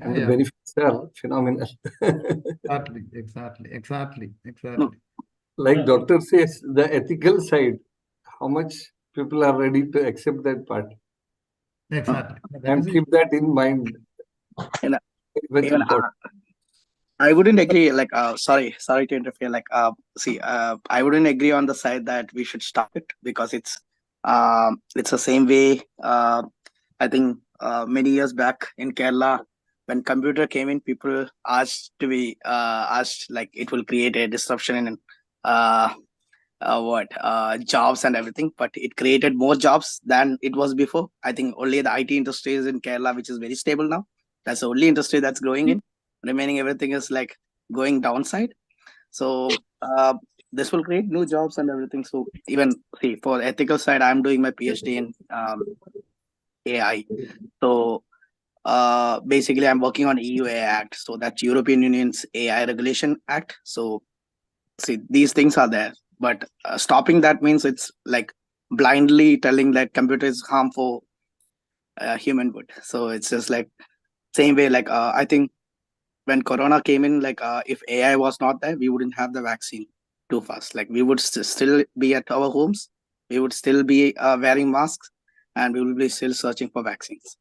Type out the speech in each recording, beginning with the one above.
And the benefits are phenomenal. Exactly. No, Like doctor says, the ethical side, how much people are ready to accept that part Exactly. and keep that in mind. and Very even important. I wouldn't agree. Like, sorry to interfere. Like, I wouldn't agree on the side that we should stop it because it's the same way. I think many years back in Kerala, when computer came in, people asked to be asked like it will create a disruption in uh, jobs and everything, but it created more jobs than it was before. I think only the IT industry is in Kerala, which is very stable now. That's the only industry that's growing in. Remaining everything is like going downside. So this will create new jobs and everything. So even see for ethical side, I'm doing my PhD in AI. So basically, I'm working on EU AI Act. So that's European Union's AI Regulation Act. So see, these things are there, but stopping that means it's like blindly telling that computer is harmful human would. So it's just like same way. Like I think when Corona came in, like if AI was not there, we wouldn't have the vaccine too fast. Like we would still be at our homes, we would still be wearing masks, and we will be still searching for vaccines.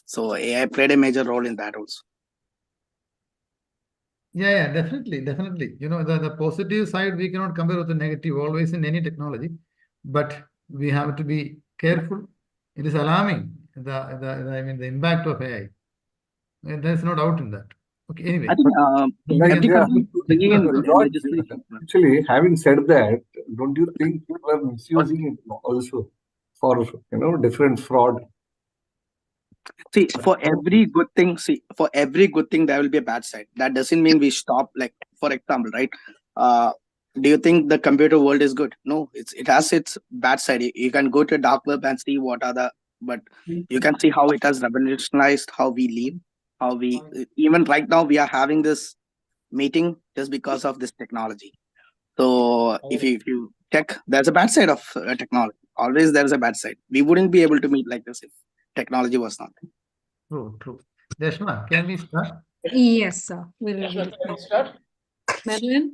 So AI played a major role in that also. Yeah, definitely. The positive side we cannot compare with the negative always in any technology, but we have to be careful. It is alarming. The impact of AI. There's no doubt in that. Okay. Anyway, I think Like, every country is bringing in George, legislation. actually, having said that, don't you think people are misusing it also for different fraud? See, for every good thing, there will be a bad side. That doesn't mean we stop. Like, for example, right? Uh, do you think the computer world is good? No, it has its bad side. You can go to dark web and see what are the, but you can see how it has revolutionized how we live, how we even right now we are having this meeting just because of this technology. So if you check, there's a bad side of technology. Always there is a bad side. We wouldn't be able to meet like this if technology was not there. true. Deshma, can we start? Yes, sir. We'll start. Madeline?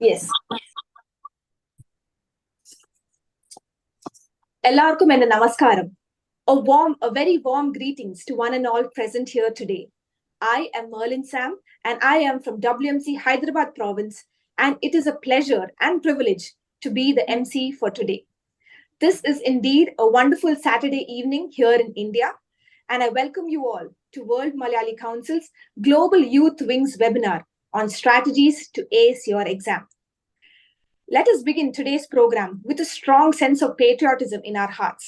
Yes. എല്ലാവർക്കും എൻ്റെ നമസ്കാരം. A very warm greetings to one and all present here today. I am Merlin Sam and I am from WMC Hyderabad province, and it is a pleasure and privilege to be the MC for today. This is indeed a wonderful Saturday evening here in India, and I welcome you all to World Malayali Council's Global Youth Wings webinar on strategies to ace your exam. Let us begin today's program with a strong sense of patriotism in our hearts.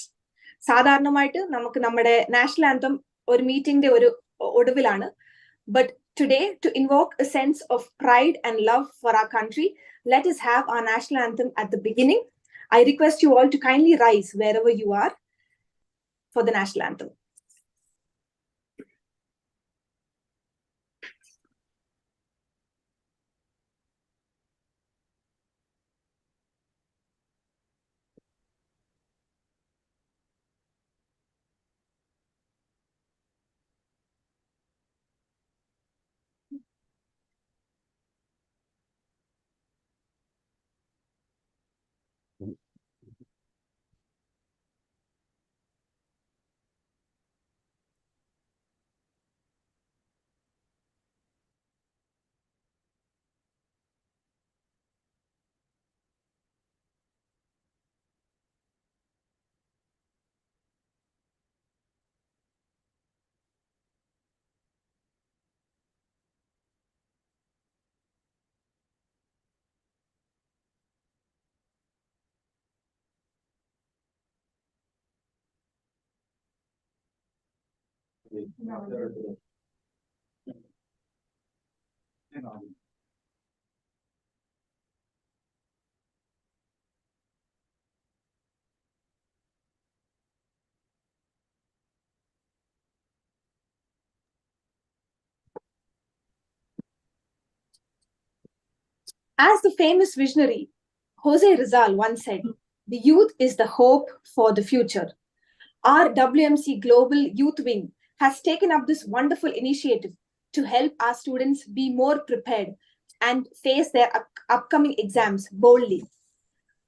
സാധാരണമായിട്ട് നമുക്ക് നമ്മുടെ national anthem ഒരു മീറ്റിംഗിന്റെ ഒരു ഒടുവിലാണ്. But today, to invoke a sense of pride and love for our country, let us have our national anthem at the beginning. I request you all to kindly rise wherever you are for the national anthem. As the famous visionary Jose Rizal once said, the youth is the hope for the future. Our WMC Global Youth Wing has taken up this wonderful initiative to help our students be more prepared and face their upcoming exams boldly.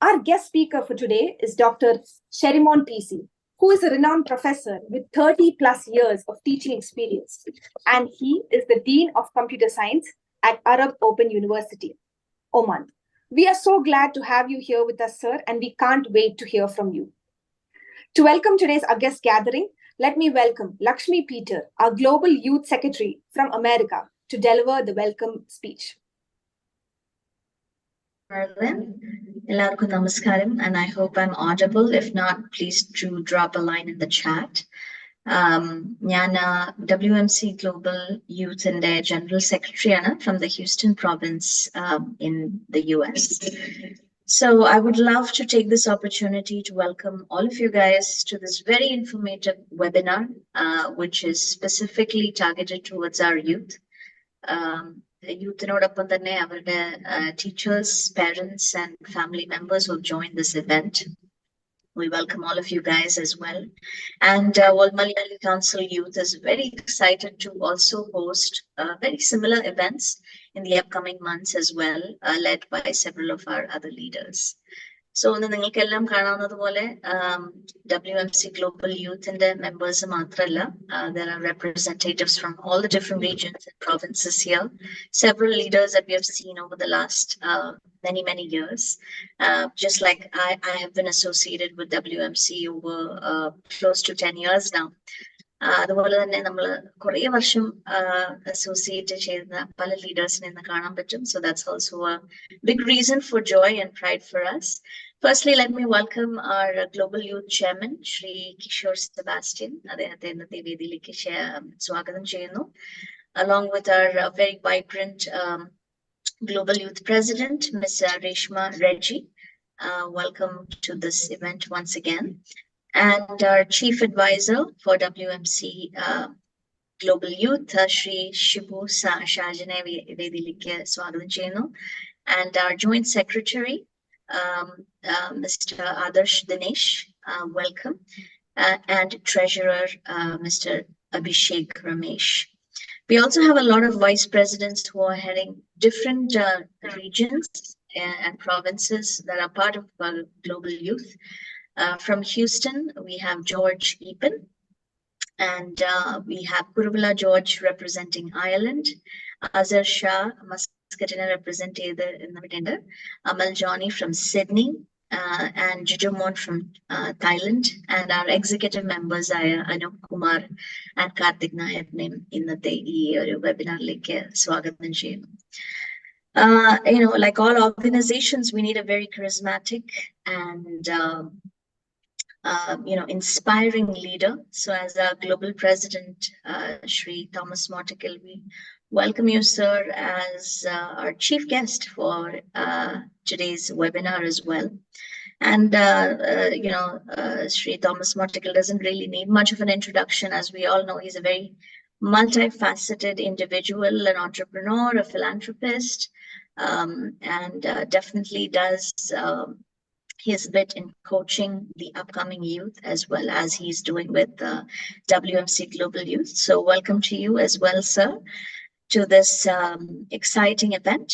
Our guest speaker for today is Dr. Sherimon PC, who is a renowned professor with 30 plus years of teaching experience, and he is the Dean of Computer Science at Arab Open University, Oman. We are so glad to have you here with us, sir, and we can't wait to hear from you. To welcome today's August gathering, let me welcome Lakshmi Peter, our Global Youth Secretary from America, to deliver the welcome speech. Merlin, Ellarku Namaskaram, and I hope I'm audible. If not, please do drop a line in the chat. Nyan WMC Global Youth and General Secretary from the Houston province in the US. So I would love to take this opportunity to welcome all of you guys to this very informative webinar, which is specifically targeted towards our youth. Youth-nodopam thanne avarude teachers, parents, and family members who have joined this event. We welcome all of you guys as well. And World Malayali Council Youth is very excited to also host very similar events in the upcoming months as well, led by several of our other leaders. So, WMC Global Youth and their members there are representatives from all the different regions and provinces here. Several leaders that we have seen over the last many years. Just like I have been associated with WMC over close to 10 years now. അതുപോലെ തന്നെ നമ്മൾ കുറേ വർഷം associate ചെയ്യുന്ന പല ലീഡേഴ്സിനെ ഇന്ന് കാണാൻ പറ്റും. So that's also a big reason for joy and pride for us. Firstly, let me welcome our Global Youth Chairman, Shri Kishore Sebastian. അദ്ദേഹത്തെ ഇന്നത്തെ വേദിയിലേക്ക് സ്വാഗതം ചെയ്യുന്നു. Along with our very vibrant Global Youth President, Ms. Reshma Reggie. Welcome to this event once again. And our Chief Advisor for WMC Global Youth, Shri Shibu Shajane Vedilike Swagadam Cheyunu, and our Joint Secretary, Mr. Adarsh Dinesh, welcome, and Treasurer, Mr. Abhishek Ramesh. We also have a lot of Vice Presidents who are heading different regions and provinces that are part of Global Youth. From Houston, we have George Epen, and we have Kuruvilla George representing Ireland, Azhar Shah Muscatina representing Amal Johnny from Sydney, and Jujumon from Thailand, and our executive members are Anup Kumar and Karthik Nayak in the webinar swagatham cheyunu. Like all organizations, we need a very charismatic and inspiring leader. So as our global president, Shri Thomas Mortickle, we welcome you, sir, as our chief guest for today's webinar as well. And, Shri Thomas Mortickle doesn't really need much of an introduction. As we all know, he's a very multifaceted individual, an entrepreneur, a philanthropist, and definitely does his bit in coaching the upcoming youth as well as he's doing with WMC Global Youth. So welcome to you as well, sir, to this exciting event.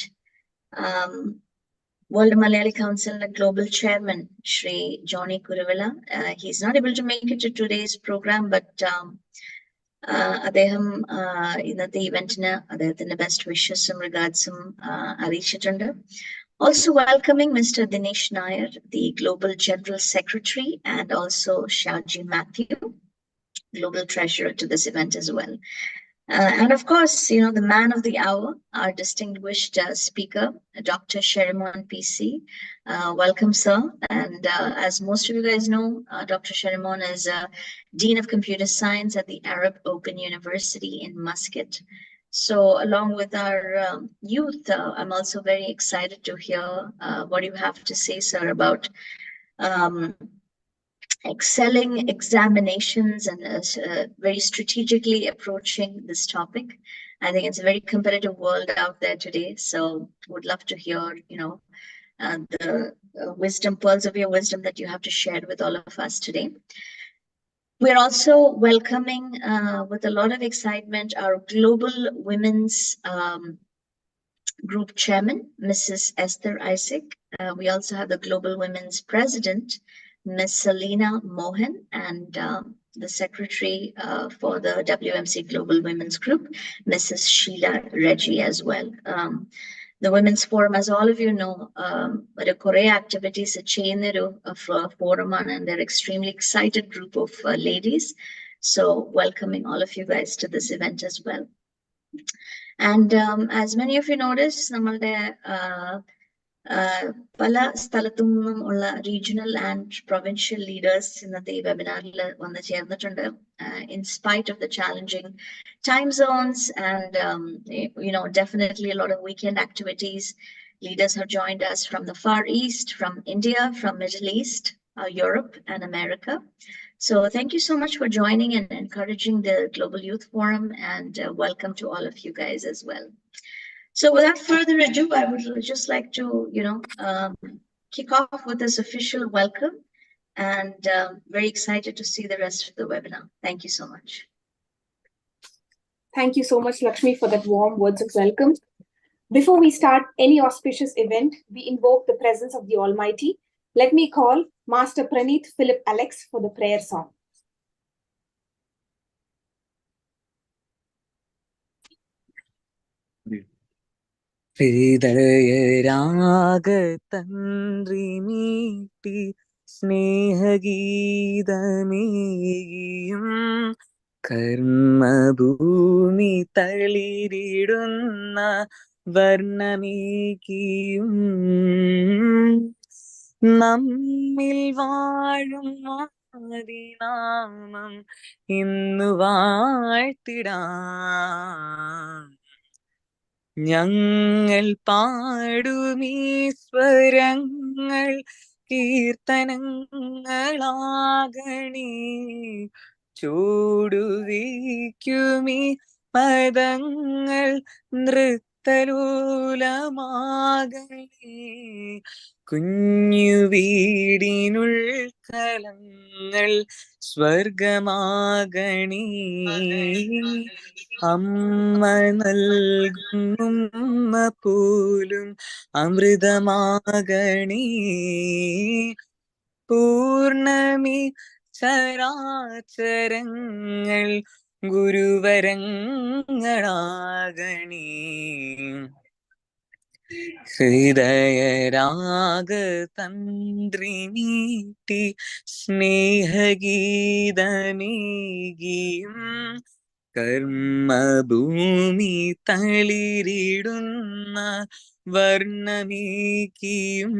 World Malayali Council Global Chairman, Shri Johnny Kuruvilla. He's not able to make it to today's program, but അദ്ദേഹം ഇന്നത്തെ ഇവന്റിന് അദ്ദേഹത്തിന്റെ best wishes and regards അറിയിച്ചിട്ടുണ്ട്. Also welcoming Mr. Dinesh Nair, the Global General Secretary, and also Shaji Matthew, Global Treasurer to this event as well. And of course, the man of the hour, our distinguished speaker, Dr. Sherimon PC. Welcome, sir. And as most of you guys know, Dr. Sherimon is Dean of Computer Science at the Arab Open University in Muscat. So along with our youth, I'm also very excited to hear what you have to say, sir, about excelling examinations and very strategically approaching this topic. I think it's a very competitive world out there today. So would love to hear, the wisdom, pearls of your wisdom that you have to share with all of us today. We're also welcoming with a lot of excitement our Global Women's Group Chairman, Mrs. Esther Isaac. We also have the Global Women's President, Ms. Selina Mohan, and the Secretary for the WMC Global Women's Group, Mrs. Sheila Reggie as well. The Women's Forum, as all of you know, a Korea activities a chain of forum and they're extremely excited group of ladies. So welcoming all of you guys to this event as well. And as many of you noticed, നമ്മളുടെ പല സ്ഥലത്തു നിന്നും ഉള്ള regional and provincial leaders ഇന്നത്തെ ഈ വെബിനാറിൽ വന്ന് ചേർന്നിട്ടുണ്ട്. In spite of the challenging time zones and definitely a lot of weekend activities, leaders have joined us from the Far East, from India, from Middle East, Europe and America. So thank you so much for joining and encouraging the Global Youth Forum, and welcome to all of you guys as well. So without further ado, I would just like to, kick off with this official welcome, and very excited to see the rest of the webinar. Thank you so much. Thank you so much, Lakshmi, for that warm words of welcome. Before we start any auspicious event, we invoke the presence of the Almighty. Let me call Master Praneeth Philip Alex for the prayer song. ഹൃദയരാഗതന്ത്രി മീട്ടി സ്നേഹഗീതമേകിയും കർമ്മഭൂമി തളിരിടുന്ന വർണ്ണമേകിയും നമ്മിൽ വാഴും ആദിനാമം ഇന്നു വാഴ്ത്തിടാം. ഞങ്ങൾ പാടുമീ സ്വരങ്ങൾ കീർത്തനങ്ങളാകണേ, ചൂടുവീക്കുമീ പദങ്ങൾ നൃത്തലോലമാകണേ. കുഞ്ഞു വീടിനുൾക്കലങ്ങൾ സ്വർഗമാകണേ. അമ്മ നൽകുന്ന പോലും അമൃതമാകണേ. പൂർണ്ണമി ചരാചരങ്ങൾ ഗുരുവരങ്ങളാകണേ. ഹൃദയരാഗതന്ത്രി നീട്ടി സ്നേഹഗീതമേകിയും കർമ്മഭൂമി തളിരിടുന്ന വർണ്ണമേകിയും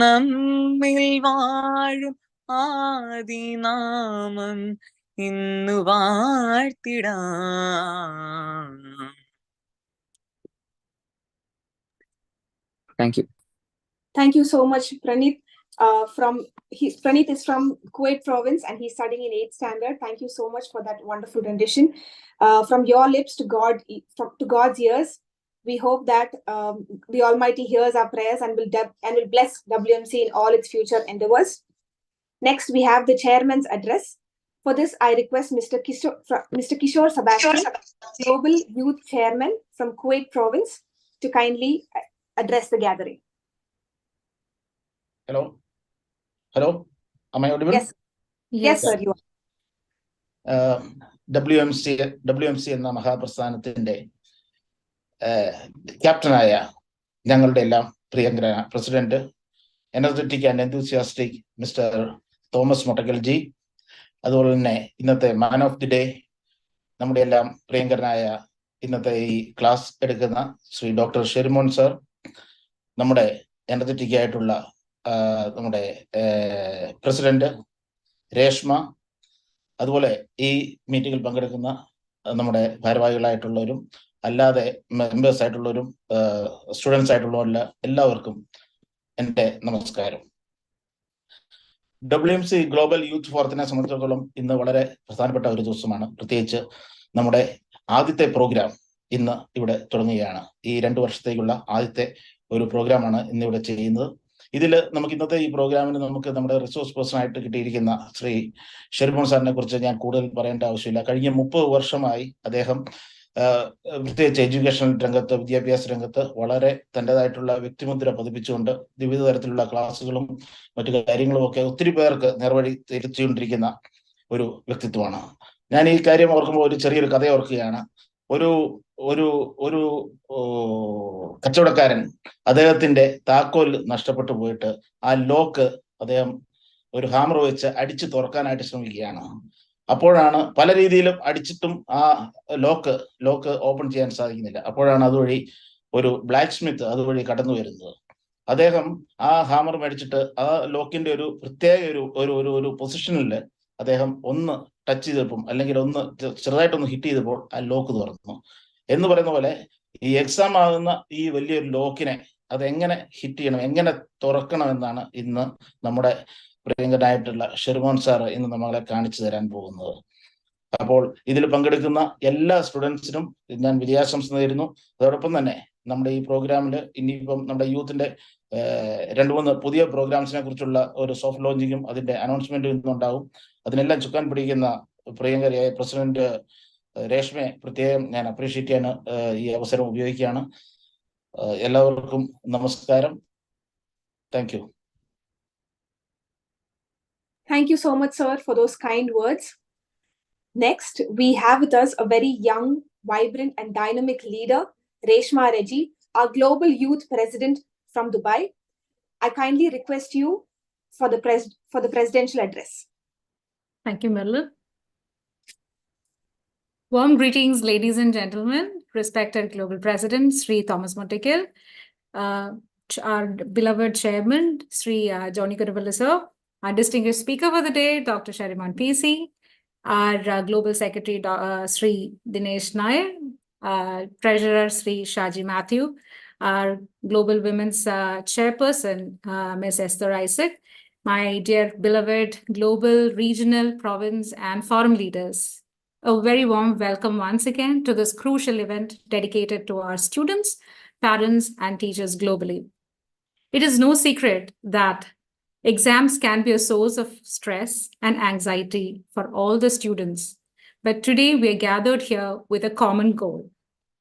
നമ്മിൽ വാഴും ആദിനാമം ഇന്നു വാഴ്ത്തിടാം. Thank you. Thank you so much, Praneeth. Praneeth is from Kuwait province and he's studying in 8th standard. Thank you so much for that wonderful rendition. From your lips to God's ears, we hope that the Almighty hears our prayers and will bless WMC in all its future endeavors. Next, we have the chairman's address. For this, I request Mr. Kishore Sebastian, Global Youth Chairman from Kuwait province, to kindly address the gathering. Hello, am I audible? Yes, sir, you are. WMC എന്ന മഹാപ്രസ്ഥാനത്തിന്റെ ക്യാപ്റ്റനായ ഞങ്ങളുടെ എല്ലാം പ്രിയങ്കര president, energetic and enthusiastic mister Thomas Mottakkal ji, അതുപോലെ തന്നെ ഇന്നത്തെ man of the day നമ്മുടെ എല്ലാം പ്രിയങ്കരനായ ഇന്നത്തെ ഈ ക്ലാസ് എടുക്കുന്ന ശ്രീ ഡോക്ടർ ഷെരിമോൻ സർ, നമ്മുടെ എനർജറ്റിക് ആയിട്ടുള്ള നമ്മുടെ പ്രസിഡന്റ് രേഷ്മ, അതുപോലെ ഈ മീറ്റിംഗിൽ പങ്കെടുക്കുന്ന നമ്മുടെ ഭാരവാഹികളായിട്ടുള്ളവരും അല്ലാതെ മെമ്പേഴ്സ് ആയിട്ടുള്ളവരും സ്റ്റുഡൻസ് ആയിട്ടുള്ള എല്ലാവർക്കും എൻ്റെ നമസ്കാരം. WMC ഗ്ലോബൽ യൂത്ത് ഫോറത്തിനെ സംബന്ധിച്ചിടത്തോളം ഇന്ന് വളരെ പ്രധാനപ്പെട്ട ഒരു ദിവസമാണ്. പ്രത്യേകിച്ച് നമ്മുടെ ആദ്യത്തെ പ്രോഗ്രാം ഇന്ന് ഇവിടെ തുടങ്ങുകയാണ്. ഈ 2 വർഷത്തേക്കുള്ള ആദ്യത്തെ ഒരു പ്രോഗ്രാമാണ് ഇന്നിവിടെ ചെയ്യുന്നത്. ഇതിൽ നമുക്ക് ഇന്നത്തെ ഈ പ്രോഗ്രാമിന് നമുക്ക് നമ്മുടെ റിസോഴ്സ് പേഴ്സൺ ആയിട്ട് കിട്ടിയിരിക്കുന്ന ശ്രീ ഷെറിമോൻ സാറിനെ കുറിച്ച് ഞാൻ കൂടുതൽ പറയേണ്ട ആവശ്യമില്ല. കഴിഞ്ഞ 30 വർഷമായി അദ്ദേഹം പ്രത്യേകിച്ച് എഡ്യൂക്കേഷൻ രംഗത്ത്, വിദ്യാഭ്യാസ രംഗത്ത് വളരെ തൻ്റെതായിട്ടുള്ള വ്യക്തിമുദ്ര പതിപ്പിച്ചുകൊണ്ട് വിവിധ തരത്തിലുള്ള ക്ലാസ്സുകളും മറ്റു കാര്യങ്ങളും ഒക്കെ ഒത്തിരി പേർക്ക് നേർവഴി തിരിച്ചുകൊണ്ടിരിക്കുന്ന ഒരു വ്യക്തിത്വമാണ്. ഞാൻ ഈ കാര്യം ഓർക്കുമ്പോൾ ഒരു ചെറിയൊരു കഥ ഓർക്കുകയാണ്. ഒരു ഒരു ഒരു കച്ചവടക്കാരൻ അദ്ദേഹത്തിന്റെ താക്കോൽ നഷ്ടപ്പെട്ടു പോയിട്ട് ആ ലോക്ക് അദ്ദേഹം ഒരു ഹാമർ വെച്ച് അടിച്ചു തുറക്കാനായിട്ട് ശ്രമിക്കുകയാണ്. അപ്പോഴാണ് പല രീതിയിലും അടിച്ചിട്ടും ആ ലോക്ക് ഓപ്പൺ ചെയ്യാൻ സാധിക്കുന്നില്ല. അപ്പോഴാണ് അതുവഴി ഒരു ബ്ലാക്ക് സ്മിത്ത് അതുവഴി കടന്നു വരുന്നത്. അദ്ദേഹം ആ ഹാമർ മേടിച്ചിട്ട് ആ ലോക്കിന്റെ ഒരു പ്രത്യേക ഒരു പൊസിഷനിൽ അദ്ദേഹം ഒന്ന് ടച്ച് ചെയ്തപ്പോൾ, അല്ലെങ്കിൽ ഒന്ന് ചെറുതായിട്ടൊന്ന് ഹിറ്റ് ചെയ്തപ്പോൾ ആ ലോക്ക് തുറന്നു. എന്ന് പറയുന്ന പോലെ ഈ എക്സാം ആകുന്ന ഈ വലിയൊരു ലോക്കിനെ അതെങ്ങനെ ഹിറ്റ് ചെയ്യണം, എങ്ങനെ തുറക്കണം എന്നാണ് ഇന്ന് നമ്മുടെ പ്രിയങ്കനായിട്ടുള്ള ഷെറിമോൻ സാറ് ഇന്ന് നമ്മളെ കാണിച്ചു തരാൻ പോകുന്നത്. അപ്പോൾ ഇതിൽ പങ്കെടുക്കുന്ന എല്ലാ സ്റ്റുഡൻസിനും ഞാൻ വിജയാശംസ നേരുന്നു. അതോടൊപ്പം തന്നെ നമ്മുടെ ഈ പ്രോഗ്രാമിൽ ഇനിയിപ്പം നമ്മുടെ യൂത്തിന്റെ 2-3 പുതിയ പ്രോഗ്രാംസിനെ കുറിച്ചുള്ള ഒരു സോഫ്റ്റ് ലോഞ്ചിങ്ങും അതിന്റെ അനൗൺസ്മെന്റും ഇന്നുണ്ടാവും. അതിനെല്ലാം ചുക്കാൻ പിടിക്കുന്ന പ്രിയങ്കരിയായ പ്രസിഡന്റ് രേഷ്മയെ പ്രത്യേകം ഞാൻ അപ്രീഷിയേറ്റ് ചെയ്യാൻ ഈ അവസരം ഉപയോഗിക്കുകയാണ്. എല്ലാവർക്കും നമസ്കാരം. Thank you. Thank you so much, sir, for those kind words. Next, we have with us a very young, vibrant, and dynamic leader, Reshma Reggie, our Global Youth President from Dubai. I kindly request you for the presidential address. Thank you, Madeline. Warm greetings, ladies and gentlemen, respected Global President, Sri Thomas Monteagle, our beloved Chairman, Sri Johnny Kuruvilla, sir, our distinguished speaker for the day, Dr. Shariman PC, our Global Secretary, Sri Dinesh Nair, Treasurer, Sri Shaji Matthew, our Global Women's Chairperson, Ms. Esther Isaac, my dear beloved global, regional, province, and forum leaders. A very warm welcome once again to this crucial event dedicated to our students, parents, and teachers globally. It is no secret that exams can be a source of stress and anxiety for all the students. But today we are gathered here with a common goal: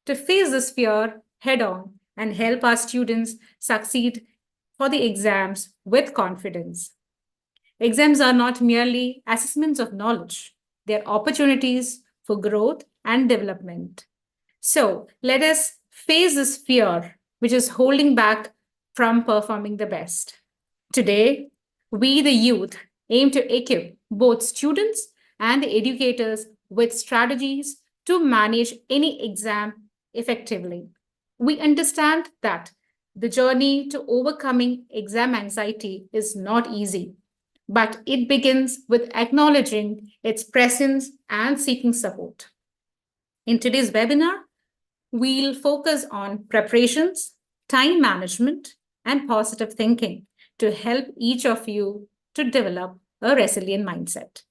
to face this fear head-on and help our students succeed for the exams with confidence. Exams are not merely assessments of knowledge. They are opportunities for growth and development. So let us face this fear which is holding back from performing the best. Today, we, the youth, aim to equip both students and the educators with strategies to manage any exam effectively. We understand that the journey to overcoming exam anxiety is not easy, but it begins with acknowledging its presence and seeking support. In today's webinar, we'll focus on preparations, time management, and positive thinking to help each of you to develop a resilient mindset.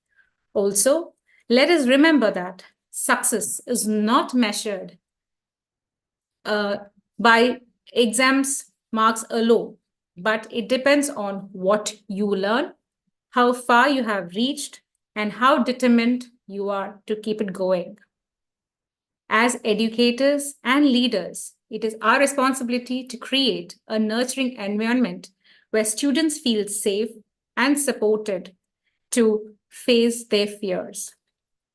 Also, let us remember that success is not measured by exams marks alone, but it depends on what you learn, how far you have reached, and how determined you are to keep it going. As educators and leaders, it is our responsibility to create a nurturing environment where students feel safe and supported to face their fears.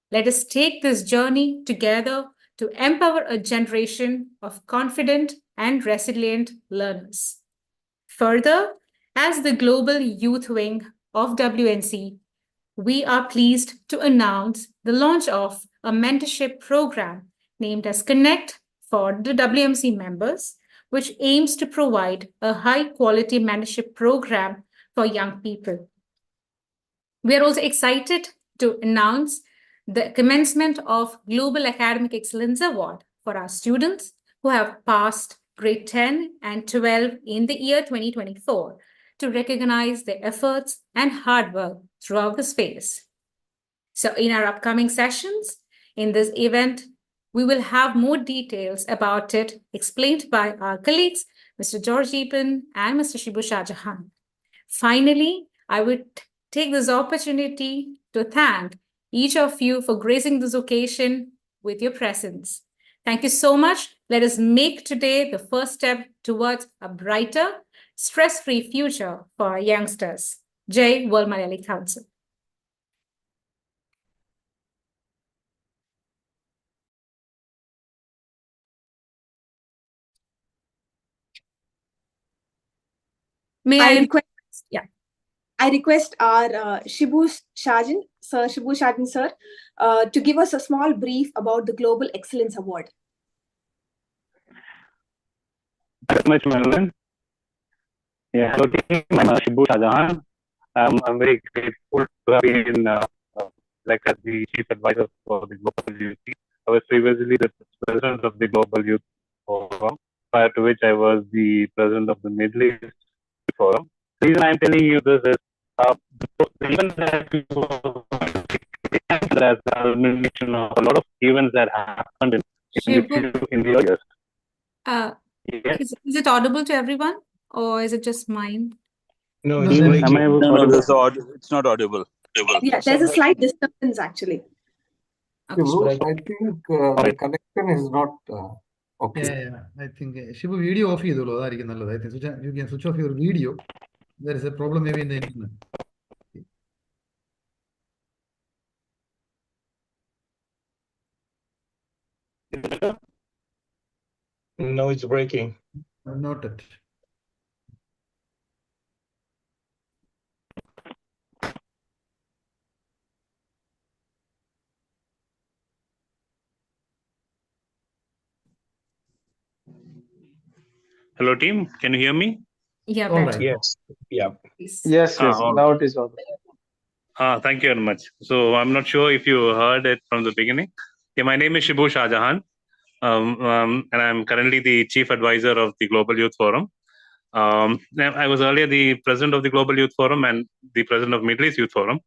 Let us take this journey together to empower a generation of confident and resilient learners. Further, as the Global Youth Wing of WNC, we are pleased to announce the launch of a mentorship program named as Connect for the WMC members, which aims to provide a high-quality mentorship program for young people. We are also excited to announce the commencement of Global Academic Excellence Award for our students who have passed grade 10 and 12 in the year 2024 to recognize their efforts and hard work throughout this phase. So in our upcoming sessions, in this event, we will have more details about it explained by our colleagues, Mr. George Eapen, and Mr. Shibu Shahjahan. Finally, I would take this opportunity to thank each of you for gracing this occasion with your presence. Thank you so much. Let us make today the first step towards a brighter, stress-free future for our youngsters. Jai World Malayali Council. May I request, yeah. I request our Shibu Shahjahan, sir, to give us a small brief about the Global Excellence Award. Thank you much, Merlin. Yeah, hello team. I'm Shibu Shahjahan. I'm very grateful to have been like as the chief advisor for the Global Youth. I was previously the president of the Global Youth Forum, prior to which I was the president of the Middle East Forum. The reason I'm telling you this is even there's a lot of events that happened in the earliest. Is it audible to everyone, or is it just mine? No, it's breaking. It's not audible. Yeah, there's a slight disturbance actually. Okay. Shibu, I think the connection is not okay. Yeah, I think Shibu video off ചെയ്തോളൂ അതായിരിക്കും നല്ലത്. I think you can switch off your video. There is a problem maybe in the internet. No, it's breaking. Noted. Hello team, can you hear me? Yeah, All better. right. Yes. Yeah. Please. Yes, now it is audible. Thank you very much. So I'm not sure if you heard it from the beginning. Okay, my name is Shibu Shahjahan, and I'm currently the chief advisor of the Global Youth Forum. I was earlier the president of the Global Youth Forum and the president of Middle East Youth Forum.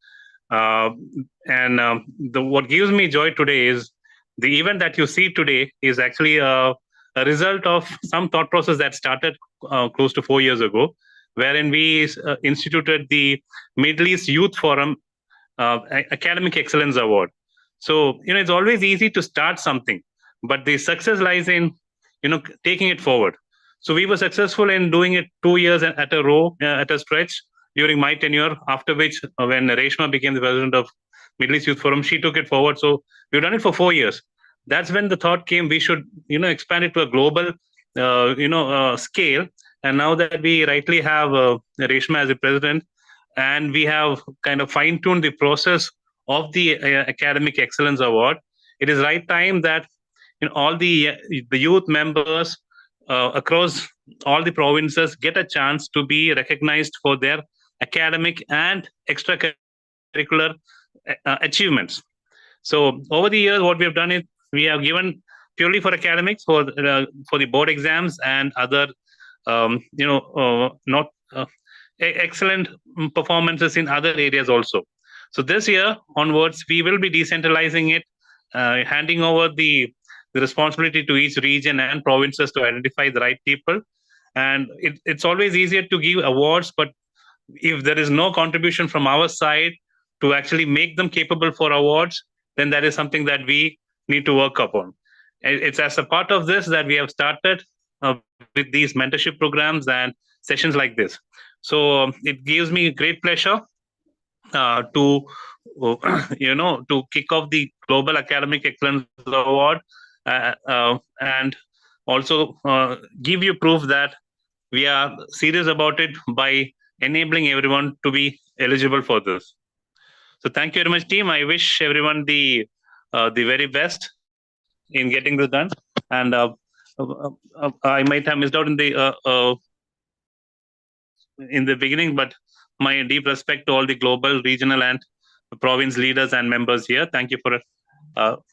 What gives me joy today is the event that you see today is actually a result of some thought process that started close to 4 years ago, wherein we instituted the Middle East Youth Forum Academic Excellence Award. So, it's always easy to start something, but the success lies in, taking it forward. So we were successful in doing it 2 years at a row, at a stretch during my tenure, after which when Reshma became the president of Middle East Youth Forum, she took it forward. So we've done it for 4 years. That's when the thought came, we should, expand it to a global, scale. And now that we rightly have Reshma as the president, and we have kind of fine-tuned the process of the Academic Excellence Award, it is right time that all the youth members across all the provinces get a chance to be recognized for their academic and extracurricular achievements. So over the years, what we have done is we have given purely for academics, for the board exams and other, excellent performances in other areas also. So this year onwards, we will be decentralizing it, handing over the responsibility to each region and provinces to identify the right people. And it's always easier to give awards, but if there is no contribution from our side to actually make them capable for awards, then that is something that we need to work upon. It's as a part of this that we have started with these mentorship programs and sessions like this. So it gives me great pleasure to kick off the Global Academic Excellence Award and also give you proof that we are serious about it by enabling everyone to be eligible for this. So thank you very much, team. I wish everyone the very best in getting this done. And I might have missed out in the beginning, but my deep respect to all the global, regional, and province leaders and members here. Thank you for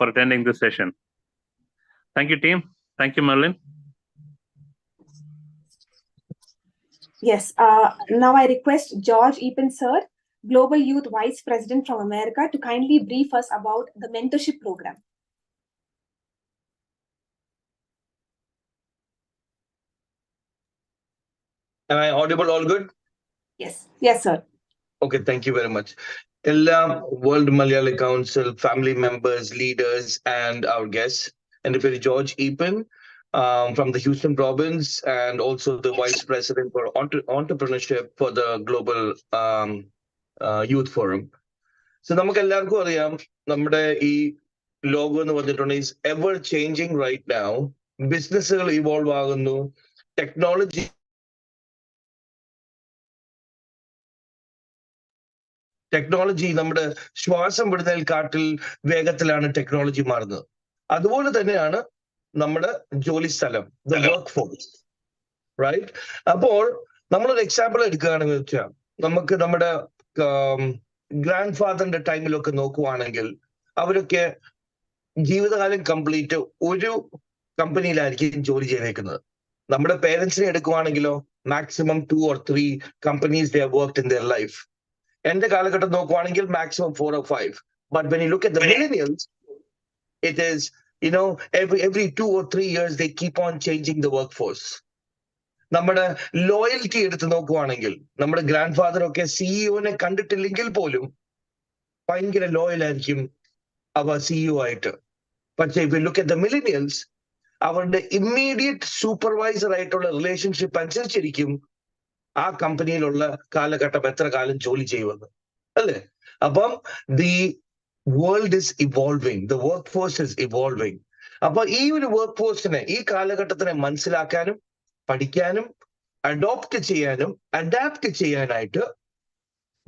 attending this session. Thank you, team. Thank you, Merlin. Yes. Now I request George Eapen, sir, Global Youth Vice President from America, to kindly brief us about the mentorship program. Am I audible all good? Yes. Yes, sir. Okay, thank you very much. Ella, World Malayali Council, family members, leaders, and our guests. And if it's George Epen from the Houston province, and also the Vice President for Entrepreneurship for the Global Youth Forum. So നമുക്ക് എല്ലാവർക്കും അറിയാം നമ്മുടെ ഈ ലോകം എന്ന് പറഞ്ഞിട്ടുണ്ടെങ്കിൽ is ever changing right now. ബിസിനസ്സുകൾ evolve ആകുന്നു, ടെക്നോളജി നമ്മുടെ ശ്വാസം വിടുന്നതിൽക്കാട്ടിൽ വേഗത്തിലാണ് ടെക്നോളജി മാറുന്നത്. അതുപോലെ തന്നെയാണ് നമ്മുടെ ജോലി സ്ഥലം, ദ വർക്ക് ഫോഴ്സ്, റൈറ്റ്? അപ്പോൾ നമ്മളൊരു എക്സാമ്പിൾ എടുക്കുകയാണെന്ന് വെച്ചാൽ നമുക്ക് നമ്മുടെ ഗ്രാൻഡ് ഫാദറിന്റെ ടൈമിലൊക്കെ നോക്കുവാണെങ്കിൽ അവരൊക്കെ ജീവിതകാലം കംപ്ലീറ്റ് ഒരു കമ്പനിയിലായിരിക്കും ജോലി ചെയ്തേക്കുന്നത്. നമ്മുടെ പേരൻസിനെ എടുക്കുവാണെങ്കിലോ maximum 2 or 3 companies they have worked in their life. എന്റെ കാലഘട്ടം നോക്കുവാണെങ്കിൽ maximum 4 or 5. But when you look at the millennials, it is, you know, every 2 or 3 years they keep on changing the workforce. നമ്മുടെ loyalty എടുത്ത് നോക്കുവാണെങ്കിൽ നമ്മുടെ grand father ഒക്കെ സിഇഒനെ കണ്ടിട്ടില്ലെങ്കിൽ പോലും ഭയങ്കര ലോയൽ ആയിരിക്കും അവർ സിഇഒ ആയിട്ട്. പക്ഷേ if you look at the millennials, അവരുടെ ഇമ്മീഡിയറ്റ് സൂപ്പർവൈസർ ആയിട്ടുള്ള റിലേഷൻഷിപ്പ് അനുസരിച്ചിരിക്കും ആ കമ്പനിയിലുള്ള കാലഘട്ടം എത്ര കാലം ജോലി ചെയ്യുമെന്ന്, അല്ലേ? അപ്പം the world is evolving, the work force is evolving. അപ്പൊ ഈ ഒരു വർക്ക് ഫോഴ്സിനെ, ഈ കാലഘട്ടത്തിനെ മനസ്സിലാക്കാനും പഠിക്കാനും അഡോപ്റ്റ് ചെയ്യാനും അഡാപ്റ്റ് ചെയ്യാനായിട്ട്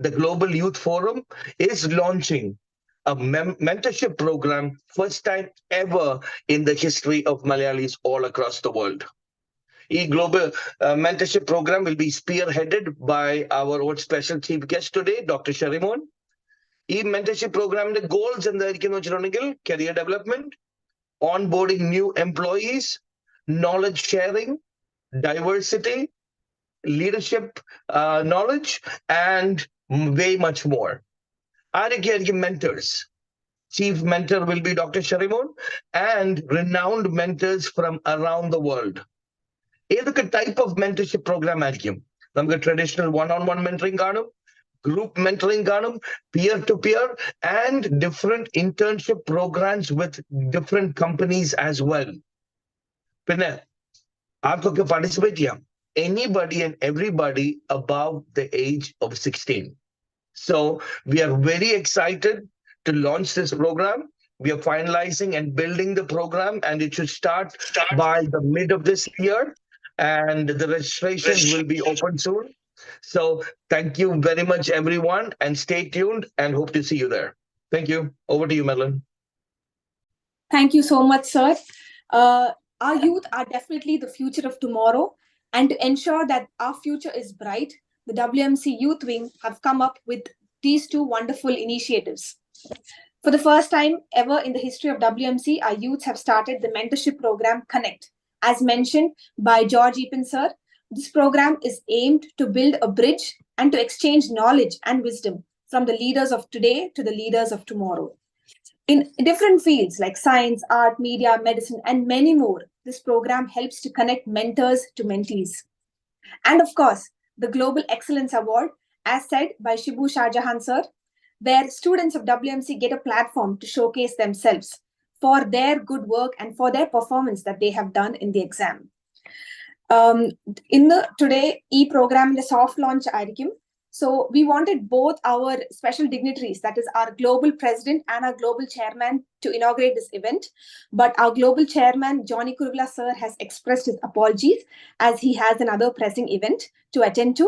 the Global Youth Forum is launching a mentorship program, first time ever in the history of Malayalis all across the world. The global mentorship program will be spearheaded by our own special chief guest today, Dr. Sharimon. This mentorship program, the goals and the career development, onboarding new employees, knowledge sharing, diversity, leadership knowledge, and way much more. Our mentors. Chief mentor will be Dr. Sharimon and renowned mentors from around the world. ഏതൊക്കെ type of mentorship programme ആയിരിക്കും? നമുക്ക് traditional one-on-one mentoring കാണും, group mentoring കാണും, peer to peer, and different internship programs with different companies as well. പിന്നെ ആർക്കൊക്കെ participate ചെയ്യാം? Anybody and everybody above the age of 16. So we are very excited to launch this program. We are finalizing and building the program, and it should start by the mid of this year, and the registrations will be open soon. So thank you very much, everyone, and stay tuned and hope to see you there. Thank you. Over to you, Madeline. Thank you so much, sir. Our youth are definitely the future of tomorrow. And to ensure that our future is bright, the WMC Youth Wing have come up with these 2 wonderful initiatives. For the first time ever in the history of WMC, our youths have started the mentorship program Connect. As mentioned by George Epen sir, this program is aimed to build a bridge and to exchange knowledge and wisdom from the leaders of today to the leaders of tomorrow. In different fields like science, art, media, medicine, and many more, this program helps to connect mentors to mentees. And of course, the Global Excellence Award, as said by Shibu Shahjahan sir, where students of WMC get a platform to showcase themselves for their good work and for their performance that they have done in the exam. In the today e-program, the soft launch airikum. So we wanted both our special dignitaries, that is our global president and our global chairman, to inaugurate this event. But our global chairman, Johnny Kuruvilla sir, has expressed his apologies as he has another pressing event to attend to.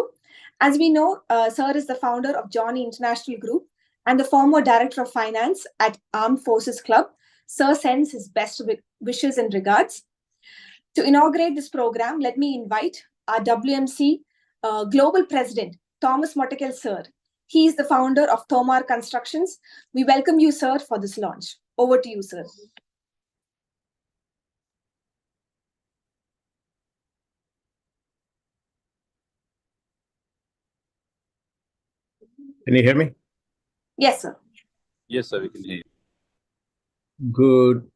As we know, sir is the founder of Johnny International Group and the former director of finance at Armed Forces Club. Sir sends his best wishes and regards. To inaugurate this program, let me invite our WMC global president, Thomas Motekel sir. He is the founder of Tomar Constructions. We welcome you, sir, for this launch. Over to you, sir. Can you hear me? Yes, sir. Yes, sir, we can hear you. Good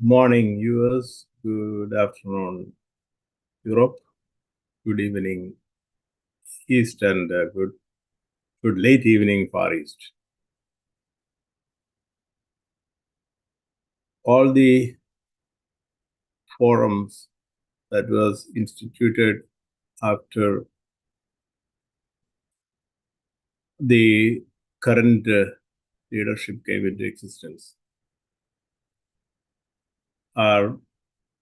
morning, US. Good afternoon, Europe. Good evening, East and good late evening Far East. All the forums that was instituted after the current leadership came into existence are,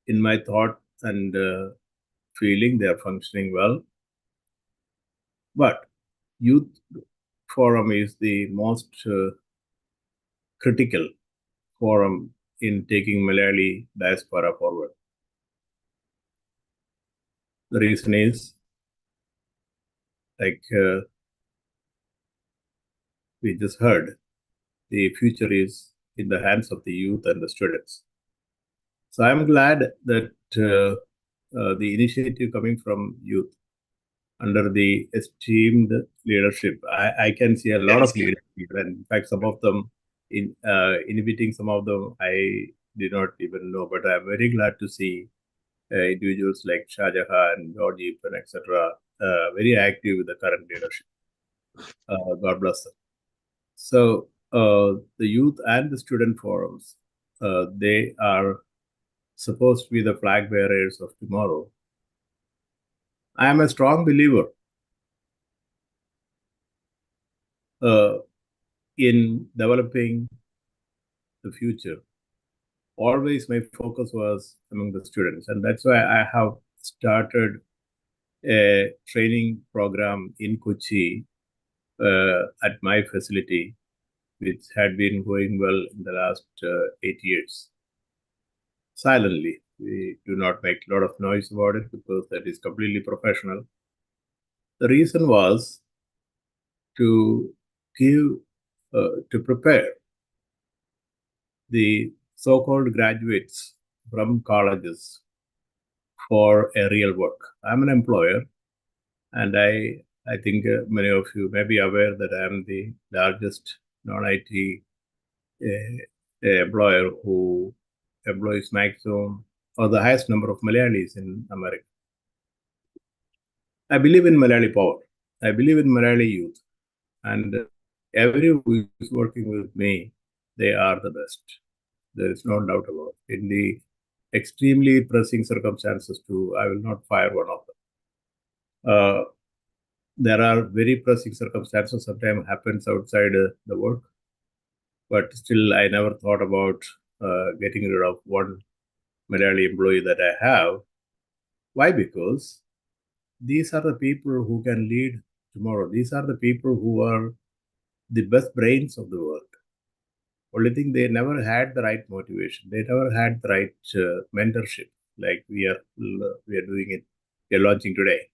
in my thought and feeling, they are functioning well. But Youth Forum is the most critical forum in taking Malayali diaspora forward. The reason is, like we just heard, the future is in the hands of the youth and the students. So I'm glad that the initiative coming from youth under the esteemed leadership, I can see a lot of leadership, and in fact, some of them, inhibiting some of them, I did not even know, but I'm very glad to see individuals like Shah Jahan, George Eapen, etc., very active with the current leadership. God bless them. So the youth and the student forums, they are supposed to be the flag bearers of tomorrow. I am a strong believer in developing the future. Always my focus was among the students, and that's why I have started a training program in Kochi at my facility, which had been going well in the last 8 years. Silently, we do not make a lot of noise about it because that is completely professional. The reason was to prepare the so-called graduates from colleges for a real work. I'm an employer, and I think many of you may be aware that I am the largest non-IT employer who employs maximum or the highest number of Malayalis in America. I believe in Malayali power. I believe in Malayali youth. And everyone who is working with me, they are the best. There is no doubt about it. In the extremely pressing circumstances too, I will not fire one of them. There are very pressing circumstances sometimes happens outside the work, but still I never thought about getting rid of one Malayali employee that I have. Why? Because these are the people who can lead tomorrow. These are the people who are the best brains of the world. Only thing, they never had the right motivation. They never had the right mentorship, like we are doing it. We are launching today.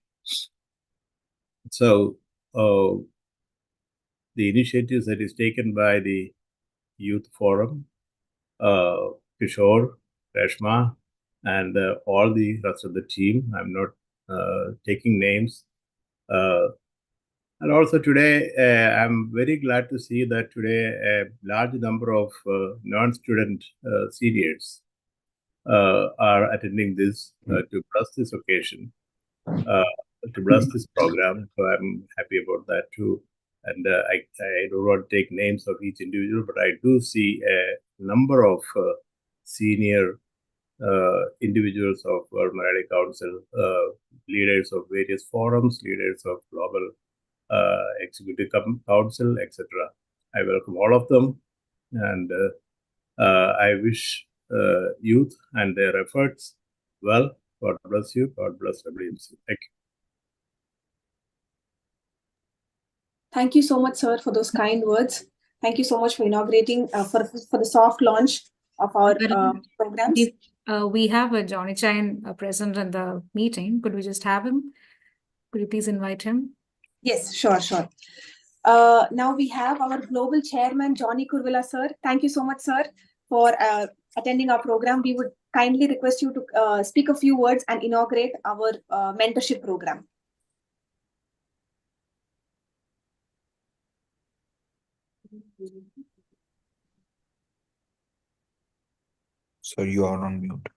So the initiatives that is taken by the Youth Forum, Kishore, Reshma, and all the rest of the team. I'm not taking names. And also today, I'm very glad to see that today a large number of non-student seniors are attending this to bless this occasion, to bless this program. So I'm happy about that too. And I don't want to take names of each individual, but I do see a number of senior individuals of World Malayali Council, leaders of various forums, leaders of global executive council, etc. I welcome all of them, and I wish youth and their efforts well. God bless you. God bless WMC. Thank you. Thank you so much, sir, for those kind words. Thank you so much for inaugurating for the soft launch of our programs. We have Johnny Chain present in the meeting. Could we just have him? Could you please invite him? Yes, sure. Now we have our global chairman, Johnny Kurvilla, sir. Thank you so much, sir, for attending our program. We would kindly request you to speak a few words and inaugurate our mentorship program. So you are on mute.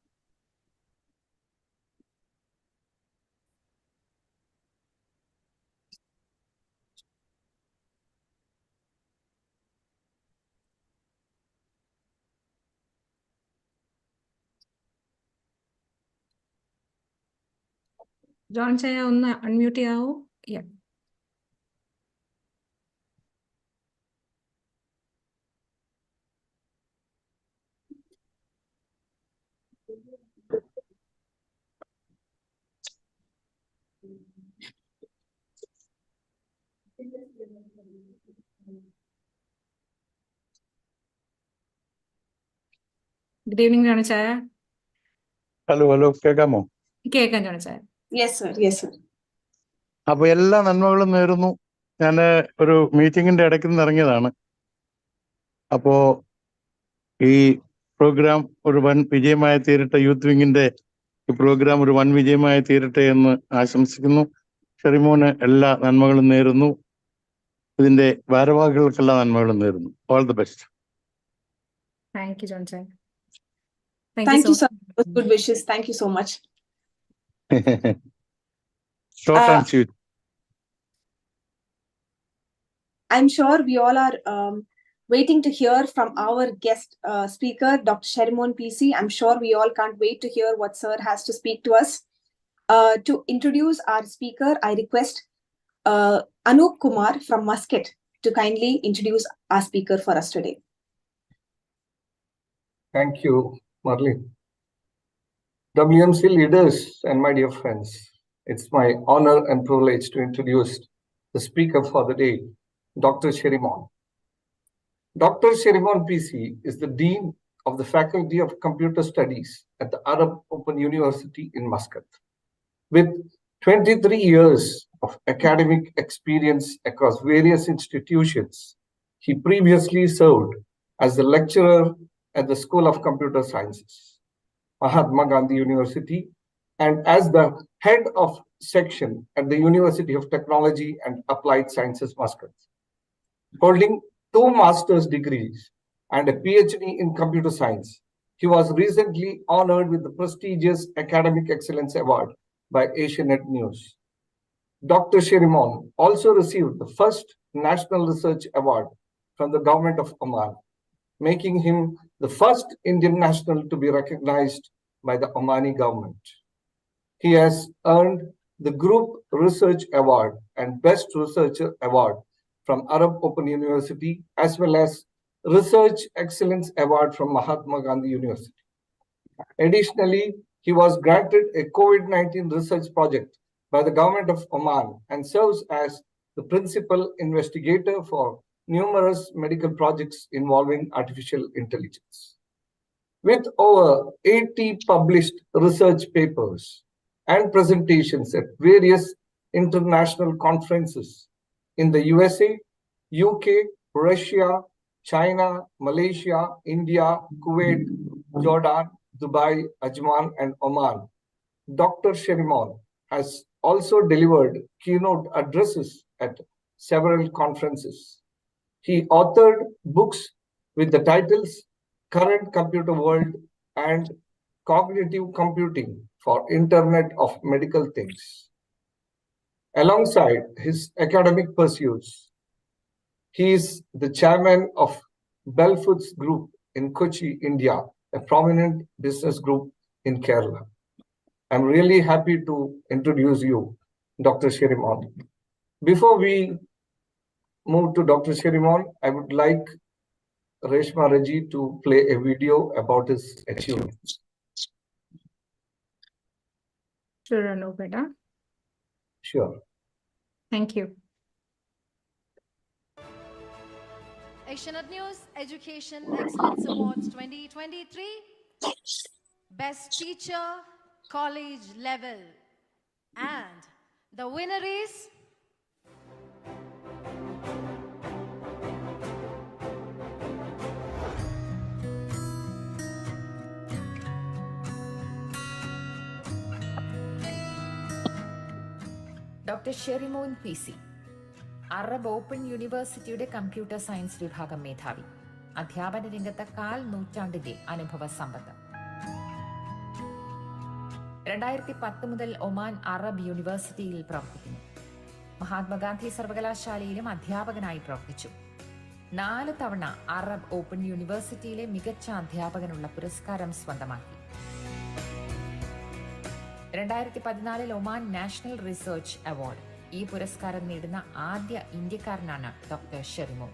John ചായ ഒന്ന് unmute ചെയ്യാവോ? Yeah. Good evening, John ചായ. Hello കേൾക്കാമോ? കേൾക്കാം John ചായ. Yes, sir. Yes, sir. അപ്പൊ എല്ലാ നന്മകളും നേരുന്നു. ഞാൻ ഒരു മീറ്റിംഗിന്റെ ഇടയ്ക്ക് നിന്ന് ഇറങ്ങിയതാണ്. അപ്പോ ഈ പ്രോഗ്രാം ഒരു വൻ വിജയമായി തീരട്ടെ, യൂത്ത് വിങ്ങിന്റെ ഈ പ്രോഗ്രാം ഒരു വൻ വിജയമായി തീരട്ടെ എന്ന് ആശംസിക്കുന്നു. ഷെറിമോന് എല്ലാ നന്മകളും നേരുന്നു. ഇതിന്റെ ഭാരവാഹികൾക്കെല്ലാ നന്മകളും നേരുന്നു. All the best. Thank you, John Chai. Thank you, sir. Good wishes. Thank you so much. Short and sweet. I'm sure we all are waiting to hear from our guest speaker, Dr. Sherimon PC. I'm sure we all can't wait to hear what sir has to speak to us. To introduce our speaker, I request Anup Kumar from Muscat to kindly introduce our speaker for us today. Thank you, Marlene. WMC leaders and my dear friends, it's my honor and privilege to introduce the speaker for the day, Dr. Sherimon. Dr. Sherimon PC is the Dean of the Faculty of Computer Studies at the Arab Open University in Muscat. With 23 years of academic experience across various institutions, he previously served as the lecturer at the School of Computer Sciences, Mahatma Gandhi University, and as the head of section at the University of Technology and Applied Sciences, Muscat. Holding 2 master's degrees and a PhD in computer science, he was recently honored with the prestigious Academic Excellence Award by Asianet News. Dr. Sherimon also received the first National Research Award from the Government of Oman, making him the first Indian national to be recognized by the Omani government. He has earned the Group Research Award and Best Researcher Award from Arab Open University, as well as Research Excellence Award from Mahatma Gandhi University. Additionally, he was granted a COVID-19 research project by the Government of Oman and serves as the principal investigator for numerous medical projects involving artificial intelligence. With over 80 published research papers and presentations at various international conferences in the USA, UK, Russia, China, Malaysia, India, Kuwait, Jordan, Dubai, Ajman, and Oman, Dr. Sherimon has also delivered keynote addresses at several conferences. He authored books with the titles Current Computer World and Cognitive Computing for Internet of Medical Things. Alongside his academic pursuits, he is the chairman of Bellfoods Group in Kochi, India, a prominent business group in Kerala. I'm really happy to introduce you, Dr. Sherimon. Before we move to Dr. Sherimon, I would like Reshma Raji to play a video about his achievements. Sure, Anup beta. Sure. Thank you. Asianet News Education Excellence Awards 2023. Best Teacher, College Level. And the winner is doctor Sherimon PC, Arab open യൂണിവേഴ്സിറ്റിയുടെ computer science വിഭാഗം മേധാവി. അധ്യാപന രംഗത്ത് 1/4 നൂറ്റാണ്ടിന്റെ അനുഭവ സമ്പത്ത്. 2010 മുതൽ Oman Arab യൂണിവേഴ്സിറ്റിയിൽ പ്രവർത്തിക്കുന്നു. മഹാത്മാഗാന്ധി സർവകലാശാലയിലും അധ്യാപകനായി പ്രവർത്തിച്ചു. 4 തവണ അറബ് ഓപ്പൺ യൂണിവേഴ്സിറ്റിയിലെ മികച്ച അധ്യാപകനുള്ള പുരസ്കാരം സ്വന്തമാക്കി. 2014 ഒമാൻ നാഷണൽ റിസർച്ച് അവാർഡ്. ഈ പുരസ്കാരം നേടുന്ന ആദ്യ ഇന്ത്യക്കാരനാണ് ഡോക്ടർ ഷെറിമോൻ.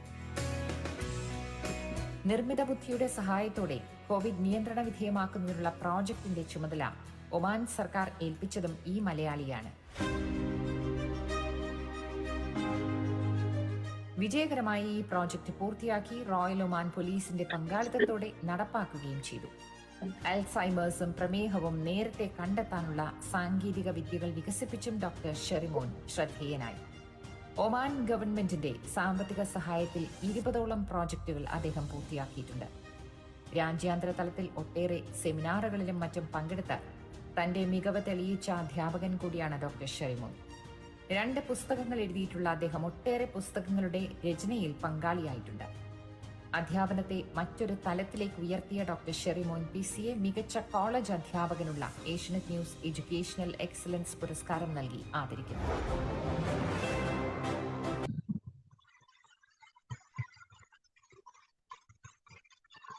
നിർമ്മിത ബുദ്ധിയുടെ സഹായത്തോടെ കോവിഡ് നിയന്ത്രണ വിധേയമാക്കുന്നതിനുള്ള പ്രോജക്ടിന്റെ ചുമതല ഒമാൻ സർക്കാർ ഏൽപ്പിച്ചതും ഈ മലയാളിയാണ്. വിജയകരമായി ഈ പ്രോജക്ട് പൂർത്തിയാക്കി റോയൽ ഒമാൻ പോലീസിന്റെ പങ്കാളിത്തത്തോടെ നടപ്പാക്കുകയും ചെയ്തു. അൽസൈമേഴ്സും പ്രമേഹവും നേരത്തെ കണ്ടെത്താനുള്ള സാങ്കേതിക വിദ്യകൾ വികസിപ്പിച്ചും ഡോക്ടർ ഷെറിമോൻ ശ്രദ്ധേയനായി. ഒമാൻ ഗവൺമെന്റിന്റെ സാമ്പത്തിക സഹായത്തിൽ 20ഓളം പ്രോജക്റ്റുകൾ അദ്ദേഹം പൂർത്തിയാക്കിയിട്ടുണ്ട്. രാജ്യാന്തര തലത്തിൽ ഒട്ടേറെ സെമിനാറുകളിലും മറ്റും പങ്കെടുത്ത് തന്റെ മികവ് തെളിയിച്ച അധ്യാപകൻ കൂടിയാണ് ഡോക്ടർ ഷെറിമോൻ. 2 പുസ്തകങ്ങൾ എഴുതിയിട്ടുള്ള അദ്ദേഹം ഒട്ടേറെ പുസ്തകങ്ങളുടെ രചനയിൽ പങ്കാളിയായിട്ടുണ്ട്. അധ്യാപനത്തെ മറ്റൊരു തലത്തിലേക്ക് ഉയർത്തിയ ഡോക്ടർ ഷെറിമോൻ PC-യെ മികച്ച കോളേജ് അധ്യാപകനുള്ള ഏഷ്യനെറ്റ് ന്യൂസ് എഡ്യൂക്കേഷണൽ എക്സലൻസ് പുരസ്കാരം നൽകി ആദരിക്കുന്നു.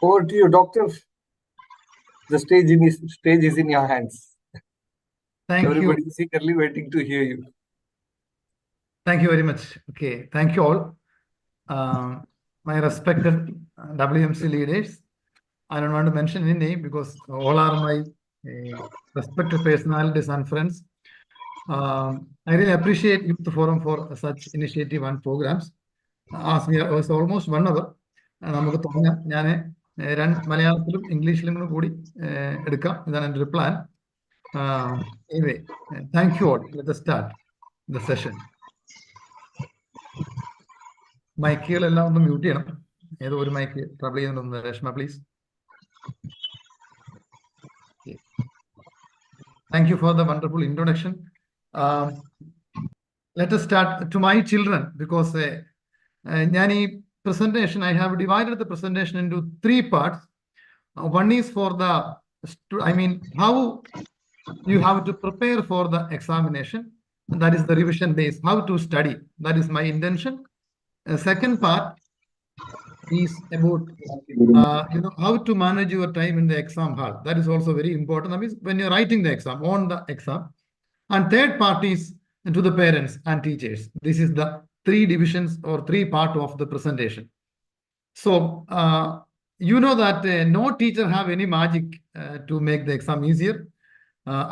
Over to you, Doctor. The stage is in your hands. Thank you. Everybody is eagerly waiting to hear you. Thank you very much. Okay, thank you all. My respected WMC leaders. I don't want to mention any name because all are my respected personalities and friends. I really appreciate Youth Forum for such initiative and programs. As we are was almost 1 hour. നമുക്ക് തോന്നാം ഞാൻ മലയാളത്തിലും ഇംഗ്ലീഷിലും കൂടി എടുക്കാം. ഇതാണ് എൻ്റെ ഒരു plan. Anyway, thank you all. Let us start the session. മൈക്കുകളെല്ലാം ഒന്ന് മ്യൂട്ട് ചെയ്യണം. ഏതോ ഒരു മൈക്ക് ട്രബിൾ ചെയ്യുന്നുണ്ട്. Reshma please. Thank you for the wonderful introduction. Let us start to my children because ഞാൻ ഈ presentation, I have divided the presentation into 3 parts. One is for the, how you have to prepare for the examination. That is the revision days, how to study. That is my intention. Second part is about, how to manage your time in the exam hall. That is also very important. That means when you're writing the exam, on the exam. And third part is to the parents and teachers. This is the 3 divisions or 3 part of the presentation. So, you know that no teacher have any magic to make the exam easier.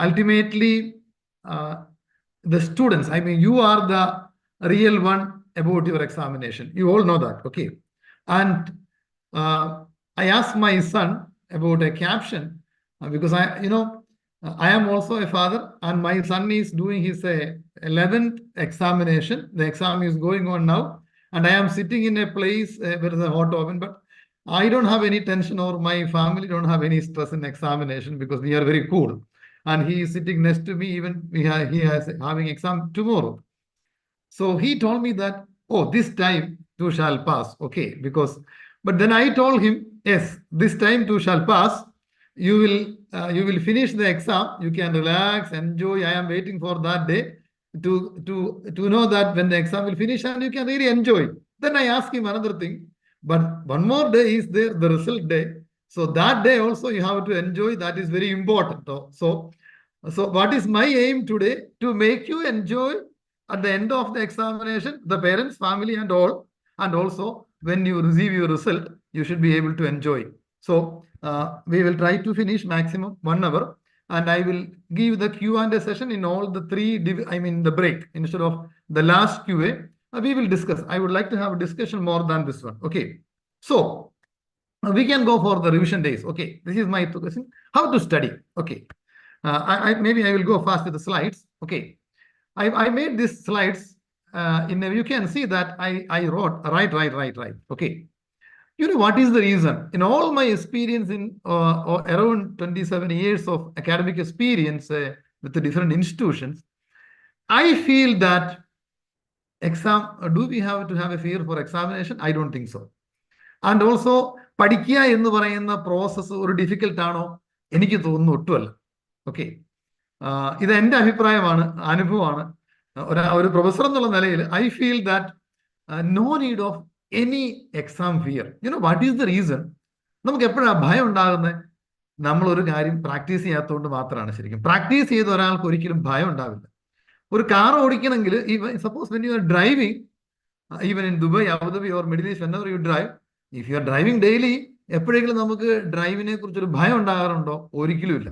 Ultimately, the students, you are the real one about your examination. You all know that, okay? And I asked my son about a caption because I am also a father and my son is doing his 11th examination. The exam is going on now and I am sitting in a place where there is a hot oven, but I don't have any tension or my family don't have any stress in examination because we are very cool. And he is sitting next to me, even he has having exam tomorrow. So he told me that, oh, this time too shall pass, okay? But then I told him, yes, this time too shall pass. You will finish the exam. You can relax, enjoy. I am waiting for that day to know that when the exam will finish and you can really enjoy. Then I asked him another thing. But one more day is there, the result day. So that day also you have to enjoy. That is very important. So what is my aim today? To make you enjoy at the end of the examination, the parents, family and all. And also when you receive your result, you should be able to enjoy. So we will try to finish maximum 1 hour. And I will give the Q&A session in all the 3, the break. Instead of the last QA, we will discuss. I would like to have a discussion more than this one. Okay. So we can go for the revision days. Okay. This is my question. How to study? Okay. Maybe I will go fast with the slides. Okay. I made these slides. You can see that I wrote right. Okay. You know what is the reason? In all my experience in around 27 years of academic experience with the different institutions, I feel that do we have to have a fear for examination? I don't think so. And also, പഠിക്കുക എന്ന് പറയുന്ന process ഒരു difficult ആണോ? എനിക്ക് തോന്നുന്നു ഒട്ടുമല്ല. Okay, ഇത് എൻ്റെ അഭിപ്രായമാണ്, അനുഭവമാണ്. ഒരു പ്രൊഫസർ എന്നുള്ള നിലയിൽ I feel that no need of any exam fear. You know what is the reason? നമുക്ക് എപ്പോഴാണ് ഭയം ഉണ്ടാകുന്നത്? നമ്മൾ ഒരു കാര്യം പ്രാക്ടീസ് ചെയ്യാത്തതുകൊണ്ട് മാത്രമാണ്. ശരിക്കും പ്രാക്ടീസ് ചെയ്ത ഒരാൾക്ക് ഒരിക്കലും ഭയം ഉണ്ടാവില്ല. ഒരു കാർ ഓടിക്കണമെങ്കിൽ suppose when you are driving, even in Dubai, Abu Dhabi or Middle East, whenever you drive, if you are driving daily, എപ്പോഴെങ്കിലും നമുക്ക് ഡ്രൈവിനെ കുറിച്ചൊരു ഭയം ഉണ്ടാകാറുണ്ടോ? ഒരിക്കലും ഇല്ല.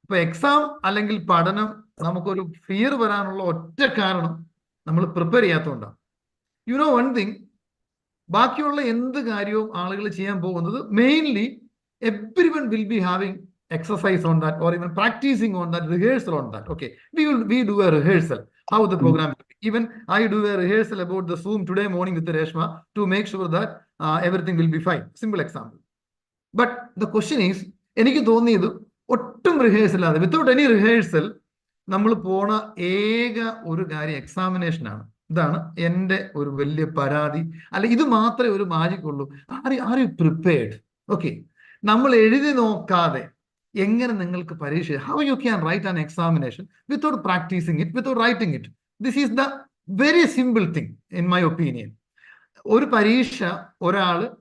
ഇപ്പൊ എക്സാം അല്ലെങ്കിൽ പഠനം നമുക്കൊരു ഫിയർ വരാനുള്ള ഒറ്റ കാരണം നമ്മൾ പ്രിപ്പയർ ചെയ്യാത്തതുകൊണ്ടാണ്. യു നോ വൺ തിങ്, ബാക്കിയുള്ള എന്ത് കാര്യവും ആളുകൾ ചെയ്യാൻ പോകുന്നത് mainly everyone will be having exercise on that or even practicing on that, rehearsal on that. Okay, we do a rehearsal how the program will be. Even I do a rehearsal about the Zoom today morning with Reshma to make sure that everything will be fine. Simple example. But the question is, എനിക്ക് തോന്നിയത് ഒട്ടും rehearsal അല്ലാതെ, without any rehearsal നമ്മൾ പോണ ഏക ഒരു കാര്യം examination ആണ്. ഇതാണ് എൻ്റെ ഒരു വലിയ പരാതി. അല്ല, ഇത് മാത്രമേ ഒരു മാജിക് ഉള്ളൂ. Are you prepared? ഓക്കെ, നമ്മൾ എഴുതി നോക്കാതെ എങ്ങനെ നിങ്ങൾക്ക് പരീക്ഷ, how you can write an examination without practising it, without writing it? This is the very simple thing in my opinion. ഒരു പരീക്ഷ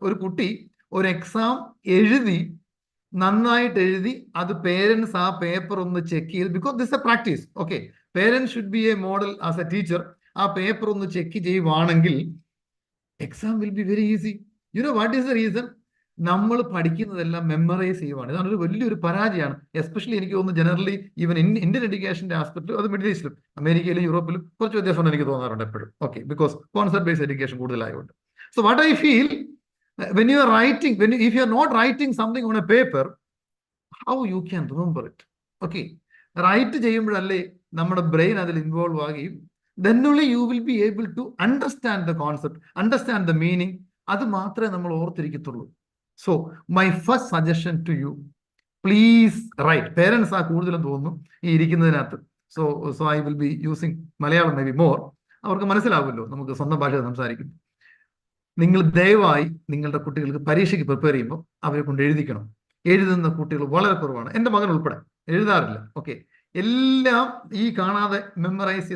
ഒരു കുട്ടി ഒരു എക്സാം എഴുതി, നന്നായിട്ട് എഴുതി, അത് പേരൻസ് ആ പേപ്പർ ഒന്ന് ചെക്ക് ചെയ്ത്, because this A practice. Okay, parents should be A model as a teacher. ആ പേപ്പർ ഒന്ന് ചെക്ക് ചെയ്യുവാണെങ്കിൽ exam will be very easy. You know what is the reason? നമ്മൾ പഠിക്കുന്നതെല്ലാം മെമ്മറൈസ് ചെയ്യുവാണ്. ഇതാണ് ഒരു വലിയൊരു പരാജയമാണ്. എസ്പെഷ്യലി എനിക്ക് തോന്നുന്നു ജനറലി ഈവൻ ഇന്ത്യൻ എഡ്യൂക്കേഷന്റെ ആസ്പെക്ട്, അത് മിഡിൽ ഈസ്റ്റിലും അമേരിക്കയിലും യൂറോപ്പിലും കുറച്ച് വ്യത്യാസമുണ്ട് എനിക്ക് തോന്നാറുണ്ട് എപ്പോഴും. Okay, because concept based education കൂടുതലായതുകൊണ്ട്. So what I feel, when you are writing, if you are not writing something on a paper, how you can remember it? Okay, write ചെയ്യുമ്പോഴല്ലേ നമ്മുടെ ബ്രെയിൻ അതിൽ ഇൻവോൾവ് ആകുകയും then only you will be able to understand the concept, understand the meaning. അത് മാത്രമേ നമ്മൾ ഓർത്തിരിക്കത്തുള്ളൂ. So my first suggestion to you, please write. Parents ആ കൂടുതലും തോന്നുന്നു ഈ ഇരിക്കുന്നതിനകത്ത്. So I will be using Malayalam maybe more. അവർക്ക് മനസ്സിലാവുമല്ലോ നമുക്ക് സ്വന്തം ഭാഷ സംസാരിക്കും. നിങ്ങൾ ദയവായി നിങ്ങളുടെ കുട്ടികൾക്ക് പരീക്ഷയ്ക്ക് പ്രിപ്പയർ ചെയ്യുമ്പോൾ അവരെ കൊണ്ട് എഴുതിക്കണം. എഴുതുന്ന കുട്ടികൾ വളരെ കുറവാണ്. എൻ്റെ മകൻ ഉൾപ്പെടെ എഴുതാറില്ല. ഓക്കെ, എല്ലാം ഈ കാണാതെ മെമ്മറൈസ്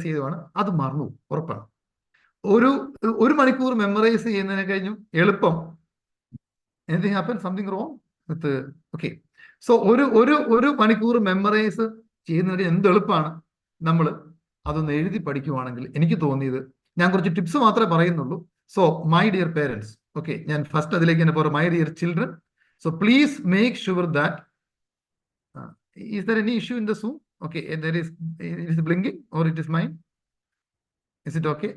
ചെയ്തുമാണ്. അത് മറന്നു, ഉറപ്പാണ്. ഒരു മണിക്കൂർ മെമ്മറൈസ് ചെയ്യുന്നതിനെ കഴിഞ്ഞും എളുപ്പം anything happen, something wrong with okay, so ഒരു മണിക്കൂർ മെമ്മറൈസ് ചെയ്യുന്നതിന് എന്ത് എളുപ്പമാണ് നമ്മൾ അതൊന്ന് എഴുതി പഠിക്കുവാണെങ്കിൽ. എനിക്ക് തോന്നിയത്, ഞാൻ കുറച്ച് ടിപ്സ് മാത്രമേ പറയുന്നുള്ളൂ. So my dear parents, okay, ഞാൻ ഫസ്റ്റ് അതിലേക്ക് തന്നെ പോരാ. My dear children, so please make sure that is there any issue in the Zoom? Okay, there is, it is blinking or it is mine? Is it okay?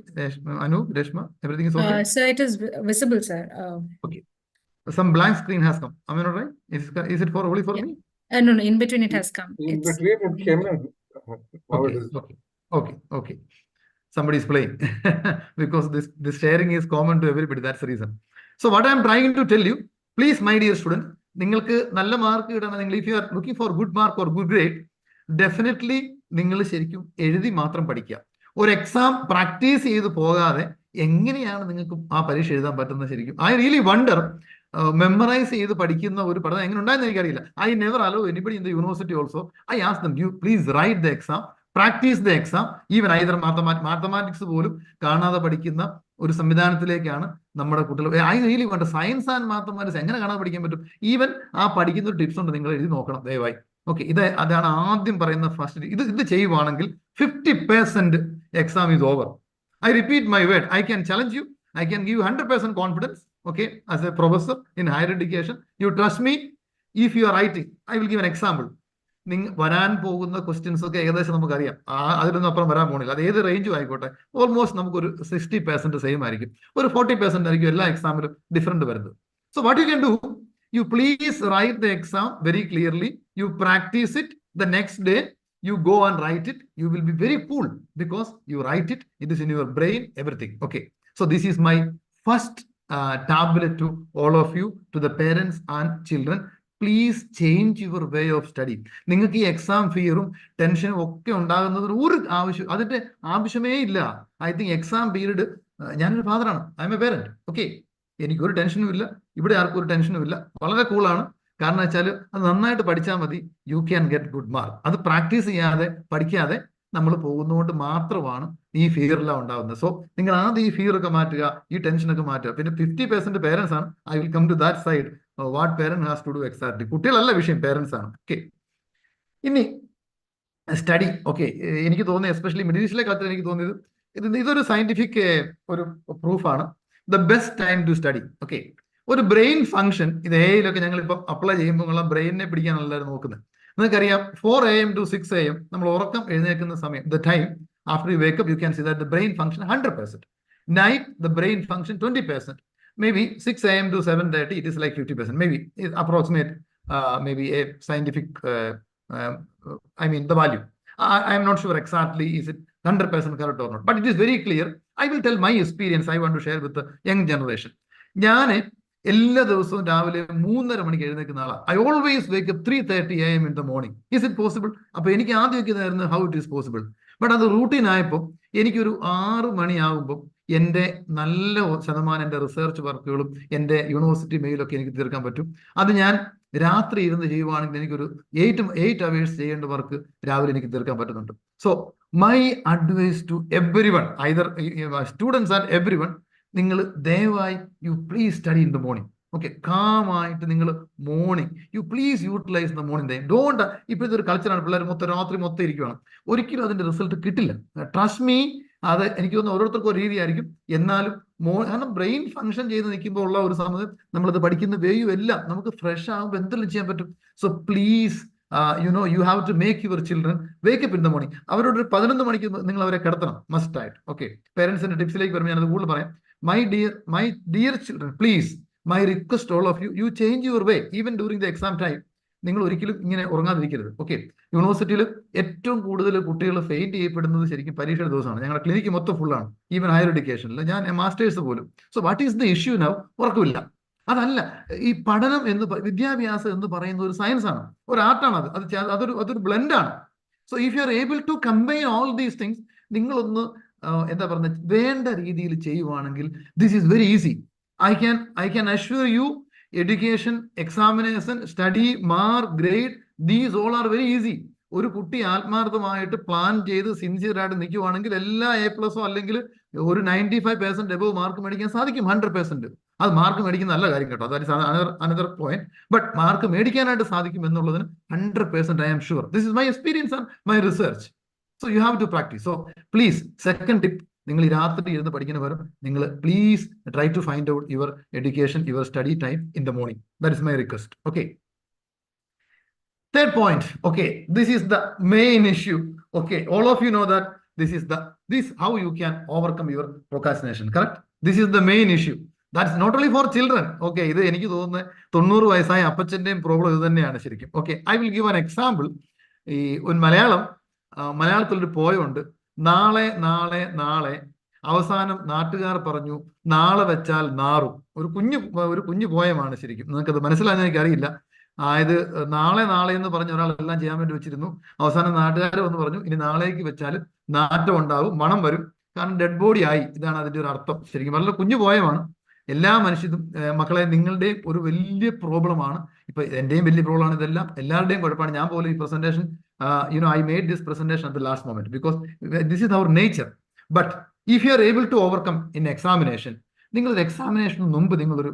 Anu, Reshma, everything is okay? Sir, it is visible, sir. Okay. Some blank screen has come. Am I not right? Is it only for me? No, in between it has come. In between it came in. Okay. Somebody is playing because this sharing is common to everybody. That's the reason. So what I am trying to tell you, please, my dear student, നിങ്ങൾക്ക് നല്ല mark കിട്ടണം. if you are looking for good mark or good grade, definitely നിങ്ങൾ ശരിക്കും എഴുതി മാത്രം പഠിക്കുക. ഒരു exam practice ചെയ്ത് പോകാതെ എങ്ങനെയാണ് നിങ്ങൾക്ക് ആ പരീക്ഷ എഴുതാൻ പറ്റുന്നത്? ശരിക്കും ഐ റിയലി വണ്ടർ. മെമ്മറൈസ് ചെയ്ത് പഠിക്കുന്ന ഒരു പഠനം എങ്ങനെ ഉണ്ടായെന്ന് എനിക്കറിയില്ല. I never hello anybody in the university also. I ask them, you please write the exam, practice the exam. Even either mathematics പോലും കാണാതെ പഠിക്കുന്ന ഒരു സംവിധാനത്തിലേക്കാണ് നമ്മുടെ കുട്ടികൾ. I really wonder, science and mathematics എങ്ങനെ കാണാതെ പഠിക്കാൻ പറ്റും? ഈവൻ ആ പഠിക്കുന്ന ഒരു ടിപ്സ് ഉണ്ട്, നിങ്ങൾ എഴുതി നോക്കണം ദയവായി. ഓക്കെ, അതാണ് ആദ്യം പറയുന്ന ഫസ്റ്റ്. ഇത് ചെയ്യുവാണെങ്കിൽ 50% exam is over. I repeat my word. I can challenge you. I can give you 100% confidence. Okay, as a professor in higher education, you trust me. If you are writing, I will give an example. വരാൻ പോകുന്ന questions ഒക്കെ ഏകദേശം നമുക്കറിയാം. അതിലൊന്നും അപ്പുറം വരാൻ പോകുന്നില്ല. അത് ഏത് റേഞ്ചും ആയിക്കോട്ടെ, ഓൾമോസ്റ്റ് നമുക്കൊരു 60% സെയിം ആയിരിക്കും. ഒരു 40% ആയിരിക്കും എല്ലാ എക്സാമിലും ഡിഫറൻറ്റ് വരുന്നത്. So what you can do, you please write the exam very clearly. You practice it. The next day you go and write it. You will be very cool because you write it. It is in your brain, everything. Okay, so this is my first tablet to all of you, to the parents and children. Please change your way of study. നിങ്ങൾക്ക് ഈ exam ഫിയറും ടെൻഷനും ഒക്കെ ഉണ്ടാകുന്നതിന് ഒരു അതിന്റെ ആവശ്യമേ ഇല്ല. I think exam period, ഞാനൊരു ഫാദറാണ്, I am a parent. Okay, എനിക്കൊരു ടെൻഷനും ഇല്ല, ഇവിടെ ആർക്കും ഒരു ടെൻഷനും ഇല്ല. വളരെ കൂളാണ്. കാരണം വെച്ചാൽ അത് നന്നായിട്ട് പഠിച്ചാൽ മതി, you can get good mark. അത് പ്രാക്ടീസ് ചെയ്യാതെ പഠിക്കാതെ നമ്മൾ പോകുന്നതുകൊണ്ട് മാത്രമാണ് ഈ ഫിയറെല്ലാം ഉണ്ടാകുന്നത്. സോ നിങ്ങൾ ആദ്യം ഈ ഫിയറൊക്കെ മാറ്റുക, ഈ ടെൻഷനൊക്കെ മാറ്റുക. പിന്നെ 50% പേരൻസ് ആണ്. I will come to that side. What parent has to do exactly. കുട്ടികളല്ല വിഷയം, പേരൻസ് ആണ്. ഓക്കെ, ഇനി സ്റ്റഡി. ഓക്കെ, എനിക്ക് തോന്നിയത് എസ്പെഷ്യലി മിഡിൽ ഈസ്റ്റിലെ കാലത്ത് എനിക്ക് തോന്നിയത് ഇതൊരു സയന്റിഫിക് ഒരു പ്രൂഫാണ്. The best time to study. Okay, ഒരു ബ്രെയിൻ ഫംഗ്ഷൻ, ഇത് എയിലൊക്കെ ഞങ്ങൾ ഇപ്പം അപ്ലൈ ചെയ്യുമ്പോൾ ഉള്ള ബ്രെയിനിനെ പിടിക്കാനല്ല എല്ലാവരും നോക്കുന്നത്. നിങ്ങൾക്കറിയാം 4 AM to 6 AM നമ്മൾ ഉറക്കം എഴുന്നേൽക്കുന്ന സമയം, the time after you wake up, you can see that the brain function 100%. Night the brain function 20%. Maybe 6 AM to 7:30 it is like 50%. Maybe approximate, maybe a scientific, I mean the value. I am not sure exactly is it 100% correct or not, but it is very clear. I will tell my experience. I want to share with the young generation. ഞാൻ എല്ലാ ദിവസവും രാവിലെ 3:30 മണിക്ക് എഴുന്നേൽക്കുന്ന ആളാണ്. I always wake up 3:30 AM in the morning. Is it possible? അപ്പൊ എനിക്ക് ആദ്യമൊക്കെ ഇതായിരുന്നു how it is possible. But അത് റൂട്ടീൻ ആയപ്പോൾ എനിക്കൊരു 6 മണിയാകുമ്പോൾ എൻ്റെ നല്ല ശതമാനം എൻ്റെ റിസർച്ച് വർക്കുകളും എൻ്റെ യൂണിവേഴ്സിറ്റി മെയിലൊക്കെ എനിക്ക് തീർക്കാൻ പറ്റും. അത് ഞാൻ രാത്രി ഇരുന്ന് ചെയ്യുവാണെങ്കിൽ എനിക്കൊരു 8 hours ചെയ്യേണ്ട വർക്ക് രാവിലെ എനിക്ക് തീർക്കാൻ പറ്റുന്നുണ്ട്. So my advice to every one, either students and every one, നിങ്ങൾ ദയവായി you please study in the morning. Okay, കാമായിട്ട് നിങ്ങൾ morning you please utilise the morning time. Don't, ഇപ്പോഴത്തെ ഒരു കൾച്ചറാണ്, പിള്ളേർ രാത്രി മൊത്തം ഇരിക്കുകയാണ്. ഒരിക്കലും അതിന്റെ റിസൾട്ട് കിട്ടില്ല. ട്രസ്റ്റ് മീ, അത് എനിക്ക് തോന്നുന്നു ഓരോരുത്തർക്കും ഒരു രീതിയായിരിക്കും. എന്നാലും കാരണം ബ്രെയിൻ ഫംഗ്ഷൻ ചെയ്ത് നിൽക്കുമ്പോൾ ഉള്ള ഒരു സമയം നമ്മളത് പഠിക്കുന്ന വേയും എല്ലാം നമുക്ക് ഫ്രഷ് ആകുമ്പോൾ എന്തെല്ലാം ചെയ്യാൻ പറ്റും. So please, you have to make your children wake up in the morning. അവരോട് 11 മണിക്ക് നിങ്ങൾ അവരെ കിടത്തണം, മസ്റ്റ് ആയിട്ട്. ഓക്കെ, പേരൻസിന്റെ ടിപ്സിലേക്ക് വരുമ്പോൾ ഞാനത് കൂടുതൽ പറയാം. My dear children, please, my request all of you, you change your way even during the exam time. നിങ്ങൾ ഒരിക്കലും ഇങ്ങനെ ഉറങ്ങാതിരിക്കരുത്. ഓക്കെ, യൂണിവേഴ്സിറ്റിയിൽ ഏറ്റവും കൂടുതൽ കുട്ടികൾ ഫെയിൻറ്റ് ചെയ്യപ്പെടുന്നത് ശരിക്കും പരീക്ഷയുടെ ദിവസമാണ്. ഞങ്ങളുടെ ക്ലിനിക്ക് മൊത്തം ഫുള്ളാണ്, ഈവൻ ഹയർ എഡ്യൂക്കേഷനിൽ, ഞാൻ മാസ്റ്റേഴ്സ് പോലും. So what is the issue now? ഉറക്കമില്ല. അതല്ല, ഈ പഠനം വിദ്യാഭ്യാസം എന്ന് പറയുന്ന ഒരു സയൻസ് ആണ്, ഒരു ആർട്ടാണ്. അതൊരു ബ്ലെൻഡാണ്. So if you are able to combine all these things, നിങ്ങളൊന്ന് എന്താ പറയുക, വേണ്ട രീതിയിൽ ചെയ്യുവാണെങ്കിൽ this is very easy. I can assure you, education, examination, study, mark, grade, these all are very easy. ഒരു കുട്ടി ആത്മാർത്ഥമായിട്ട് പ്ലാൻ ചെയ്ത് സിൻസിയർ ആയിട്ട് നിൽക്കുവാണെങ്കിൽ എല്ലാ A+ അല്ലെങ്കിൽ ഒരു 95% എബവ് മാർക്ക് മേടിക്കാൻ സാധിക്കും. 100%. അത് മാർക്ക് മേടിക്കുന്ന നല്ല കാര്യം കേട്ടോ, that is another point. But mark മേടിക്കാനായിട്ട് സാധിക്കും എന്നുള്ളതിന് 100% I am sure. This is my experience and my research. So you have to practice. So please, second tip, നിങ്ങൾ ഈ രാത്രി ഇരുന്ന് പഠിക്കുന്ന പകരം നിങ്ങൾ please try to find out your education, your study time in the morning. That is my request. Okay, third point. Okay, this is the main issue. Okay, all of you know that this how you can overcome your procrastination, correct? This is the main issue. That's not only for children. Okay, ഇത് എനിക്ക് തോന്നുന്നത് 90 വയസ്സായ അപ്പച്ചൻ്റെയും problem ഇത് തന്നെയാണ് ശരിക്കും. Okay, I will give an example. ഈ ഒരു മലയാളത്തിലൊരു പോയമുണ്ട്, നാളെ നാളെ നാളെ, അവസാനം നാട്ടുകാർ പറഞ്ഞു നാളെ വെച്ചാൽ നാറും. ഒരു കുഞ്ഞു പോയമാണ് ശരിക്കും. നിങ്ങൾക്കത് മനസ്സിലായെന്ന് എനിക്കറിയില്ല. അതായത് നാളെ നാളെ എന്ന് പറഞ്ഞ ഒരാളെല്ലാം ചെയ്യാൻ വേണ്ടി വെച്ചിരുന്നു. അവസാനം നാട്ടുകാർ വന്ന് പറഞ്ഞു ഇനി നാളേക്ക് വെച്ചാൽ നാറ്റം ഉണ്ടാവും, മണം വരും, കാരണം ഡെഡ് ബോഡി ആയി. ഇതാണ് അതിന്റെ ഒരു അർത്ഥം. ശരിക്കും വളരെ കുഞ്ഞു പോയമാണ്. എല്ലാ മനുഷ്യരും, മക്കളെ, നിങ്ങളുടെയും ഒരു വലിയ പ്രോബ്ലമാണ്. ഇപ്പൊ എന്റെയും വലിയ പ്രോബ്ലമാണ് ഇതെല്ലാം, എല്ലാവരുടെയും കുഴപ്പമാണ്. ഞാൻ പോലും ഈ presentation, I made this presentation at the last moment because this is our nature. But if you are able to overcome in examination, നിങ്ങളൊരു എക്സാമിനേഷന് മുമ്പ് നിങ്ങളൊരു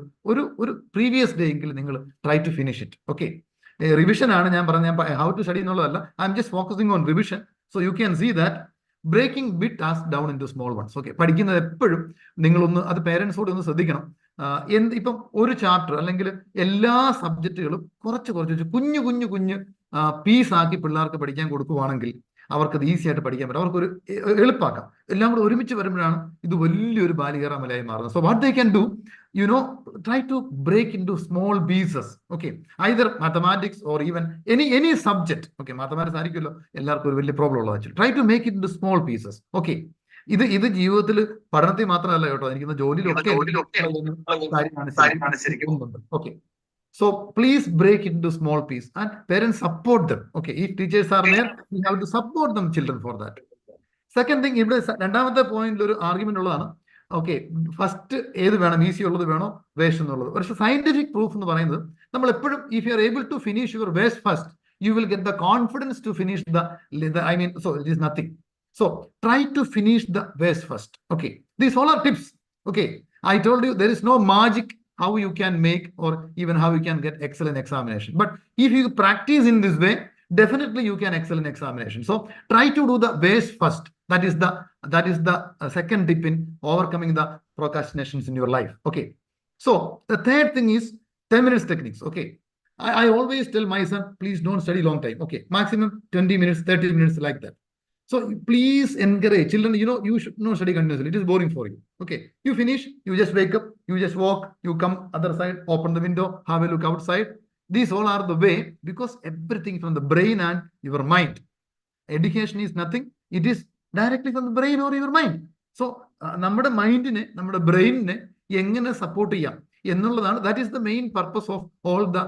പ്രീവിയസ് ഡേ എങ്കിലും നിങ്ങൾ try to finish it. Okay, revision ആണ് ഞാൻ how to study എന്നുള്ളതല്ല. I M just focusing on revision. So you can see that breaking big task down into small ones. Okay, പഠിക്കുന്നത് എപ്പോഴും നിങ്ങളൊന്ന്, അത് പേരൻസോട് ഒന്ന് ശ്രദ്ധിക്കണം. ഇപ്പം ഒരു ചാപ്റ്റർ അല്ലെങ്കിൽ എല്ലാ സബ്ജക്റ്റുകളും കുറച്ച് കുഞ്ഞു പീസ് ആക്കി പിള്ളേർക്ക് പഠിക്കാൻ കൊടുക്കുവാണെങ്കിൽ അവർക്കത് ഈസി ആയിട്ട് പഠിക്കാൻ പറ്റും. അവർക്കൊരു എളുപ്പമാക്കാം. എല്ലാം കൂടെ ഒരുമിച്ച് വരുമ്പോഴാണ് ഇത് വലിയൊരു ബാലികേറാമലയായി മാറുന്നത്. So what they can do, try to break into small pieces. Okay, either mathematics or even any subject. Okay, mathematics ആയിരിക്കുമല്ലോ എല്ലാവർക്കും ഒരു വലിയ പ്രോബ്ലം ഉള്ളത്. Try to make it into small pieces. Okay, ഇത് ജീവിതത്തിൽ പഠനത്തിൽ മാത്രമല്ല കേട്ടോ, എനിക്ക് ജോലിയിലൊക്കെ കാര്യമാണ് ശരിക്കും. Okay, so please break into small piece and parents support them. Okay, if teachers are there, we have to support them children for that. Second thing, ഇവിടെ രണ്ടാമത്തെ പോയിന്റിൽ ഒരു ആർഗ്യുമെന്റ് ഉള്ളതാണ്. ഓക്കെ, ഫസ്റ്റ് ഏത് വേണം, ഈസി ഉള്ളത് വേണോ വേസ്റ്റ് എന്നുള്ളത്. പക്ഷെ സയന്റിഫിക് പ്രൂഫ് എന്ന് പറയുന്നത് നമ്മൾ എപ്പോഴും, if you are able to finish your waste first, you will get the confidence to finish so it is nothing. So try to finish the waste first. Okay, these all are tips. Okay, I told you there is no magic how you can make or even how you can get excellent examination. But if you practice in this way, definitely you can excel in examination. So try to do the base first. That is the second tip in overcoming the procrastinations in your life. Okay. So the third thing is 10 minutes techniques. Okay. I always tell my son, please don't study long time. Okay. Maximum 20 minutes, 30 minutes, like that. So please encourage children, you should not study continuously. It is boring for you. Okay. You finish, you just wake up, you just walk, you come other side, open the window, have a look outside. These all are the way, because everything from the brain and your mind. Education is nothing. It is directly from the brain or your mind. So, നമ്മുടെ മൈൻഡിനെ, നമ്മുടെ ബ്രെയിനിനെ എങ്ങനെ support ചെയ്യാം എന്നുള്ളതാണ്. That is the main purpose of all the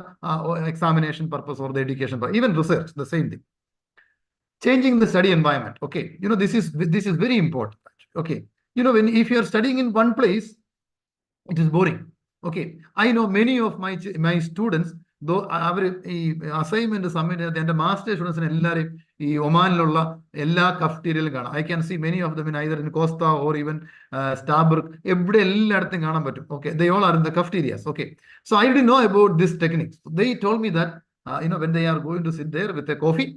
examination purpose or the education, even research, the same thing. Changing the study environment. Okay, this is very important. Okay, if you are studying in one place, it is boring. Okay, I know many of my students, though അവർ ഈ assignment submit ചെയ്ത് എൻ്റെ master സ്റ്റുഡൻസിന് എല്ലാവരും ഈ ഒമാനിലുള്ള എല്ലാ കഫ്റ്റീരിയയിലും കാണാം. I can see many of them in either in Costa or even Starbucks, എവിടെ എല്ലായിടത്തും കാണാൻ പറ്റും. Okay, they all are in the cafeterias. Okay, so I did know about this techniques. They told me that when they are going to sit there with a coffee,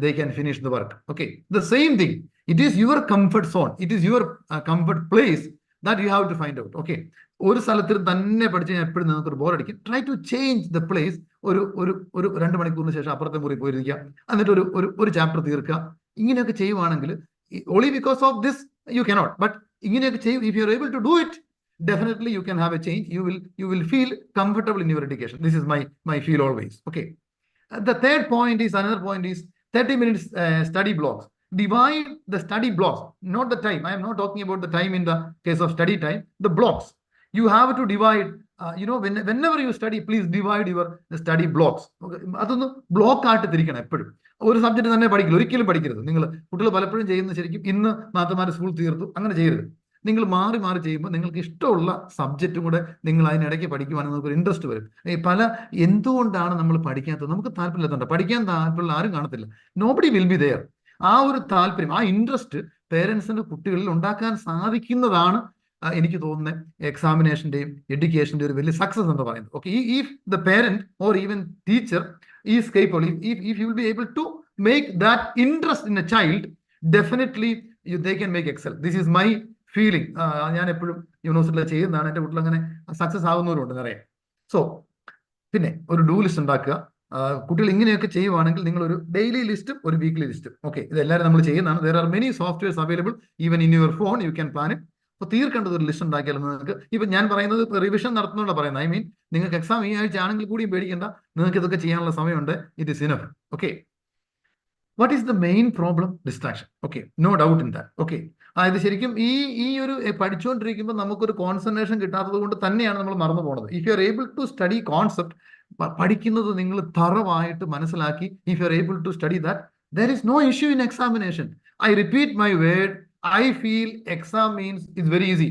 they can finish the work. Okay, the same thing. It is your comfort zone. It is your comfort place that you have to find out. Okay, ഒരു സ്ഥലത്തിൽ തന്നെ പഠിച്ച് കഴിഞ്ഞാൽ എപ്പോഴും നിങ്ങൾക്ക് ഒരു ബോറടിക്കും. Try to change the place. ഒരു 2 മണിക്കൂറിന് ശേഷം അപ്പുറത്തെ മുറി പോയിരിക്കുക, എന്നിട്ട് ഒരു ചാപ്റ്റർ തീർക്കുക. ഇങ്ങനെയൊക്കെ ചെയ്യുവാണെങ്കിൽ, only because of this you cannot, but ഇങ്ങനെയൊക്കെ ചെയ്യും. If you are able to do it, definitely you can have a change. You will feel comfortable in your education. This is my feel always. Okay, the third point is, another point is 30 minutes study blocks. Divide the study blocks, not the time. I am not talking about the time in the case of study time, the blocks. You have to divide, whenever you study, please divide your study blocks. അതൊന്ന് block ആയിട്ട് തിരിക്കണം. എപ്പോഴും ഒരു subject തന്നെ പഠിക്കില്ല, ഒരിക്കലും പഠിക്കരുത്. കുട്ടികൾ പലപ്പോഴും ചെയ്യുന്നത് ശരിക്കും, ഇന്ന് മാത്തമാറ്റിക്സ് സ്കൂൾ തീർത്തു, അങ്ങനെ ചെയ്യരുത്. നിങ്ങൾ മാറി മാറി ചെയ്യുമ്പോൾ നിങ്ങൾക്ക് ഇഷ്ടമുള്ള സബ്ജക്റ്റും കൂടെ നിങ്ങൾ അതിനിടയ്ക്ക് പഠിക്കുവാണെങ്കിൽ നിങ്ങൾക്ക് ഒരു ഇൻട്രസ്റ്റ് വരും. എന്തുകൊണ്ടാണ് നമ്മൾ പഠിക്കാത്തത്? നമുക്ക് താല്പര്യമില്ലാത്തതുകൊണ്ട്. പഠിക്കാൻ താല്പര്യമുള്ള ആരും കാണത്തില്ല. Nobody will be there. ആ ഒരു താല്പര്യം, ആ ഇൻട്രസ്റ്റ് പേരൻസിന്റെ കുട്ടികളിൽ ഉണ്ടാക്കാൻ സാധിക്കുന്നതാണ് എനിക്ക് തോന്നുന്നത് എക്സാമിനേഷന്റെയും എഡ്യൂക്കേഷന്റെയും ഒരു വലിയ സക്സസ് എന്ന് പറയുന്നത്. Okay, if the parent or even teacher is capable, if you will be able to make that interest in a child, definitely they can make excel. This is my feeling. ഞാൻ എപ്പോഴും യൂണിവേഴ്സിറ്റിയിൽ ചെയ്യുന്നതാണ്. എൻ്റെ കുട്ടികൾ അങ്ങനെ success ആവുന്നവരുണ്ട് നിറയെ. So പിന്നെ ഒരു ഡൂ ലിസ്റ്റ് ഉണ്ടാക്കുക. കുട്ടികൾ ഇങ്ങനെയൊക്കെ ചെയ്യുവാണെങ്കിൽ നിങ്ങൾ ഒരു ഡെയിലി ലിസ്റ്റും ഒരു വീക്ക്ലി ലിസ്റ്റും, ഓക്കെ, ഇതെല്ലാവരും നമ്മൾ ചെയ്യുന്നതാണ്. there are many softwares available even in your phone. You can plan it. അപ്പോൾ തീർക്കേണ്ടത് ഒരു ലിസ്റ്റ് ഉണ്ടാക്കിയാൽ നിങ്ങൾക്ക്, ഇപ്പം ഞാൻ പറയുന്നത് റിവിഷൻ നടത്തുന്നതുകൊണ്ടാണ് പറയുന്നത്. ഐ മീൻ, നിങ്ങൾക്ക് എക്സാം ഈ ആഴ്ച ആണെങ്കിൽ കൂടിയും പേടിക്കേണ്ട, നിങ്ങൾക്ക് ഇതൊക്കെ ചെയ്യാനുള്ള സമയമുണ്ട്. It is enough. Okay, what is the main problem? Distraction. Okay, no doubt in that. Okay, അതായത് ശരിക്കും ഈ ഒരു പഠിച്ചുകൊണ്ടിരിക്കുമ്പോൾ നമുക്കൊരു കോൺസെൻട്രേഷൻ കിട്ടാത്തത് കൊണ്ട് തന്നെയാണ് നമ്മൾ മറന്നു പോകുന്നത്. If you are able to study concept, പഠിക്കുന്നത് നിങ്ങൾ തറവായിട്ട് മനസ്സിലാക്കി, if you are able to study that, there is no issue in examination. I repeat my word. I feel exam means it's very easy.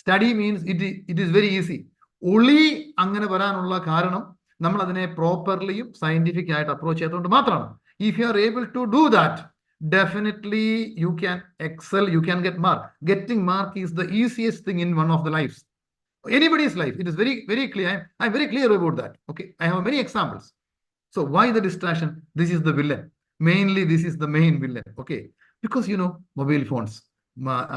Study means it is very easy. Only അങ്ങനെ വരാനുള്ള കാരണം നമ്മൾ അതിനെ പ്രോപ്പർലിയും scientific ആയിട്ട് approach ചെയ്തുകൊണ്ട് മാത്രമാണ്. If you are able to do that, definitely you can excel, you can get mark. Getting mark is the easiest thing in one of the lives. Anybody's life. It is very, very clear. I'm very clear about that. Okay, I have many examples. So why the distraction? This is the villain. Mainly, this is the main villain. Okay, because mobile phones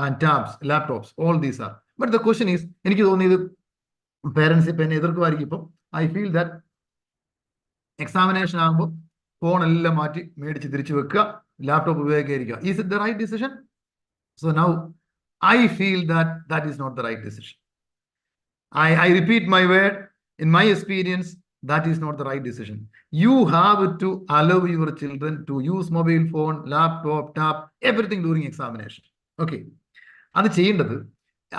and tabs, laptops, all these are. But the question is, എനിക്ക് തോന്നിയത് parents ഇപ്പം എന്നെ എതിർക്കുമായിരിക്കും. ഇപ്പം I feel that examination ആകുമ്പോൾ phone എല്ലാം മാറ്റി മേടിച്ച് തിരിച്ചു വെക്കുക, ലാപ്ടോപ്പ് ഉപയോഗിക്കാതിരിക്കുക. Is it the right decision? So now I feel that is not the right decision. I repeat my word. In my experience, that is not the right decision. You have to allow your children to use mobile phone, laptop, tab, everything during examination. Okay, അത് ചെയ്യേണ്ടത്,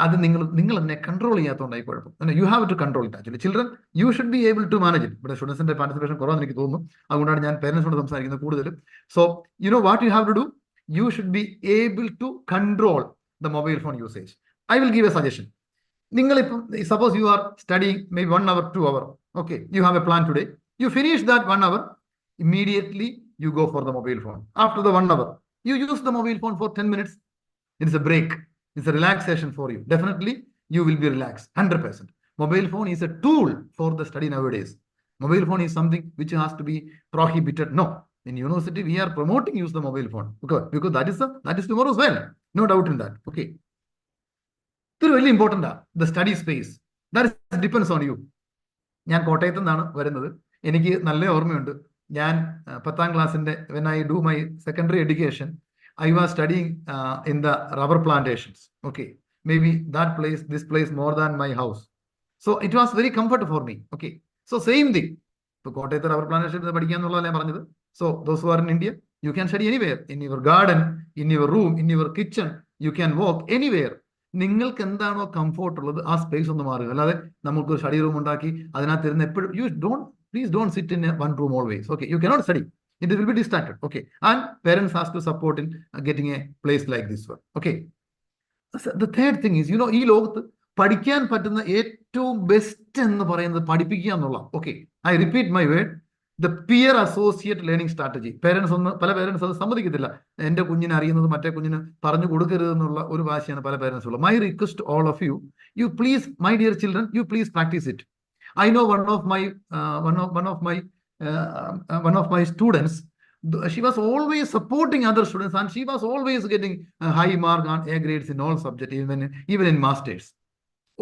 അത് നിങ്ങൾ എന്നെ control ചെയ്യാത്തതുകൊണ്ടായി കുഴപ്പം. You have to control it. Actually children you should be able to manage it. ഇവിടെ സ്റ്റുഡൻസിന്റെ participation കുറവാന്ന് എനിക്ക് തോന്നുന്നു. അതുകൊണ്ടാണ് ഞാൻ പേരൻസിനോട് സംസാരിക്കുന്നത് കൂടുതലും. So what you have to do, you should be able to control the mobile phone usage. I will give a suggestion. നിങ്ങളിപ്പം suppose you are studying maybe 1 hour, 2 hour. Okay, you have a plan today. You finish that 1 hour, immediately you go for the mobile phone. After the 1 hour, you use the mobile phone for 10 minutes. It's a break. It's a relaxation for you. Definitely, you will be relaxed, 100%. Mobile phone is a tool for the study nowadays. Mobile phone is something which has to be prohibited. No, in university we are promoting use the mobile phone because that is tomorrow's well. No doubt in that. Okay. It's really important. The study space that depends on you. ഞാൻ കോട്ടയത്തു നിന്നാണ് വരുന്നത്. എനിക്ക് നല്ല ഓർമ്മയുണ്ട്. ഞാൻ 10th ക്ലാസ്സിന്റെ when I do my secondary education, I was studying in the rubber plantations. Okay, maybe this place more than my house. So it was very comfort for me. Okay, so same thing. So കോട്ടയത്തെ rubber plantation പഠിക്കാന്നുള്ളതല്ലേ പറഞ്ഞത്. So those who are in India, you can study anywhere, in your garden, in your room, in your kitchen. You can walk anywhere. നിങ്ങൾക്ക് എന്താണോ comfort ഉള്ളത് ആ space ഒന്ന് മാറുക. അല്ലാതെ നമുക്ക് സ്റ്റഡി റൂം ഉണ്ടാക്കി അതിനകത്തിരുന്ന് എപ്പോഴും please don't sit in one room always. Okay, you cannot study. It will be distracted. Okay, and parents has to support in getting a place like this one. Okay, so the third thing is, ഈ ലോകത്ത് പഠിക്കാൻ പറ്റുന്ന ഏറ്റവും best എന്ന് പറയുന്നത് പഠിപ്പിക്കുക എന്നുള്ള. Okay, I repeat my word, the peer associate learning strategy. പല പേരൻസ് അത് സമ്മതിക്കത്തില്ല. എൻ്റെ കുഞ്ഞിനെ അറിയുന്നത് മറ്റേ കുഞ്ഞിന് പറഞ്ഞു കൊടുക്കരുത് എന്നുള്ള ഒരു വാശിയാണ് പല പേരൻസ് ഉള്ളത്. My request to all of you, you please, my dear children, you please practice it. I know one of my students, she was always supporting other students and she was always getting a high mark on A grades in all subjects, even in masters.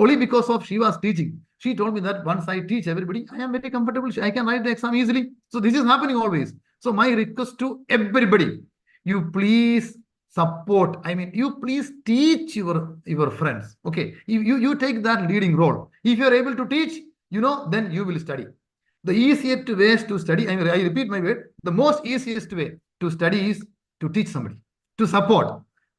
Only because of she was teaching. She told me that once I teach everybody, I am very comfortable. I can write the exam easily. So this is happening always. So my request to everybody, you please support. You please teach your friends. Okay, you take that leading role. If you are able to teach, then you will study. The easiest ways to study, I repeat my word, the most easiest way to study is to teach somebody, to support.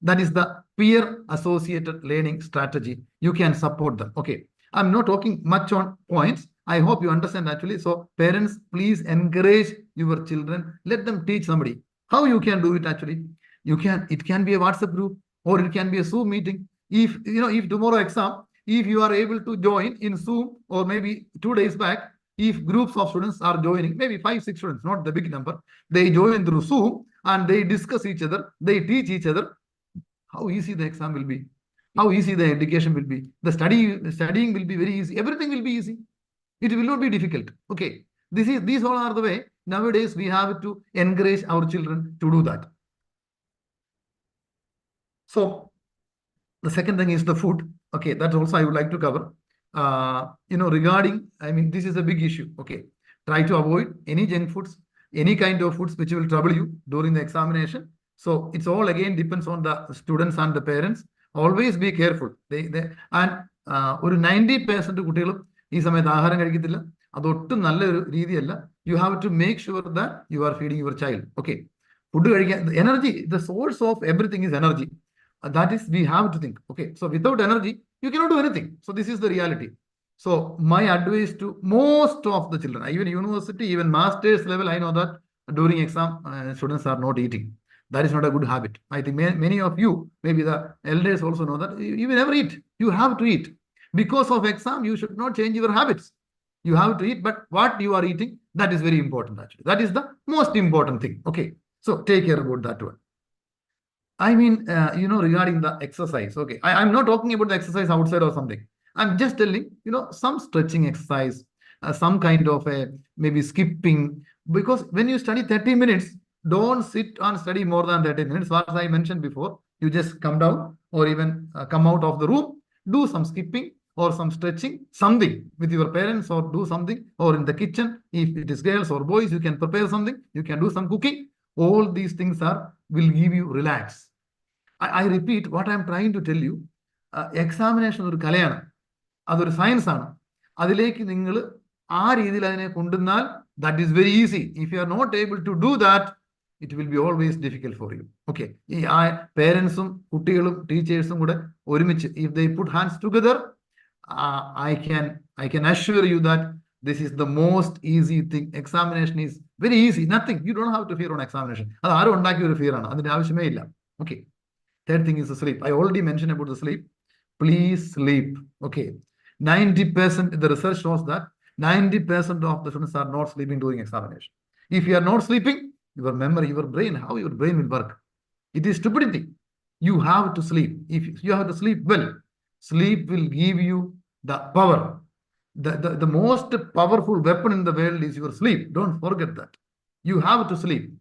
That is the peer associated learning strategy. You can support them. Okay, I'm not talking much on points. I hope you understand actually. So parents, please encourage your children. Let them teach somebody. How you can do it actually? It can be a WhatsApp group or it can be a Zoom meeting. If tomorrow exam, if you are able to join in Zoom, or maybe 2 days back, if groups of students are joining, maybe 5-6 students, not the big number, they join through Zoom and they discuss each other, they teach each other, how easy the exam will be, how easy the education will be. The studying will be very easy. Everything will be easy. It will not be difficult. Okay, these all are the way. Nowadays we have to encourage our children to do that. So the second thing is the food. Okay, that also I would like to cover. Regarding, this is a big issue. Okay, try to avoid any junk foods, any kind of foods which will trouble you during the examination. So it's all again depends on the students and the parents. Always be careful. And ഒരു 90% കുട്ടികളും ഈ സമയത്ത് ആഹാരം കഴിക്കത്തില്ല. അതൊട്ടും നല്ലൊരു രീതിയല്ല. You have to make sure that you are feeding your child. Okay, food കഴിക്കാൻ, energy, the source of everything is energy. That is, we have to think. Okay, so without energy, you cannot do anything. So this is the reality. So my advice to most of the children, even university, even master's level, I know that during exam, students are not eating. That is not a good habit. I think many of you, maybe the elders also know that you will never eat. You have to eat. Because of exam, you should not change your habits. You have to eat, but what you are eating, that is very important actually. That is the most important thing. Okay, so take care about that one. Regarding the exercise, okay, I'm not talking about the exercise outside or something. I'm just telling, some stretching exercise, some kind of maybe skipping, because when you study 30 minutes, don't sit and study more than 30 minutes. As I mentioned before, you just come down or even come out of the room, do some skipping or some stretching, something with your parents, or do something, or in the kitchen, if it is girls or boys, you can prepare something, you can do some cooking. All these things will give you relax. I repeat what I'm trying to tell you. Examination ഒരു കലയാണ്, അതൊരു science ആണ്. അതിലേക്ക് നിങ്ങൾ ആ രീതിയിൽ അതിനെ കൊണ്ടുവന്നാൽ that is very easy. If you are not able to do that, it will be always difficult for you. Okay, പാരൻസും കുട്ടികളും ടീച്ചേഴ്സും കൂടെ ഒരുമിച്ച്, if they put hands together, I can assure you that this is the most easy thing. Examination is very easy. Nothing. You don't have to fear on examination. അത് ആരും ഉണ്ടാക്കിയ ഒരു fear ആണ്, അതിന്റെ ആവശ്യമേ ഇല്ല. Okay. Third thing is the sleep. I already mentioned about the sleep. Please sleep. Okay. 90%, the research shows that 90% of the students are not sleeping during examination. If you are not sleeping, your memory, your brain, how your brain will work? It is stupidity. You have to sleep. If you have to sleep well, sleep will give you the power the most powerful weapon in the world is your sleep. Don't forget that. You have to sleep.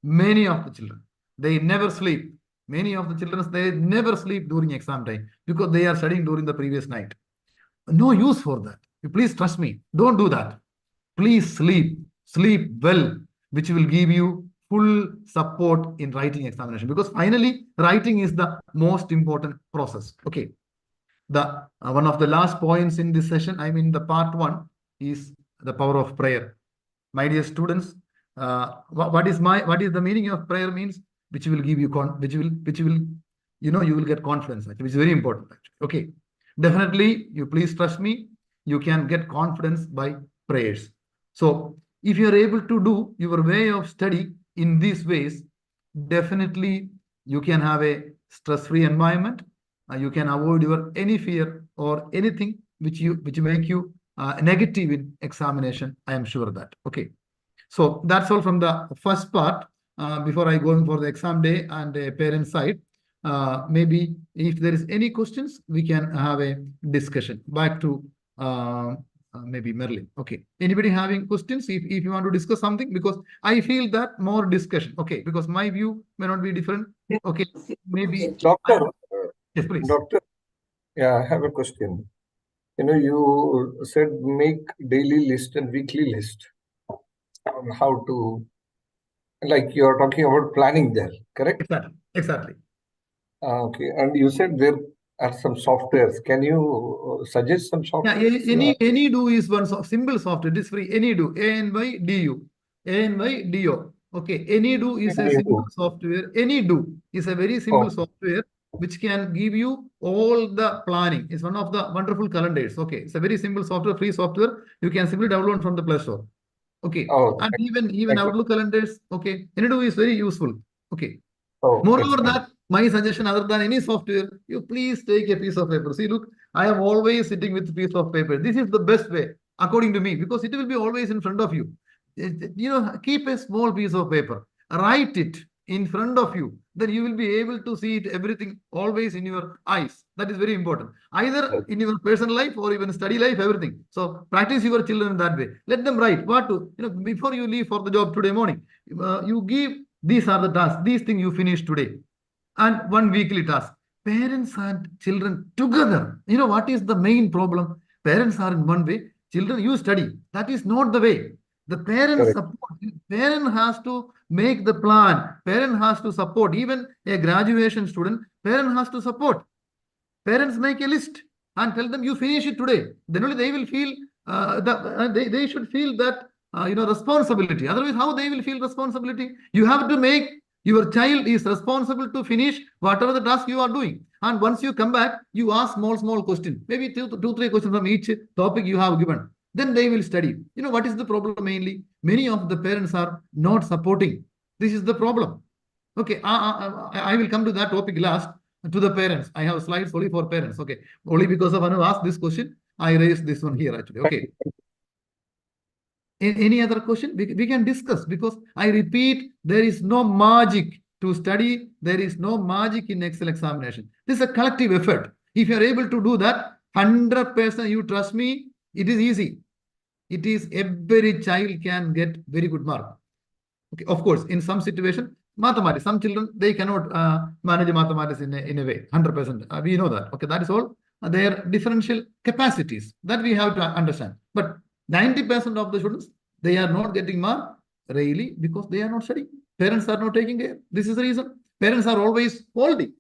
Many of the children, they never sleep. Many of the children, they never sleep during exam time because they are studying during the previous night. No use for that. You please trust me. Don't do that. Please sleep. Sleep well, which will give you full support in writing examination, because finally writing is the most important process. Okay. The one of the last points in this session, I mean the part 1, is the power of prayer. My dear students, what is the meaning of prayer means? Which will give you you will get confidence, which is very important. Okay, definitely, you please trust me. You can get confidence by prayers. So if you are able to do your way of study in these ways, definitely you can have a stress-free environment. You can avoid any fear or anything which make you negative in examination. I am sure of that. Okay, so that's all from the first part. Before I go in for the exam day and parent side, maybe if there is any questions, we can have a discussion. Back to maybe Merlin. Okay, anybody having questions? If you want to discuss something, because I feel that more discussion. Okay, because my view may not be different. Okay, maybe Doctor. Yes, please. Doctor, yeah, I have a question. You said make daily list and weekly list on how to, like you are talking about planning there, correct? Exactly. Okay, and you said there are some softwares. Can you suggest some software? Yeah, AnyDo is one simple software. It is free. AnyDo, ANYDU, ANYDO. Okay, AnyDo is a simple software. AnyDo is a very simple software which can give you all the planning. It's one of the wonderful calendars. Okay, it's a very simple software, free software. You can simply download from the Play Store. Okay, and even Outlook calendars. Okay, AnyDo is very useful. Okay. Moreover, that my suggestion, other than any software, you please take a piece of paper. See, look, I am always sitting with a piece of paper. This is the best way, according to me, because it will be always in front of you. Keep a small piece of paper, write it in front of you. Then you will be able to see it, everything always in your eyes. That is very important. Either in your personal life or even study life, everything. So practice your children in that way. Let them write what to, before you leave for the job today morning, you give, these are the tasks, these things you finish today. And one weekly task. Parents and children together. What is the main problem? Parents are in one way, children, you study. That is not the way. The parents support. Parent has to make the plan. Parent has to support. Even a graduation student, parent has to support. Parents make a list and tell them you finish it today. Then only they will feel they should feel that responsibility. Otherwise, how they will feel responsibility? You have to make your child is responsible to finish whatever the task you are doing. And once you come back, you ask small questions. Maybe two, 3 questions from each topic you have given. Then they will study. What is the problem mainly? Many of the parents are not supporting. This is the problem. Okay, I will come to that topic last, to the parents. I have slides only for parents. Okay, only because of Anu asked this question, I raised this one here actually. Okay. Any other question? We can discuss, because I repeat, there is no magic to study. There is no magic in Excel examination. This is a collective effort. If you are able to do that, 100%, you trust me, it is easy. It is every child can get very good mark. Okay, of course, in some situation, mathematics, some children, they cannot manage mathematics in a way, 100%. We know that. Okay, that is all their differential capacities that we have to understand. But 90% of the students, they are not getting mark really because they are not studying. Parents are not taking care. This is the reason. Parents are always scolding.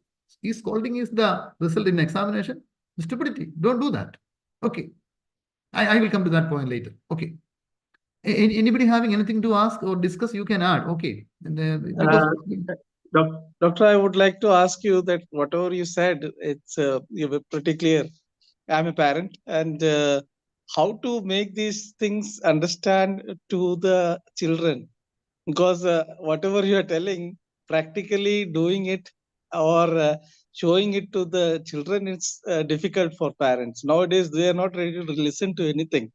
Scolding is the result in examination. Stupidity. Don't do that. Okay. I will come to that point later. Okay. Anybody having anything to ask or discuss, you can add. Okay. Doctor, I would like to ask you that whatever you said, it's you were pretty clear. I'm a parent, and how to make these things understand to the children, because whatever you are telling, practically doing it or showing it to the children, it's difficult for parents. Nowadays, they are not ready to listen to anything.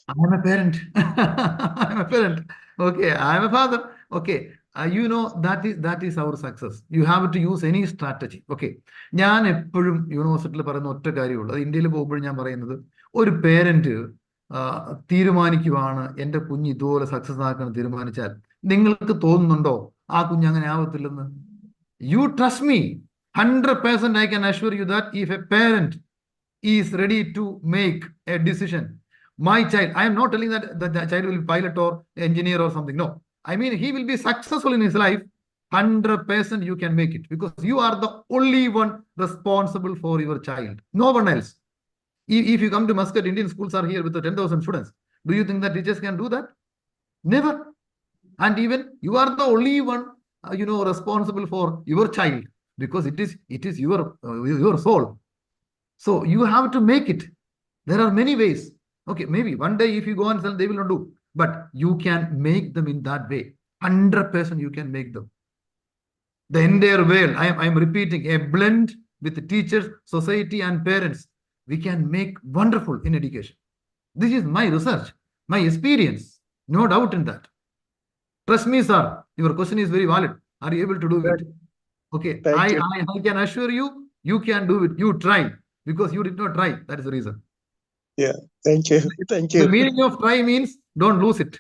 I'm a parent. I'm a parent. Okay, I'm a father. Okay, that is our success. You have to use any strategy. Okay, ഞാൻ എപ്പോഴും യൂണിവേഴ്സിറ്റിയിൽ പറയുന്ന ഒറ്റ കാര്യമുള്ളൂ. അത് ഇന്ത്യയിൽ പോകുമ്പോഴും ഞാൻ പറയുന്നത്, ഒരു പേരന്റ് തീരുമാനിക്കുവാണ് എൻ്റെ കുഞ്ഞ് ഇതുപോലെ സക്സസ് ആക്കണം തീരുമാനിച്ചാൽ നിങ്ങൾക്ക് തോന്നുന്നുണ്ടോ ആ കുഞ്ഞ് അങ്ങനെ ആവത്തില്ലെന്ന്? You trust me, 100% I can assure you that if a parent is ready to make a decision, my child, I am not telling that the child will be pilot or engineer or something. No, I mean he will be successful in his life. 100% you can make it because you are the only one responsible for your child. No one else. If you come to Muscat, Indian schools are here with the 10,000 students. Do you think that teachers can do that? Never. And even you are the only one, responsible for your child because it is your soul. So you have to make it. There are many ways. Okay, maybe one day if you go and sell, they will not do. But you can make them in that way. 100% you can make them. The entire world, I am repeating, a blend with the teachers, society and parents. We can make wonderful in education. This is my research, my experience. No doubt in that. Trust me, sir. Your question is very valid. Are you able to do it? Okay. I can assure you, you can do it. You try because you did not try. That is the reason. Yeah. Thank you. Thank you. The meaning of try means don't lose it.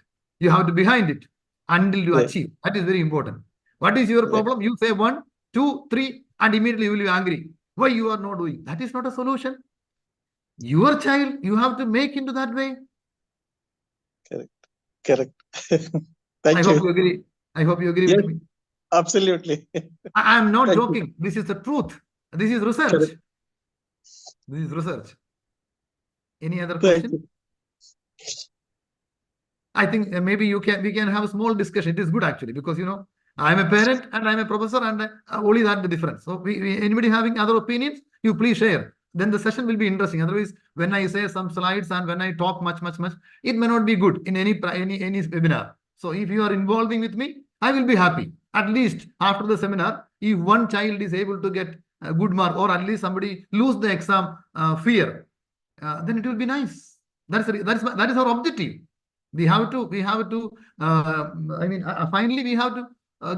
You have to behind it until you achieve. That is very important. What is your problem? You say 1, 2, 3, and immediately you will be angry. Why you are not doing? That is not a solution. Your child, you have to make into that way. Correct. Thank you. I hope you agree with me. Absolutely. I am not joking. This is the truth. This is research. Correct. This is research. Any other question? I think maybe we can have a small discussion. It is good actually because I am a parent and I am a professor and only that the difference. So anybody having other opinions, you please share. Then the session will be interesting. Otherwise, when I say some slides and when I talk much, it may not be good in any webinar. So if you are involving with me, I will be happy. At least after the seminar, if one child is able to get a good mark or at least somebody lose the exam fear, then it will be nice. That is our objective. We have to finally we have to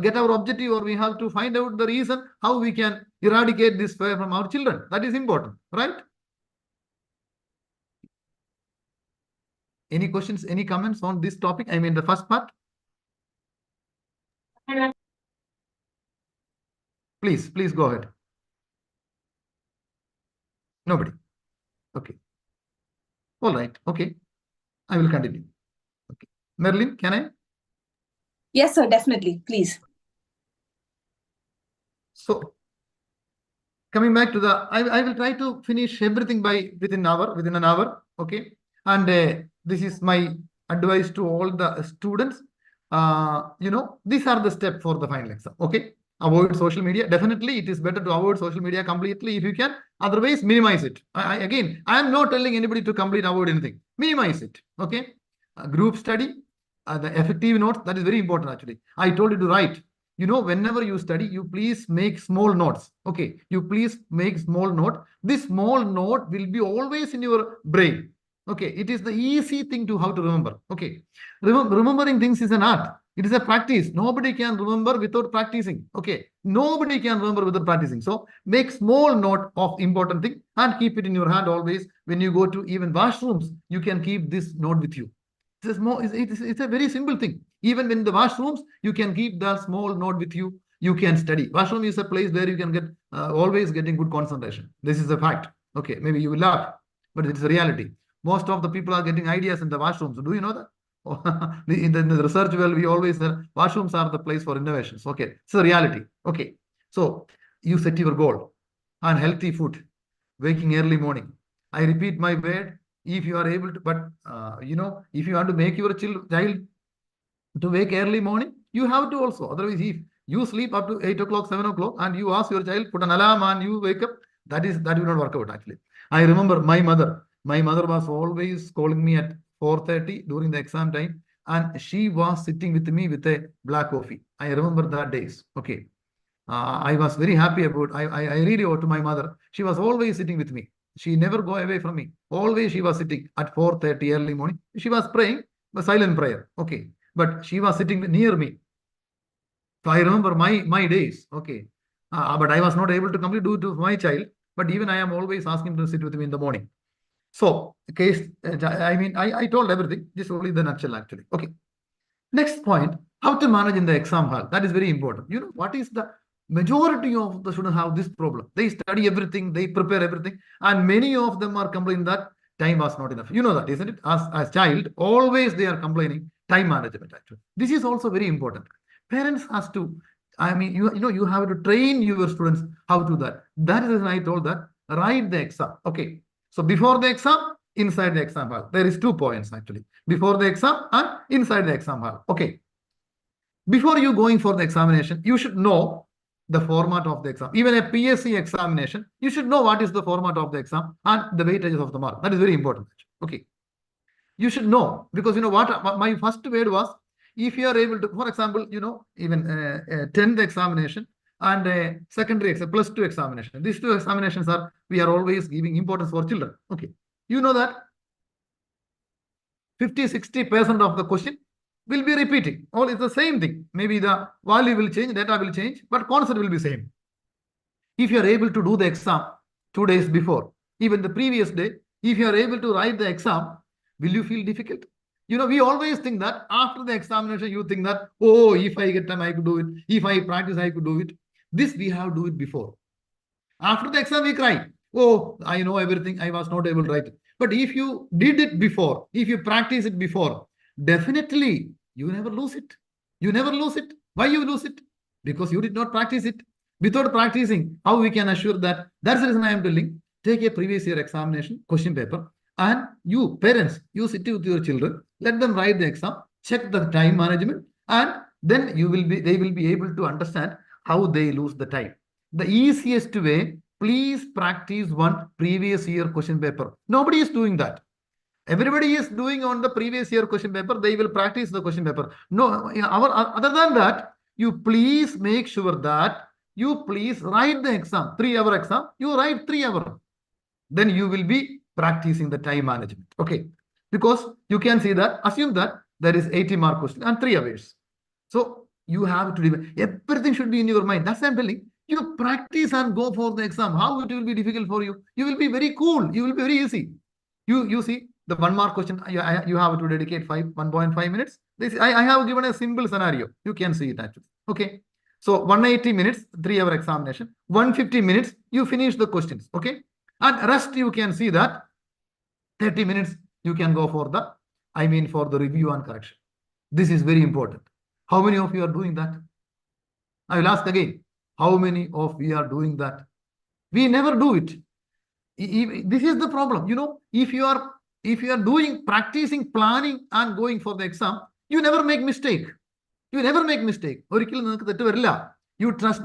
get our objective, or we have to find out the reason how we can eradicate this fear from our children. That is important, right? Any questions, any comments on this topic? I mean the first part. Please go ahead. Nobody. Okay. All right. Okay. I will continue. Okay. Merlin, can I? Yes, sir, definitely. Please. So, coming back to I will try to finish everything within an hour. Okay. And this is my advice to all the students. These are the steps for the final exam. Okay. Avoid social media. Definitely, it is better to avoid social media completely if you can. Otherwise, minimize it. I am not telling anybody to completely avoid anything. Minimize it. Okay. Group study. The effective notes, that is very important actually. I told you to write. Whenever you study, you please make small notes. Okay, you please make small note. This small note will be always in your brain. Okay, it is the easy thing to how to remember. Okay, remembering things is an art. It is a practice. Nobody can remember without practicing. Okay, nobody can remember without practicing. So make small note of important thing and keep it in your hand always. When you go to even washrooms, you can keep this note with you. It's a very simple thing. Even in the washrooms, you can keep the small note with you. You can study. Washroom is a place where you can get always getting good concentration. This is a fact. Okay, maybe you will laugh, but it's a reality. Most of the people are getting ideas in the washrooms. Do you know that? In the research world, we always say washrooms are the place for innovations. Okay, it's a reality. Okay, so you set your goal on healthy food, waking early morning. I repeat my word. If you are able to, but if you want to make your child to wake early morning, you have to also. Otherwise, if you sleep up to 8 o'clock, 7 o'clock, and you ask your child, put an alarm and you wake up, that will not work out actually. I remember my mother. My mother was always calling me at 4:30 during the exam time, and she was sitting with me with a black coffee. I remember that days. Okay. I was very happy about. I really owe to my mother. She was always sitting with me. She never go away from me. Always she was sitting at 4:30 early morning. She was praying, a silent prayer. Okay. But she was sitting near me. So I remember my days. Okay. But I was not able to completely do it to my child. But even I am always asking him to sit with me in the morning. So, case, I told everything, just only the nutshell actually. Okay. Next point, how to manage in the exam hall. That is very important. You know, what is the majority of the students have this problem? They study everything, they prepare everything, and many of them are complaining that time was not enough. You know that, isn't it? As child, always they are complaining time management actually. This is also very important. Parents has to, you have to train your students how to do that. That is the reason I told that, write the exam. Okay. So before the exam, inside the exam hall. There is 2 points actually. Before the exam and inside the exam hall. Okay. Before you going for the examination, you should know the format of the exam. Even a PSC examination, you should know what is the format of the exam and the weightages of the mark. That is very important. Okay. You should know, because you know what my first word was, if you are able to, for example, you know, even 10th examination and a secondary exam, plus 2 examination. These 2 examinations we are always giving importance for children. Okay. You know that 50-60% of the question will be repeating. All is the same thing. Maybe the value will change, data will change, but concept will be same. If you are able to do the exam 2 days before, even the previous day, if you are able to write the exam, will you feel difficult? You know, we always think that after the examination, you think that, oh, if I get time, I could do it. If I practice, I could do it. This we have to do it before. After the exam, we cry. Oh, I know everything. I was not able to write it. But if you did it before, if you practice it before, definitely you never lose it. You never lose it. Why you lose it? Because you did not practice it. Without practicing, how we can assure that? That's the reason I am telling, take a previous year examination, question paper, and you, parents, you sit with your children, let them write the exam, check the time management, and then they will be able to understand how they lose the time. The easiest way, please practice one previous year question paper. Nobody is doing that. Everybody is doing on the previous year question paper. They will practice the question paper. No, other than that, you please make sure that you please write the exam, 3-hour exam. You write 3 hours. Then you will be practicing the time management. Okay. Because you can see that, assume that there is 80-mark question and 3 hours. So you have to do everything should be in your mind. That's what I'm telling. You practice and go for the exam. How it will be difficult for you? You will be very cool. You will be very easy. You see the 1-mark question. You have to dedicate 1.5 minutes. I have given a simple scenario. You can see it actually. Okay. So 180 minutes, 3-hour examination. 150 minutes, you finish the questions. Okay. And rest you can see that 30 minutes you can go for for the review and correction. This is very important. How many of you are doing that? I will ask again. How many of you are doing that? We never do it. This is the problem. You know, if you are practicing, planning and going for the exam, you never make mistake. You never make mistake. You trust.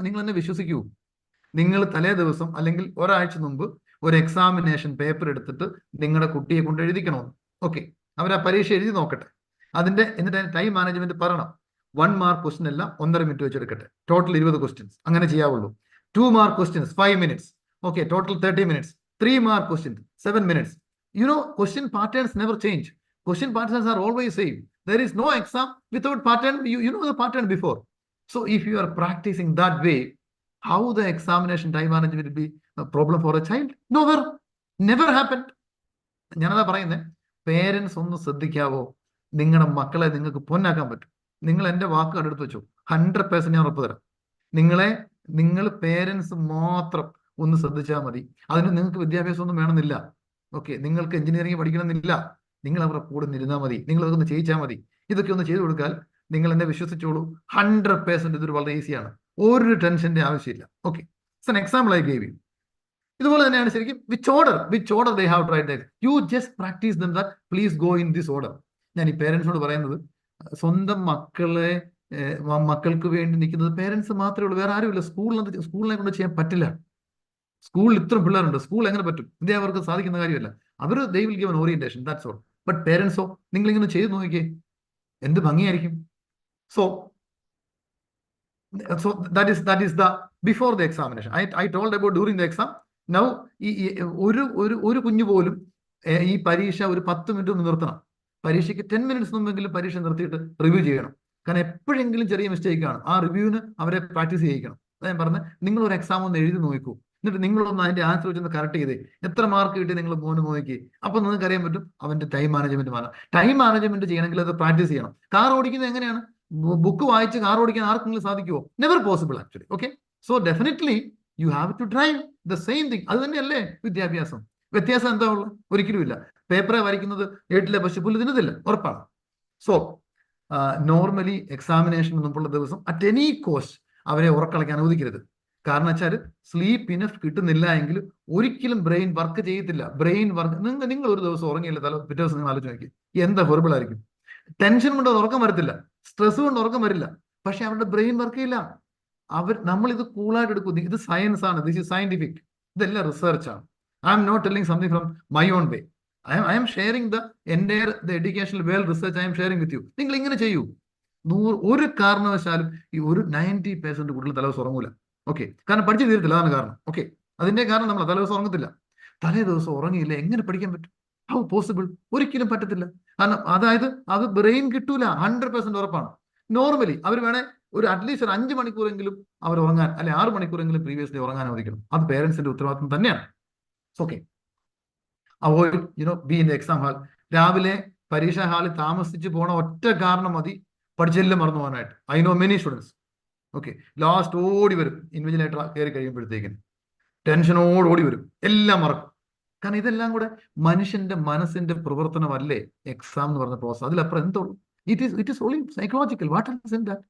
നിങ്ങൾ തലേ ദിവസം അല്ലെങ്കിൽ ഒരാഴ്ച മുമ്പ് ഒരു examination paper എടുത്തിട്ട് നിങ്ങളുടെ കുട്ടിയെ കൊണ്ട് എഴുതിക്കണമെന്ന്. ഓക്കെ, അവർ ആ പരീക്ഷ എഴുതി നോക്കട്ടെ. എന്നിട്ട് ടൈം മാനേജ്മെന്റ് പറയണം. 1-mark ക്വസ്റ്റ്യൻ എല്ലാം 1.5 മിനിറ്റ് വെച്ചെടുക്കട്ടെ. ടോട്ടൽ 20 ക്വസ്റ്റ്യൻസ് അങ്ങനെ ചെയ്യാവുള്ളൂ. 2-mark questions 5 minutes. Okay, total 30 minutes. 3-mark questions 7 minutes. You know, question patterns never change. Question patterns are always same. There is no exam without pattern. You know the pattern before. So if you are practicing that way, how the examination time management will be a problem for a child? Never happened. ഞാനതാ പറയുന്നത്, parents ഒന്ന് ശ്രദ്ധിക്കാവോ? നിങ്ങളുടെ മക്കളെ നിങ്ങൾക്ക് പൊന്നാക്കാൻ പറ്റും. നിങ്ങൾ എൻ്റെ വാക്കുകൾ എടുത്ത് വെച്ചു. 100% ഞാൻ ഉറപ്പ് തരാം. നിങ്ങൾ പേരൻസ് മാത്രം ഒന്ന് ശ്രദ്ധിച്ചാൽ മതി. അതിന് നിങ്ങൾക്ക് വിദ്യാഭ്യാസം ഒന്നും വേണമെന്നില്ല. ഓക്കെ, നിങ്ങൾക്ക് എഞ്ചിനീയറിംഗ് പഠിക്കണമെന്നില്ല. നിങ്ങൾ അവരുടെ കൂടെ നിരുന്നാൽ മതി. നിങ്ങൾ അതൊന്ന് ചെയ്യിച്ചാൽ മതി. ഇതൊക്കെ ഒന്ന് ചെയ്തു കൊടുത്താൽ നിങ്ങൾ എന്നെ വിശ്വസിച്ചോളൂ, 100% ഇതൊരു വളരെ ഈസിയാണ്. ഒരു ടെൻഷന്റെ ആവശ്യമില്ല. Okay, it's an example I gave you. ഇതുപോലെ തന്നെയാണ് ശരിക്കും which order they have tried that. You just practice them that please go in this order. ഞാൻ ഈ പേരൻസിനോട് പറയുന്നത്, സ്വന്തം മക്കൾക്ക് വേണ്ടി നിൽക്കുന്നത് പേരൻസ് മാത്രമേ ഉള്ളൂ, വേറെ ആരുമില്ല. സ്കൂളിനെ കൊണ്ട് ചെയ്യാൻ പറ്റില്ല. സ്കൂളിൽ ഇത്രയും പിള്ളേരുണ്ട്, സ്കൂൾ എങ്ങനെ പറ്റും? ഇത് അവർക്ക് സാധിക്കുന്ന കാര്യമല്ല. they will give an orientation, that's all. But പേരൻസോ, നിങ്ങളിങ്ങനെ ചെയ്ത് നോക്കിക്കേ, എന്ത് ഭംഗിയായിരിക്കും. So that is the before the examination. I told about during the exam. Now ഒരു കുഞ്ഞു പോലും ഈ പരീക്ഷ ഒരു 10 മിനിറ്റ് ഒന്ന് നിർത്തണം. പരീക്ഷയ്ക്ക് 10 minutes മുമ്പെങ്കിലും പരീക്ഷ നിർത്തിയിട്ട് റിവ്യൂ ചെയ്യണം. കാരണം എപ്പോഴെങ്കിലും ചെറിയ മിസ്റ്റേക്ക് ആണ്. ആ റിവ്യൂവിന് അവരെ പ്രാക്ടീസ് ചെയ്യിക്കണം. ഞാൻ പറഞ്ഞത്, നിങ്ങൾ ഒരു എക്സാം ഒന്ന് എഴുതി നോക്കൂ. എന്നിട്ട് നിങ്ങളൊന്ന് അതിന്റെ ആൻസർ വെച്ചൊന്ന് കറക്റ്റ് ചെയ്തേ, എത്ര മാർക്ക് കിട്ടി നിങ്ങൾ മോന് നോക്കി. അപ്പൊ നിങ്ങൾക്ക് അറിയാൻ പറ്റും അവന്റെ ടൈം മാനേജ്മെന്റ് മാറാം. ടൈം മാനേജ്മെന്റ് ചെയ്യണമെങ്കിൽ അത് പ്രാക്ടീസ് ചെയ്യണം. കാർ ഓടിക്കുന്നത് എങ്ങനെയാണ്? ബുക്ക് വായിച്ച് കാർ ഓടിക്കാൻ ആർക്കെങ്കിലും സാധിക്കുമോ? Never possible actually. Okay, so definitely you have to drive the same thing. അത് തന്നെയല്ലേ വിദ്യാഭ്യാസം. വ്യത്യാസം എന്താ ഉള്ളത്? ഒരിക്കലും ഇല്ല. പേപ്പറെ വരയ്ക്കുന്നത് ഏട്ടിലെ പശുപ്പുല്ല് തിന്നതില്ല, ഉറപ്പാണ്. സോ നോർമലി എക്സാമിനേഷൻ മുമ്പുള്ള ദിവസം അറ്റ് എനി കോസ്റ്റ് അവരെ ഉറക്കളയ്ക്കാൻ അനുവദിക്കരുത്. കാരണം വെച്ചാൽ സ്ലീപ്പ് ഇനഫ് കിട്ടുന്നില്ല എങ്കിൽ ഒരിക്കലും ബ്രെയിൻ വർക്ക് ചെയ്യത്തില്ല. ബ്രെയിൻ വർക്ക് നിങ്ങൾ ഒരു ദിവസം ഉറങ്ങിയില്ല, പിറ്റേ ദിവസം നിങ്ങൾ ആലോചിച്ച് നോക്കി എന്താ ഹൊറിബിൾ ആയിരിക്കും. ടെൻഷൻ കൊണ്ട് ഉറക്കം വരത്തില്ല, സ്ട്രെസ് കൊണ്ട് ഉറക്കം വരില്ല, പക്ഷെ അവരുടെ ബ്രെയിൻ വർക്ക് ചെയ്യില്ല. നമ്മൾ ഇത് കൂളായിട്ട് എടുക്കും. ഇത് സയൻസ് ആണ്, ദിസ് ഈസ് സയന്റിഫിക്, ഇതെല്ലാം റിസർച്ച് ആണ്. I'm not telling something from my own way. I am sharing the entire the educational well research I am sharing with you. നിങ്ങൾ ഇങ്ങനെ ചെയ്യൂ. ഒരു കാരണവശാലും ഈ ഒരു 90% കൂടുതൽ തലേദിവസം ഉറങ്ങൂല. ഓക്കെ, കാരണം പഠിച്ചു തീരത്തില്ല, അതാണ് കാരണം. ഓക്കെ, അതിന്റെ കാരണം നമ്മൾ തലേദിവസം ഉറങ്ങത്തില്ല. തലേ ദിവസം ഉറങ്ങിയില്ല എങ്ങനെ പഠിക്കാൻ പറ്റും? How possible? ഒരിക്കലും പറ്റത്തില്ല. കാരണം അതായത് അത് ബ്രെയിൻ കിട്ടൂല, 100% ഉറപ്പാണ്. നോർമലി അവർ വേണേ ഒരു അറ്റ്ലീസ്റ്റ് ഒരു 5 മണിക്കൂറെങ്കിലും അവർ ഉറങ്ങാൻ, അല്ലെ 6 മണിക്കൂറെങ്കിലും പ്രീവിയസ് ഡേ ഉറങ്ങാൻ അനുവദിക്കണം. അത് പേരൻസിന്റെ ഉത്തരവാദിത്വം തന്നെയാണ്. Okay, avoid be in the exam hall. രാവിലെ പരീക്ഷാ ഹാളിൽ താമസിച്ച് പോണ ഒറ്റ കാരണം മതി പഠിച്ചെല്ലാം മറന്നു പോകാനായിട്ട്. I know many students. Okay, last ഓടി വരും, ഇൻവിജിലേറ്റർ കയറി കഴിയുമ്പോഴത്തേക്കിന് ടെൻഷനോട് ഓടി വരും, എല്ലാം മറക്കും. കാരണം ഇതെല്ലാം കൂടെ മനുഷ്യന്റെ മനസ്സിന്റെ പ്രവർത്തനമല്ലേ എക്സാം എന്ന് പറഞ്ഞ പ്രോസസ്. അതിലപ്പുറം എന്തോളൂ? It is only psychological. What is in that?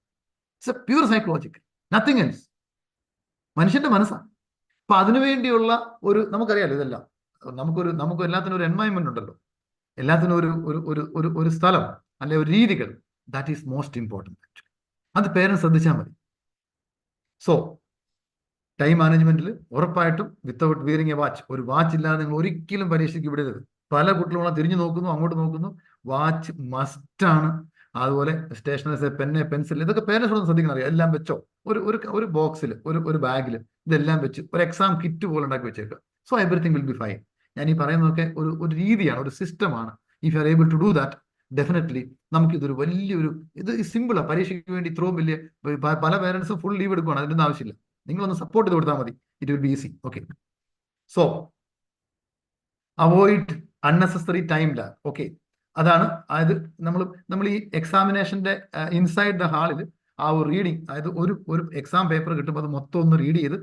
It's a pure psychological, nothing else. മനുഷ്യന്റെ മനസ്സാണ്. അപ്പൊ അതിനുവേണ്ടിയുള്ള നമുക്കറിയാലോ ഇതെല്ലാം. നമുക്ക് എല്ലാത്തിനും ഒരു എൻവയൺമെന്റ് ഉണ്ടല്ലോ, എല്ലാത്തിനും ഒരു സ്ഥലം അല്ലെ ഒരു രീതികൾ. That is most important. അത് പേരൻസ് ശ്രദ്ധിച്ചാൽ മതി. സോ ടൈം മാനേജ്മെന്റിൽ ഉറപ്പായിട്ടും വിത്തൗട്ട് വിയറിംഗ് എ വാച്ച്, ഒരു വാച്ച് ഇല്ലാതെ നിങ്ങൾ ഒരിക്കലും പരീക്ഷയ്ക്ക് വിടരുത്. പല കുട്ടികളും തിരിഞ്ഞു നോക്കുന്നു, അങ്ങോട്ട് നോക്കുന്നു. വാച്ച് മസ്റ്റാണ്. അതുപോലെ സ്റ്റേഷനറീസ്, പെന്ന്, പെൻസിൽ, ഇതൊക്കെ പേരൻസ് ശ്രദ്ധിക്കണം. അറിയാം, എല്ലാം വെച്ചോ ഒരു ബോക്സിൽ, ഒരു ബാഗിൽ ഇതെല്ലാം വെച്ച് ഒരു എക്സാം കിറ്റ് പോലെ ഉണ്ടാക്കി വെച്ചേക്കുക. So everything will be fine. ഞാൻ ഈ പറയുന്നതൊക്കെ ഒരു രീതിയാണ്, ഒരു സിസ്റ്റമാണ്. If you are able to do that, definitely നമുക്കിതൊരു വലിയൊരു ഇത് സിമ്പിളാണ്. പരീക്ഷയ്ക്ക് വേണ്ടി ഇത്രയും വലിയ പല പേരൻസും ഫുൾ ലീവ് എടുക്കുകയാണ്, അതിൻ്റെ ആവശ്യമില്ല. നിങ്ങളൊന്ന് സപ്പോർട്ട് ചെയ്ത് കൊടുത്താൽ മതി, it will be easy. Okay, so avoid unnecessary time lag. Okay, അതാണ്. അതായത് നമ്മൾ ഈ എക്സാമിനേഷന്റെ ഇൻസൈഡ് ദ ഹാളിൽ ആ ഒരു റീഡിങ്, അതായത് ഒരു എക്സാം പേപ്പർ കിട്ടുമ്പോൾ അത് മൊത്തം ഒന്ന് റീഡ് ചെയ്ത്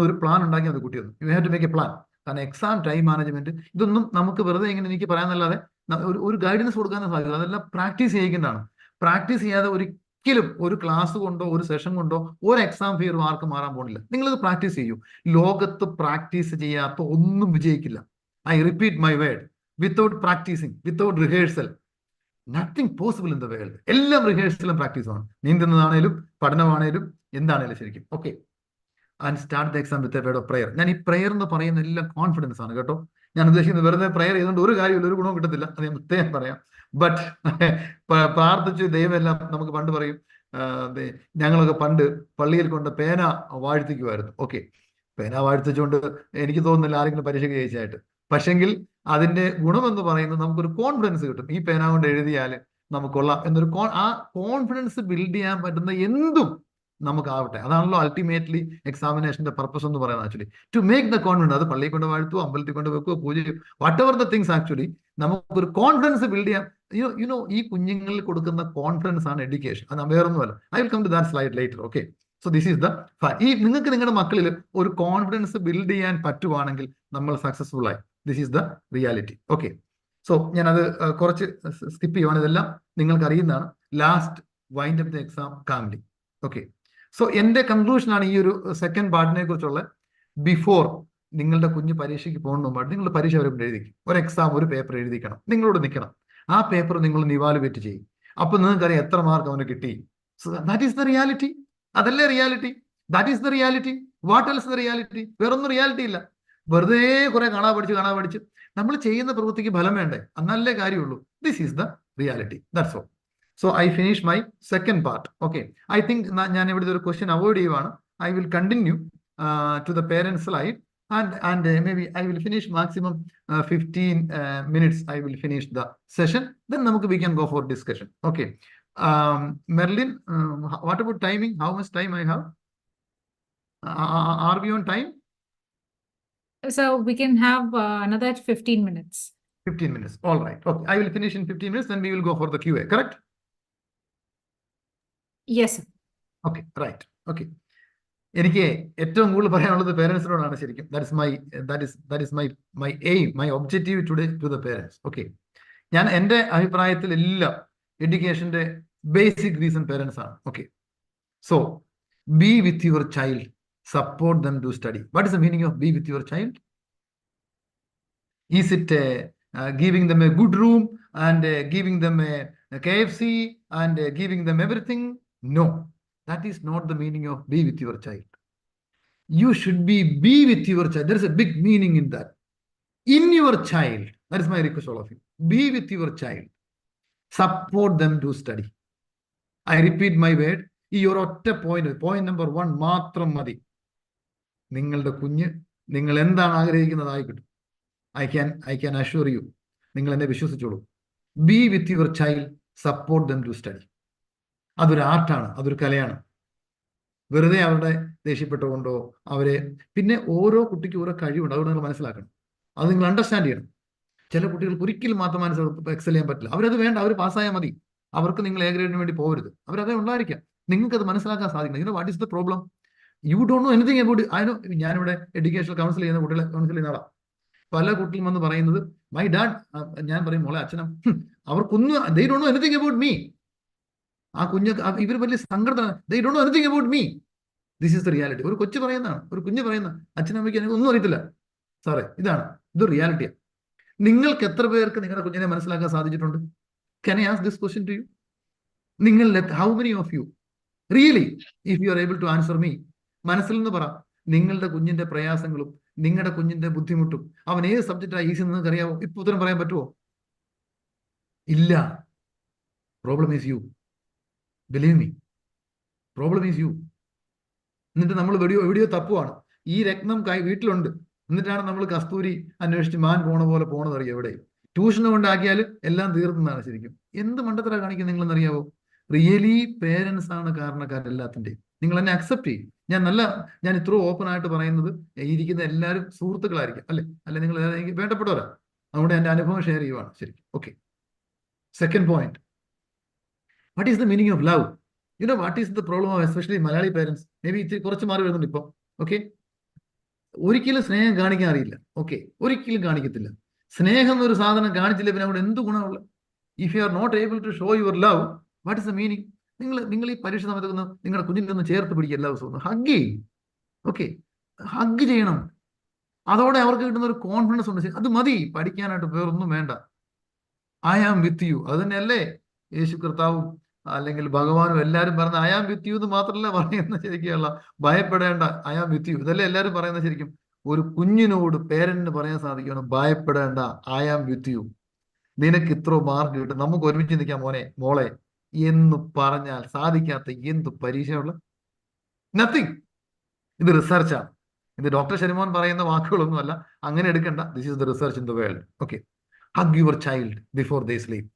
ഒരു പ്ലാൻ ഉണ്ടാക്കി അത് കുട്ടിയൊന്നും you have to make a plan. കാരണം എക്സാം ടൈം മാനേജ്മെന്റ് ഇതൊന്നും നമുക്ക് വെറുതെ ഇങ്ങനെ എനിക്ക് പറയാനല്ലാതെ ഒരു ഗൈഡൻസ് കൊടുക്കാൻ സാധിക്കും. അതെല്ലാം പ്രാക്ടീസ് ചെയ്യിക്കുന്നതാണ്. പ്രാക്ടീസ് ചെയ്യാതെ ഒരിക്കലും ഒരു ക്ലാസ് കൊണ്ടോ ഒരു സെഷൻ കൊണ്ടോ ഒരു എക്സാം ഫിയർ ആർക്കും മാറാൻ പോകുന്നില്ല. നിങ്ങളിത് പ്രാക്ടീസ് ചെയ്യൂ. ലോകത്ത് പ്രാക്ടീസ് ചെയ്യാത്ത ഒന്നും വിജയിക്കില്ല. I repeat my word, without practising, without rehearsal, nothing possible in the world. എല്ലാം റിഹേഴ്സലും പ്രാക്ടീസുമാണ്. നീന്തുന്നതാണേലും പഠനമാണേലും എന്താണേലും ശരിക്കും. Okay, and start the exam with a word of prayer. ഞാൻ ഈ പ്രയർ എന്ന് പറയുന്ന എല്ലാം കോൺഫിഡൻസ് ആണ് കേട്ടോ. ഞാൻ ഉദ്ദേശിക്കുന്നത് വെറുതെ പ്രയർ ചെയ്തുകൊണ്ട് ഒരു കാര്യമില്ല, ഒരു ഗുണവും കിട്ടത്തില്ല. അത് ഞാൻ പ്രത്യേകം പറയാം. ബട്ട് പ്രാർത്ഥിച്ച് ദൈവമെല്ലാം നമുക്ക് പണ്ട് പറയും, ഞങ്ങളൊക്കെ പണ്ട് പള്ളിയിൽ കൊണ്ട് പേന വാഴ്ത്തിക്കുമായിരുന്നു. ഓക്കെ, പേന വാഴ്ത്തിച്ചുകൊണ്ട് എനിക്ക് തോന്നുന്നില്ല ആരെങ്കിലും പരീക്ഷയ്ക്ക് ജയിച്ചായിട്ട്. പക്ഷെങ്കിൽ അതിന്റെ ഗുണമെന്ന് പറയുന്നത് നമുക്കൊരു കോൺഫിഡൻസ് കിട്ടും. ഈ പേന കൊണ്ട് എഴുതിയാൽ നമുക്കുള്ള എന്നൊരു ആ കോൺഫിഡൻസ് ബിൽഡ് ചെയ്യാൻ പറ്റുന്ന എന്തും നമുക്കാവട്ടെ. അതാണല്ലോ അൾട്ടിമേറ്റ്ലി എക്സാമിനേഷന്റെ പർപ്പസ് എന്ന് പറയുന്നത്. Actually to make the confidence. അത് പള്ളിയിൽ കൊണ്ട് വാഴ്ത്തുവോ, അമ്പലത്തിൽ കൊണ്ട് വെക്കുകയോ, പൂജ ചെയ്യോ, whatever the things. Actually നമുക്കൊരു കോൺഫിഡൻസ് ബിൽഡ് ചെയ്യാൻ ഈ കുഞ്ഞുങ്ങളിൽ കൊടുക്കുന്ന കോൺഫിഡൻസ് ആണ് എഡ്യൂക്കേഷൻ. അത് വേറൊന്നുമല്ല. I will come to that slide later. Okay, so this is the നിങ്ങൾക്ക് നിങ്ങളുടെ മക്കളിൽ ഒരു കോൺഫിഡൻസ് ബിൽഡ് ചെയ്യാൻ പറ്റുവാണെങ്കിൽ നമ്മൾ സക്സസ്ഫുൾ ആയി. This is the reality. Okay, so ഞാനത് കുറച്ച് സ്കിപ്പ് ചെയ്യുവാണ്. ഇതെല്ലാം നിങ്ങൾക്ക് അറിയുന്നതാണ്. Last wind up the exam calmly. Okay, so എന്റെ കൺക്ലൂഷൻ ആണ് ഈ ഒരു സെക്കൻഡ് പാർട്ടിനെ കുറിച്ചുള്ള. ബിഫോർ നിങ്ങളുടെ കുഞ്ഞ് പരീക്ഷയ്ക്ക് പോകുന്ന മുമ്പായിട്ട് നിങ്ങൾ പരീക്ഷ വരെ എഴുതിക്കും. ഒരു എക്സാം, ഒരു പേപ്പർ എഴുതിക്കണം, നിങ്ങളോട് നിൽക്കണം. ആ പേപ്പർ നിങ്ങൾ ഇവാലുവേറ്റ് ചെയ്യും. അപ്പൊ നിങ്ങൾക്കറിയാം എത്ര മാർക്ക് അവന് കിട്ടി. So that is the reality. അതല്ലേ reality? That is the reality. What else the reality? വേറൊന്നും റിയാലിറ്റി ഇല്ല. വെറുതെ കുറെ കാണാ പഠിച്ച് നമ്മൾ ചെയ്യുന്ന പ്രവൃത്തിക്ക് ഫലം വേണ്ടേ? എന്നല്ലേ കാര്യമുള്ളൂ. This is the reality. That's all. So I finish my second part. Okay, I think ഞാൻ ഇവിടുത്തെ ഒരു ക്വസ്റ്റ്യൻ അവോയ്ഡ് ചെയ്യുവാണ്. I will continue to the parents slide and maybe I will finish maximum 15 minutes. I will finish the session. Then we can go for discussion. Okay, Merlin, what about timing? How much time I have? Are we on time? So we can have another 15 minutes. 15 minutes. All right. Okay. I will finish in 15 minutes, then we will go for the QA. Correct? Yes, sir. Okay. Right. Okay. എനിക്ക് ഏറ്റവും കൂടുതൽ പറയാനുള്ളത് പേരൻസിനോടാണ് ശരിക്കും. That is my aim, my objective today to the parents. Okay. ഞാൻ എൻ്റെ അഭിപ്രായത്തിൽ എല്ലാം എഡ്യൂക്കേഷന്റെ basic reason parents ആണ്. Okay. So be with your child, support them to study. What is the meaning of be with your child? Is it giving them a good room and giving them a KFC and giving them everything? No, that is not the meaning of be with your child. You should be with your child. There is a big meaning in that. In your child, that is my request all of you. Be with your child. Support them to study. I repeat my word. ഈ ഒരൊറ്റ point number 1 മാത്രം മതി. നിങ്ങളുടെ കുഞ്ഞ് നിങ്ങൾ എന്താണ് ആഗ്രഹിക്കുന്നത് കിട്ടും. I can assure you. നിങ്ങൾ എന്നെ വിശ്വസിച്ചോളൂ. Be with your child, support them to study. അതൊരു ആർട്ടാണ്, അതൊരു കലയാണ്. വെറുതെ അവരുടെ ദേഷ്യപ്പെട്ടുകൊണ്ടോ അവരെ, പിന്നെ ഓരോ കുട്ടിക്കും ഓരോ കഴിവുണ്ട്, അതുകൊണ്ട് നിങ്ങൾ മനസ്സിലാക്കണം. അത് നിങ്ങൾ അണ്ടർസ്റ്റാൻഡ് ചെയ്യണം. ചില കുട്ടികൾക്ക് ഒരിക്കലും മാത്രം എക്സൽ ചെയ്യാൻ പറ്റില്ല. അവരത് വേണ്ട, അവർ പാസ്സായാൽ മതി. അവർക്ക് നിങ്ങൾ എ ഗ്രേഡിന് വേണ്ടി പോകരുത്. അവരതേ ഉണ്ടായിരിക്കാം. നിങ്ങൾക്ക് അത് മനസ്സിലാക്കാൻ സാധിക്കണം. What is the problem? You don't know anything about. ഞാനിവിടെ എഡ്യൂക്കേഷണൽ കൗൺസിൽ ചെയ്യുന്ന കുട്ടികളെ കൗൺസിൽ ചെയ്യുന്ന ആളാണ്. പല കുട്ടികളും വന്ന് പറയുന്നത് മൈ ഡാഡ്, ഞാൻ പറയും മോളെ അച്ഛനും അവർക്കൊന്നും they don't know anything about me. ആ കുഞ്ഞ് ഇവർ വലിയ സങ്കടം, they don't know anything about me. This is the reality. ഒരു കൊച്ചു പറയുന്നതാണ്, ഒരു കുഞ്ഞ് പറയുന്ന അച്ഛനമ്മയ്ക്ക് എനിക്ക് ഒന്നും അറിയത്തില്ല സാറേ. ഇത് റിയാലിറ്റിയാണ്. നിങ്ങൾക്ക് എത്ര പേർക്ക് നിങ്ങളുടെ കുഞ്ഞിനെ മനസ്സിലാക്കാൻ സാധിച്ചിട്ടുണ്ട്? Can I ask this question to you? How many of you really, if you are able to answer me, മനസ്സിൽ നിന്ന് പറ, നിങ്ങളുടെ കുഞ്ഞിന്റെ പ്രയാസങ്ങളും നിങ്ങളുടെ കുഞ്ഞിന്റെ ബുദ്ധിമുട്ടും അവൻ ഏത് സബ്ജക്റ്റാണ് ഈസി എന്ന് നിങ്ങൾക്ക് അറിയാവോ? ഇപ്പൊ ഉത്തരം പറയാൻ പറ്റുമോ? ഇല്ല. Problem is you. Believe me, problem is you. എന്നിട്ട് നമ്മൾ എവിടെയോ തപ്പുവാണ്. ഈ രത്നം വീട്ടിലുണ്ട്, എന്നിട്ടാണ് നമ്മൾ കസ്തൂരി അന്വേഷിച്ച് മാൻ പോണ പോലെ പോണത് അറിയാം. എവിടെ ട്യൂഷന് കൊണ്ടാക്കിയാൽ എല്ലാം തീർന്നതാണ്. ശരിക്കും എന്ത് മണ്ടത്തര കാണിക്കുന്നത് നിങ്ങളെന്നറിയാവോ? റിയലി പേരൻസ് ആണ് കാരണക്കാരെല്ലാത്തിൻ്റെയും. നിങ്ങൾ എന്നെ അക്സെപ്റ്റ് ചെയ്യും. ഞാൻ ഇത്ര ഓപ്പൺ ആയിട്ട് പറയുന്നത് ഇരിക്കുന്ന എല്ലാവരും സുഹൃത്തുക്കളായിരിക്കും, അല്ലെ നിങ്ങൾ എനിക്ക് വേണ്ടപ്പെട്ടവരാ. അതുകൊണ്ട് എൻ്റെ അനുഭവം ഷെയർ ചെയ്യുവാണ് ശരിക്കും. Okay. Second point, what is the meaning of love? What is the problem of especially Malayali parents? May be ഇത്തിരി കുറച്ച് മാറി വരുന്നുണ്ട് ഇപ്പം. ഓക്കെ. ഒരിക്കലും സ്നേഹം കാണിക്കാൻ അറിയില്ല. ഓക്കെ, ഒരിക്കലും കാണിക്കത്തില്ല. സ്നേഹം എന്നൊരു സാധനം കാണിച്ചില്ല പിന്നെ അവിടെ എന്ത് ഗുണമുള്ളത്? If you are not able to show your love, what is the meaning? നിങ്ങൾ ഈ പരീക്ഷ സമയത്ത് നിങ്ങളുടെ കുഞ്ഞിൻ്റെ ഒന്ന് ചേർത്ത് പിടിക്കുക, എല്ലാ ദിവസവും ഹഗ് ചെയ്യും. ഓക്കെ, ഹഗ് ചെയ്യണം. അതോടെ അവർക്ക് കിട്ടുന്ന ഒരു കോൺഫിഡൻസ് ഉണ്ട്. അത് മതി പഠിക്കാനായിട്ട്, വേറൊന്നും വേണ്ട. I am with you. അത് തന്നെയല്ലേ യേശു കർത്താവും അല്ലെങ്കിൽ ഭഗവാനും എല്ലാവരും പറഞ്ഞ ഐ ആം വിത്ത് യു എന്ന് മാത്രമല്ല പറയുന്ന. ശരിക്കുള്ള ഭയപ്പെടേണ്ട, ഐ ആം വിത്ത് യു, ഇതല്ലേ എല്ലാവരും പറയുന്നത്. ശരിക്കും ഒരു കുഞ്ഞിനോട് പേരന്റിന് പറയാൻ സാധിക്കണം, ഭയപ്പെടേണ്ട, ഐ ആം വിത്ത് യു, നിനക്ക് ഇത്ര മാർക്ക് കിട്ടും, നമുക്ക് ഒരുമിച്ച് നിൽക്കാം മോളെ എന്ന് പറഞ്ഞാൽ സാധിക്കാത്ത എന്ത് പരീക്ഷയുള്ള? നത്തിങ്. ഇത് റിസർച്ചാണ്. ഇത് ഡോക്ടർ ഷെരിമോൻ പറയുന്ന വാക്കുകളൊന്നുമല്ല, അങ്ങനെ എടുക്കണ്ട. This is the research in the world. Okay. Hug your child before they sleep.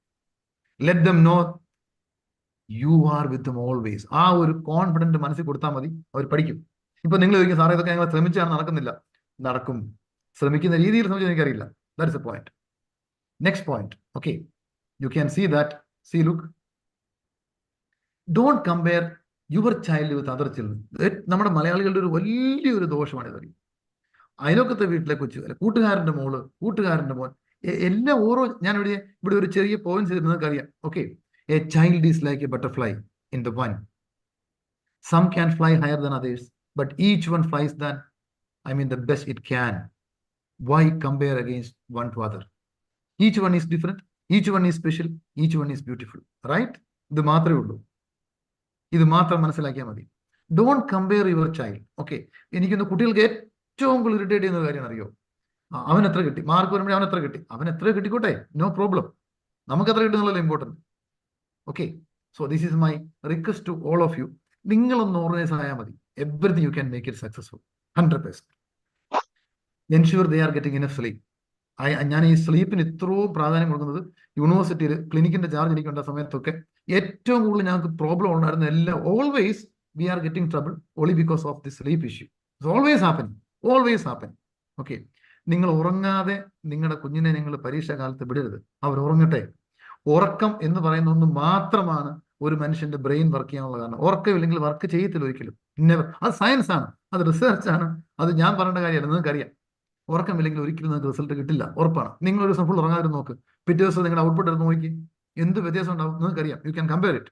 Let them know you are with them always. ആ ഒരു കോൺഫിഡന്റ് മനസ്സിൽ കൊടുത്താൽ മതി, അവർ പഠിക്കും. ഇപ്പൊ നിങ്ങൾ ചോദിക്കും സാറേ ഇതൊക്കെ ഞങ്ങൾ ശ്രമിച്ചാണ് നടക്കുന്നില്ല. നടക്കും. ശ്രമിക്കുന്ന രീതിയിൽ ശ്രമിച്ചാൽ എനിക്കറിയില്ല. That is a point. Next point. Okay, you can see that. See look, don't compare your child with other children. നമ്മുടെ മലയാളികളുടെ ഒരു വലിയൊരു ദോഷമാണ് ഇത്. അയലോക്കത്തെ വീട്ടിലെ കൊച്ചു, അല്ലെ കൂട്ടുകാരന്റെ മോള്, കൂട്ടുകാരന്റെ മോൻ, എല്ലാം ഞാൻ ഇവിടെ ഒരു ചെറിയ പോയിന്റ് ചെയ്തിട്ട് നിങ്ങൾക്ക് അറിയാം. Okay, a child is like a butterfly in the wind. Some can fly higher than others, but each one flies the best it can. Why compare against one to other? Each one is different, each one is special, each one is beautiful, right? ഇത് മാത്രമേ ഉള്ളൂ. ഇത് മാത്രം മനസ്സിലാക്കിയാൽ മതി. Don't compare your child. Okay, എനിക്കൊന്ന് കുട്ടികൾക്ക് ഏറ്റവും കൂടുതൽ ഇറിറ്റേറ്റ് ചെയ്യുന്ന കാര്യം അറിയോ? അവൻ എത്ര കിട്ടി, മാർക്ക് വരുമ്പോഴേ അവൻ എത്ര കിട്ടിക്കോട്ടെ, നോ പ്രോബ്ലം. നമുക്ക് എത്ര കിട്ടുന്നുള്ളല്ലോ important. Okay, so this is my request to all of you. നിങ്ങളൊന്ന് ഓർഗനൈസ് ആയാൽ മതി. Everything you can make it successful. 100%. Ensure they are getting enough sleep. ഞാൻ ഈ സ്ലീപ്പിന് ഇത്രയും പ്രാധാന്യം കൊടുക്കുന്നത് യൂണിവേഴ്സിറ്റിയിൽ ക്ലിനിക്കിന്റെ ചാർജ് എനിക്കുണ്ട സമയത്തൊക്കെ ഏറ്റവും കൂടുതൽ ഞങ്ങൾക്ക് പ്രോബ്ലം ഉണ്ടായിരുന്ന എല്ലാം always V are getting trouble only because of the sleep issue. It's always happening. Okay, നിങ്ങൾ ഉറങ്ങാതെ നിങ്ങളുടെ കുഞ്ഞിനെ നിങ്ങൾ പരീക്ഷാ കാലത്ത് വിടരുത്. അവർ ഉറങ്ങട്ടെ. ഉറക്കം എന്ന് പറയുന്ന ഒന്ന് മാത്രമാണ് ഒരു മനുഷ്യന്റെ ബ്രെയിൻ വർക്ക് ചെയ്യാനുള്ള കാരണം. ഉറക്കമില്ലെങ്കിൽ വർക്ക് ചെയ്യത്തില്ല ഒരിക്കലും. അത് സയൻസ് ആണ്, അത് റിസർച്ച് ആണ്, അത് ഞാൻ പറയേണ്ട കാര്യമല്ല, നിങ്ങൾക്കറിയാം. ഉറക്കമില്ലെങ്കിൽ ഒരിക്കലും നിങ്ങൾക്ക് റിസൾട്ട് കിട്ടില്ല, ഉറപ്പാണ്. നിങ്ങൾ ഒരു ദിവസം ഫുൾ ഉറങ്ങാതെ നോക്ക്, പിറ്റേ ദിവസം നിങ്ങളുടെ ഔട്ട്പുട്ട് എടുത്ത് നോക്കി, എന്ത് വ്യത്യാസം ഉണ്ടാവും നിങ്ങൾക്കറിയാം. You can compare it.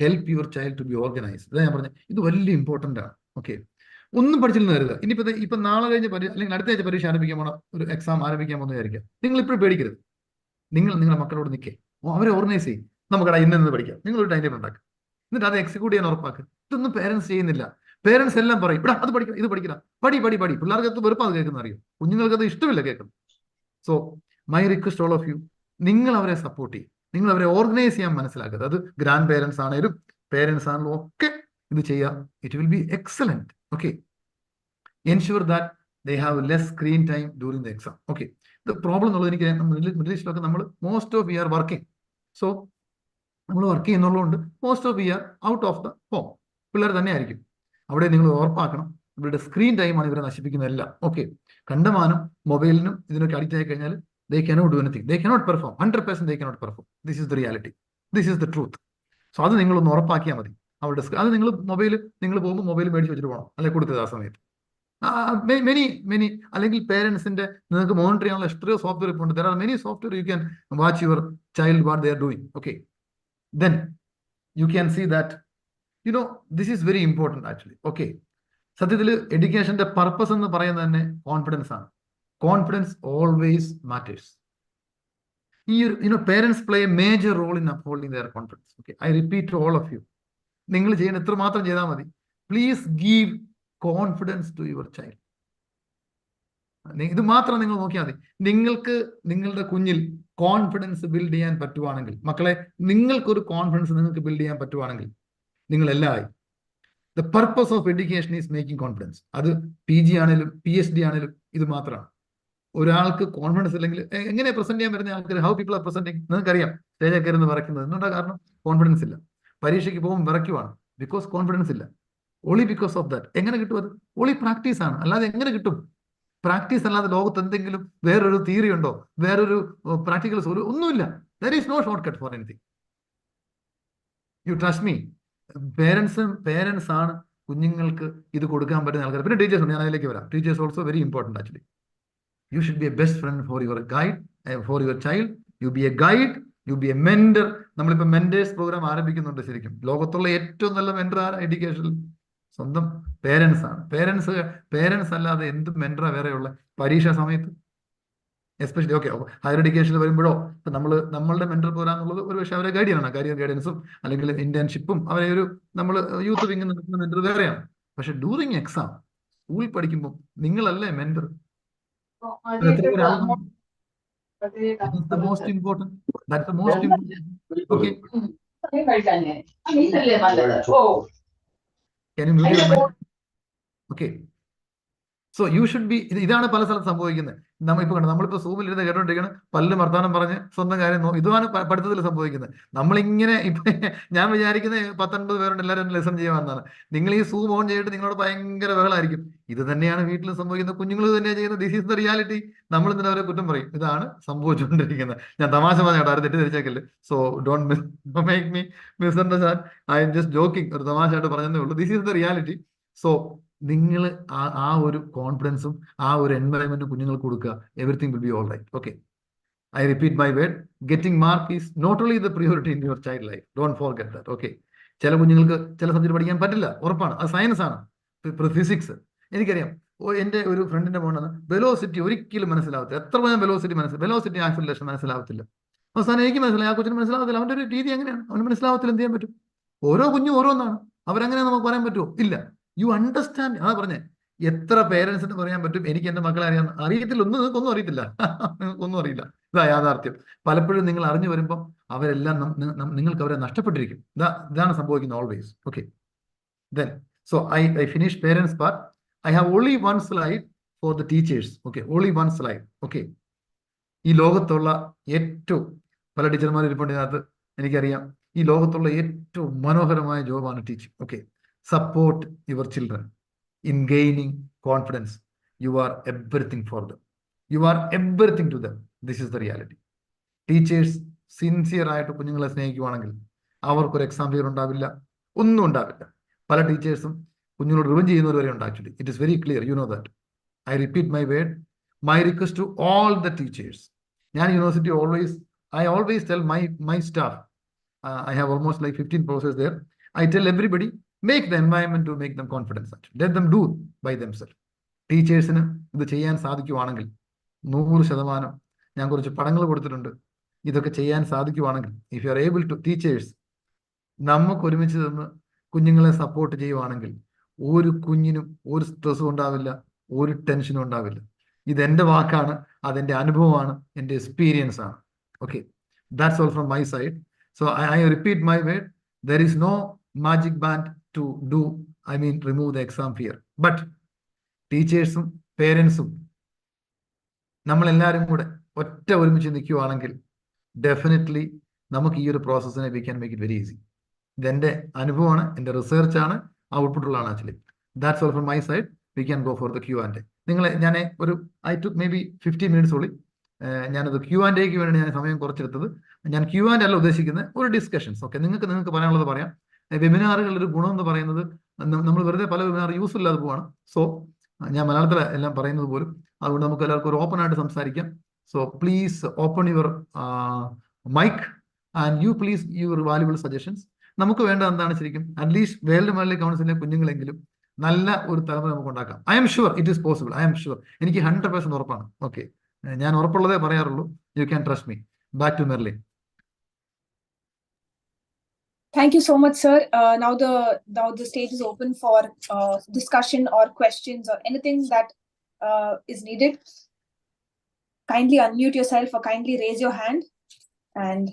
Help your child to be organised. ഇതാ ഞാൻ പറഞ്ഞത്, ഇത് വലിയ ഇമ്പോർട്ടൻ്റ് ആണ്. ഓക്കെ, ഒന്നും പഠിച്ചില്ലെന്ന് കരുതുക. ഇനിയിപ്പോ നാളെ കഴിഞ്ഞ് അല്ലെങ്കിൽ അടുത്ത ആഴ്ച പരീക്ഷ ആരംഭിക്കാൻ പോകണം, ഒരു എക്സാം ആരംഭിക്കാൻ പോകുന്ന വിചാരിക്കുക. നിങ്ങൾ ഇപ്പോഴും പേടിക്കരുത്. നിങ്ങളുടെ മക്കളോട് നിൽക്കേ, അവരെ ഓർഗനൈസ് ചെയ്യും. നമുക്കടാ ഇന്ന് പഠിക്കാം. നിങ്ങളൊരു ടൈം ടേബിൾ ഉണ്ടാക്കുക, എന്നിട്ട് അത് എക്സിക്യൂട്ട് ചെയ്യാൻ ഉറപ്പാക്കുക. ഇതൊന്നും പേരൻസ് ചെയ്യുന്നില്ല. പേരൻസ് എല്ലാം പറയും, ഇവിടെ അത് പഠിക്കണം, ഇത് പഠിക്കണം, പടി. പിള്ളേർക്ക് അത് വെറുപ്പാത് കേൾക്കുന്ന അറിയും, കുഞ്ഞുങ്ങൾക്ക് അത് ഇഷ്ടമില്ല കേൾക്കുന്നത്. So my request all of you, നിങ്ങൾ അവരെ സപ്പോർട്ട് ചെയ്യും, നിങ്ങൾ അവരെ ഓർഗനൈസ് ചെയ്യാൻ മനസ്സിലാക്കുക. അത് ഗ്രാൻഡ് പേരൻസ് ആണെങ്കിലും പേരൻസ് ആണെങ്കിലും ഒക്കെ ഇത് ചെയ്യാം. It will be excellent. Okay, ensure that they have less screen time during the exam. Okay, ഇത് പ്രോബ്ലം എന്നുള്ളത് എനിക്ക് മിഡിൽ ഈസ്റ്റിലൊക്കെ നമ്മൾ most of we are working. So നമ്മൾ വർക്ക് ചെയ്യുന്നുള്ളതുകൊണ്ട് most of we are out of the home. പിള്ളേർ തന്നെ ആയിരിക്കും. അവിടെ നിങ്ങൾ ഉറപ്പാക്കണം, ഇവരുടെ സ്ക്രീൻ ടൈമാണ് ഇവരെ നശിപ്പിക്കുന്നതെല്ലാം. ഓക്കെ, കണ്ടമാനം മൊബൈലിനും ഇതിനൊക്കെ അഡിക്റ്റ് ആയി കഴിഞ്ഞാൽ they cannot do anything, they cannot perform 100%, they cannot perform. This is the reality, this is the truth. So അത് നിങ്ങളൊന്ന് ഉറപ്പാക്കിയാൽ മതി. അവരുടെ അത് നിങ്ങൾ നിങ്ങൾ പോകുമ്പോൾ മൊബൈൽ മേടിച്ച് വെച്ചിട്ട് പോകണം, അല്ലെങ്കിൽ കൊടുത്തത് ആ സമയത്ത്. മെനി അല്ലെങ്കിൽ പേരൻസിന്റെ നിങ്ങൾക്ക് മോണിറ്റർ ചെയ്യാനുള്ള എത്രയോ സോഫ്റ്റ്വെയർ ഇപ്പോൾ ഉണ്ട്. There are many software you can watch your child what they are doing. Okay, then you can see that this is very important actually. Okay, സത്യത്തിൽ എഡ്യൂക്കേഷന്റെ പർപ്പസ് എന്ന് പറയുന്നത് തന്നെ കോൺഫിഡൻസ് ആണ്. Confidence always matters. Parents play a major role in upholding their confidence. Okay, I repeat to all of you, നിങ്ങൾ ചെയ്യുന്ന എത്ര മാത്രം ചെയ്താൽ മതി. Please give confidence to your child. ഇത് മാത്രം നിങ്ങൾ നോക്കിയാൽ മതി. നിങ്ങൾക്ക് നിങ്ങളുടെ കുഞ്ഞിൽ കോൺഫിഡൻസ് ബിൽഡ് ചെയ്യാൻ പറ്റുവാണെങ്കിൽ, മക്കളെ നിങ്ങൾക്കൊരു കോൺഫിഡൻസ് നിങ്ങൾക്ക് ബിൽഡ് ചെയ്യാൻ പറ്റുവാണെങ്കിൽ നിങ്ങൾ എല്ലാമായി. The purpose of education is making confidence. അത് PG ആണെങ്കിലും PhD ആണെങ്കിലും ഇത് മാത്രമാണ്. ഒരാൾക്ക് കോൺഫിഡൻസ് ഇല്ലെങ്കിൽ എങ്ങനെ പ്രസന്റ് ചെയ്യാൻ പറ്റുന്ന ആൾക്കാർ, ഹൗ പീപ്പിൾ ആർ പ്രസന്റിങ്, നിങ്ങൾക്കറിയാം. സ്റ്റേജിൽ കയറുന്ന വിറയ്ക്കുന്നത് എന്തുകൊണ്ടാണ്? കാരണം കോൺഫിഡൻസ് ഇല്ല. പരീക്ഷയ്ക്ക് പോകുമ്പോൾ വിറയ്ക്കുവാണ്, ബിക്കോസ് കോൺഫിഡൻസ് ഇല്ല. Only because of that. എങ്ങനെ കിട്ടും അത്? ഓൺലി പ്രാക്ടീസ് ആണ്, അല്ലാതെ എങ്ങനെ കിട്ടും? പ്രാക്ടീസ് അല്ലാതെ ലോകത്ത് എന്തെങ്കിലും വേറൊരു തിയറി ഉണ്ടോ? വേറൊരു പ്രാക്ടിക്കൽ ഒന്നുമില്ല. There is no shortcut for anything. You trust me. Parents ആണ് കുഞ്ഞുങ്ങൾക്ക് ഇത് കൊടുക്കാൻ പറ്റുന്ന ആൾക്കാർ. പിന്നെ ടീച്ചേഴ്സ് ഉണ്ട്, ഞാൻ അതിലേക്ക് വരാം. Teachers also very important actually. You should be a best friend for your guide, for your child. You be a guide, you be a mentor. നമ്മളിപ്പോൾ മെന്റേഴ്സ് പ്രോഗ്രാം ആരംഭിക്കുന്നുണ്ട്. ശരിക്കും ലോകത്തുള്ള ഏറ്റവും നല്ല മെന്റർ ആണ് എഡ്യൂക്കേഷനിൽ? സ്വന്തം പേരൻസ് ആണ്. പേരൻസ് അല്ലാതെ എന്ത് മെന്ററാ വേറെയുള്ള പരീക്ഷാ സമയത്ത്? എസ്പെഷ്യലി ഓക്കെ ഹയർ എഡ്യൂക്കേഷനിൽ വരുമ്പോഴോ നമ്മളുടെ മെന്റർ പ്രോഗ്രാം എന്നുള്ളത് ഒരു പക്ഷേ അവരെ ഗൈഡ് ചെയ്യണം. കരിയർ ഗൈഡൻസും അല്ലെങ്കിൽ ഇന്റേൺഷിപ്പും അവരെ നമ്മൾ യൂത്ത് വിങ് നടക്കുന്ന മെന്റർ വേറെയാണ്. പക്ഷെ ഡ്യൂറിങ് എക്സാം സ്കൂളിൽ പഠിക്കുമ്പോൾ നിങ്ങളല്ലേ mentor. That's the most important. That's the most important. Okay. Can you mute your mic? Okay. So you should be. ഇതാണ് പല സ്ഥലത്ത് സംഭവിക്കുന്നത്. നമ്മളിപ്പോൾ സൂമിലിരുന്ന് കേട്ടോണ്ടിരിക്കണം, പല്ലും വർത്താനം പറഞ്ഞ് സ്വന്തം കാര്യം ഇതാണ് പഠിത്തത്തിൽ സംഭവിക്കുന്നത്. നമ്മളിങ്ങനെ ഞാൻ വിചാരിക്കുന്നത് 19 പേരുണ്ട് എല്ലാവരും ലെസൺ ചെയ്യാമെന്നാണ്. നിങ്ങൾ ഈ സൂം ഓൺ ചെയ്തിട്ട് നിങ്ങളോട് ഭയങ്കര ബഹളായിരിക്കും. ഇത് തന്നെയാണ് വീട്ടിൽ സംഭവിക്കുന്നത്, കുഞ്ഞുങ്ങൾ തന്നെയാണ് ചെയ്യുന്നത്. This is the reality. നമ്മൾ ഇന്നലെ അവരെ കുറ്റം പറയും. ഇതാണ് സംഭവിച്ചുകൊണ്ടിരിക്കുന്നത്. ഞാൻ തമാശ പറഞ്ഞോട്ടെ, ആരും തെറ്റിദ്ധരിച്ചേക്കല്ലേ. So don't make me misunderstand. I M just joking. ഒരു തമാശയായിട്ട് പറഞ്ഞതേ ഉള്ളൂ. This is the reality. So നിങ്ങൾ ആ ഒരു കോൺഫിഡൻസും ആ ഒരു എൻവയറമെന്റും കുഞ്ഞുങ്ങൾക്ക് കൊടുക്കുക. Everything will be all right. Okay, I repeat my word. Getting mark is not only the priority in your child life. Don't forget that. Okay, ചില കുഞ്ഞുങ്ങൾക്ക് ചില സബ്ജക്ട് പഠിക്കാൻ പറ്റില്ല, ഉറപ്പാണ്. അത് സയൻസ് ആണ്. ഫിസിക്സ് എനിക്കറിയാം. എൻ്റെ ഒരു ഫ്രണ്ടിന്റെ മോനാണ് വെലോസിറ്റി ഒരിക്കലും മനസ്സിലാവത്തില്ല. എത്ര പറഞ്ഞാൽ വെലോസിറ്റി ആക്സിലറേഷൻ മനസ്സിലാവത്തില്ല. അവസാനം എനിക്ക് മനസ്സിലായി, ആ കൊച്ചിന് മനസ്സിലാവത്തില്ല. അവൻ്റെ ഒരു രീതി എങ്ങനെയാണ്, അവന് മനസ്സിലാവത്തില്ല. എന്ത് ചെയ്യാൻ പറ്റും? ഓരോ കുഞ്ഞും ഓരോന്നാണ്. അവരങ്ങനെ നമുക്ക് പറയാൻ പറ്റുമോ? ഇല്ല. You understand. അതാ പറഞ്ഞേ, എത്ര പേരൻസിന് പറയാൻ പറ്റും എനിക്ക് എൻ്റെ മക്കളെ അറിയത്തില്ല, നിങ്ങൾക്കൊന്നും അറിയത്തില്ല, നിങ്ങൾക്കൊന്നും അറിയില്ല. ഇതാ യാഥാർത്ഥ്യം. പലപ്പോഴും നിങ്ങൾ അറിഞ്ഞു വരുമ്പം അവരെല്ലാം നിങ്ങൾക്ക് അവരെ നഷ്ടപ്പെട്ടിരിക്കും. ഇതാണ് സംഭവിക്കുന്നത് always. Okay, then so I finish parents part. I have only one slide for the teachers. Okay, only one slide. Okay, ഈ ലോകത്തുള്ള ഏറ്റവും പല ടീച്ചർമാർ ഇരിപ്പുണ്ട് ഇതിനകത്ത്, എനിക്കറിയാം. ഈ ലോകത്തുള്ള ഏറ്റവും മനോഹരമായ ജോബാണ് teaching. Okay, support your children in gaining confidence. You are everything for them. You are everything to them. This is the reality. Teachers sincere ആയിട്ട് കുഞ്ഞുങ്ങളെ സ്നേഹിക്കുവാണെങ്കിൽ അവർക്കൊരു എക്സാം ഫിയർ ഉണ്ടാവില്ല, ഒന്നും ഉണ്ടാവില്ല. പല ടീച്ചേഴ്സും കുഞ്ഞുങ്ങളോട് റിവഞ്ച് ചെയ്യുന്നവർ വരെ ഉണ്ട്. Actually it is very clear, you know that. I repeat my word, my request to all the teachers. ഞാൻ university I always tell my staff, I have almost like 15 professors there. I tell everybody, make the environment to make them confidence. Let them do by themselves. ടീച്ചേഴ്സിന് ഇത് ചെയ്യാൻ സാധിക്കുവാണെങ്കിൽ 100% ഞാൻ കുറച്ച് പടങ്ങൾ കൊടുത്തിട്ടുണ്ട്. ഇതൊക്കെ ചെയ്യാൻ സാധിക്കുവാണെങ്കിൽ, if you are able to, teachers നമുക്ക് ഒരുമിച്ച് നിന്ന് കുഞ്ഞുങ്ങളെ സപ്പോർട്ട് ചെയ്യുവാണെങ്കിൽ ഒരു കുഞ്ഞിനും ഒരു സ്ട്രെസ്സും ഉണ്ടാവില്ല, ഒരു ടെൻഷനും ഉണ്ടാവില്ല. ഇതെന്റെ വാക്കാണ്, അതെന്റെ അനുഭവമാണ്, എൻ്റെ എക്സ്പീരിയൻസ് ആണ്. Okay, that's all from my side. So I repeat my word, there is no magic band to do, remove the exam fear. But ടീച്ചേഴ്സും പേരൻസും നമ്മളെല്ലാവരും കൂടെ ഒറ്റ ഒരുമിച്ച് നിൽക്കുകയാണെങ്കിൽ ഡെഫിനറ്റ്ലി നമുക്ക് ഈ ഒരു പ്രോസസ്സിനെ we can make it very easy. ഇതെൻ്റെ അനുഭവമാണ്, എൻ്റെ റിസർച്ചാണ്, ഔട്ട്പുട്ടുള്ളതാണ് actually. That's all from my side. We can go for the Q&A. ഞാൻ I took maybe 15 minutes ഉള്ളി. ഞാനത് Q&Aക്ക് വേണ്ടി ഞാൻ സമയം കുറച്ചെടുത്തത്. ഞാൻ Q&A അല്ല ഉദ്ദേശിക്കുന്നത്, ഒരു ഡിസ്കഷൻസ്. ഓക്കെ, നിങ്ങൾക്ക് പറയാനുള്ളത് പറയാം. വെബിനാറുകളുടെ ഒരു ഗുണം എന്ന് പറയുന്നത്, നമ്മൾ വെറുതെ പല വെബിനാർ യൂസ് ഇല്ലാതെ പോവാണ്. സോ ഞാൻ മലയാളത്തിൽ എല്ലാം പറയുന്നത് പോലും, അതുകൊണ്ട് നമുക്ക് എല്ലാവർക്കും ഒരു ഓപ്പൺ ആയിട്ട് സംസാരിക്കാം. So please open your mic and you please your valuable suggestions. നമുക്ക് വേണ്ട എന്താണ് ശരിക്കും, അറ്റ്ലീസ്റ്റ് വേൾഡ് മലയാളി കൗൺസിലിലെ കുഞ്ഞുങ്ങളെങ്കിലും നല്ല ഒരു തലമുറ നമുക്ക് ഉണ്ടാക്കാം. I am sure it is possible. I am sure. എനിക്ക് 100% ഉറപ്പാണ്. ഓക്കെ, ഞാൻ ഉറപ്പുള്ളതേ പറയാറുള്ളൂ. You can trust me. Back to Merlin. Thank you so much, sir. Now the stage is open for discussion or questions or anything that is needed. Kindly unmute yourself or kindly raise your hand. And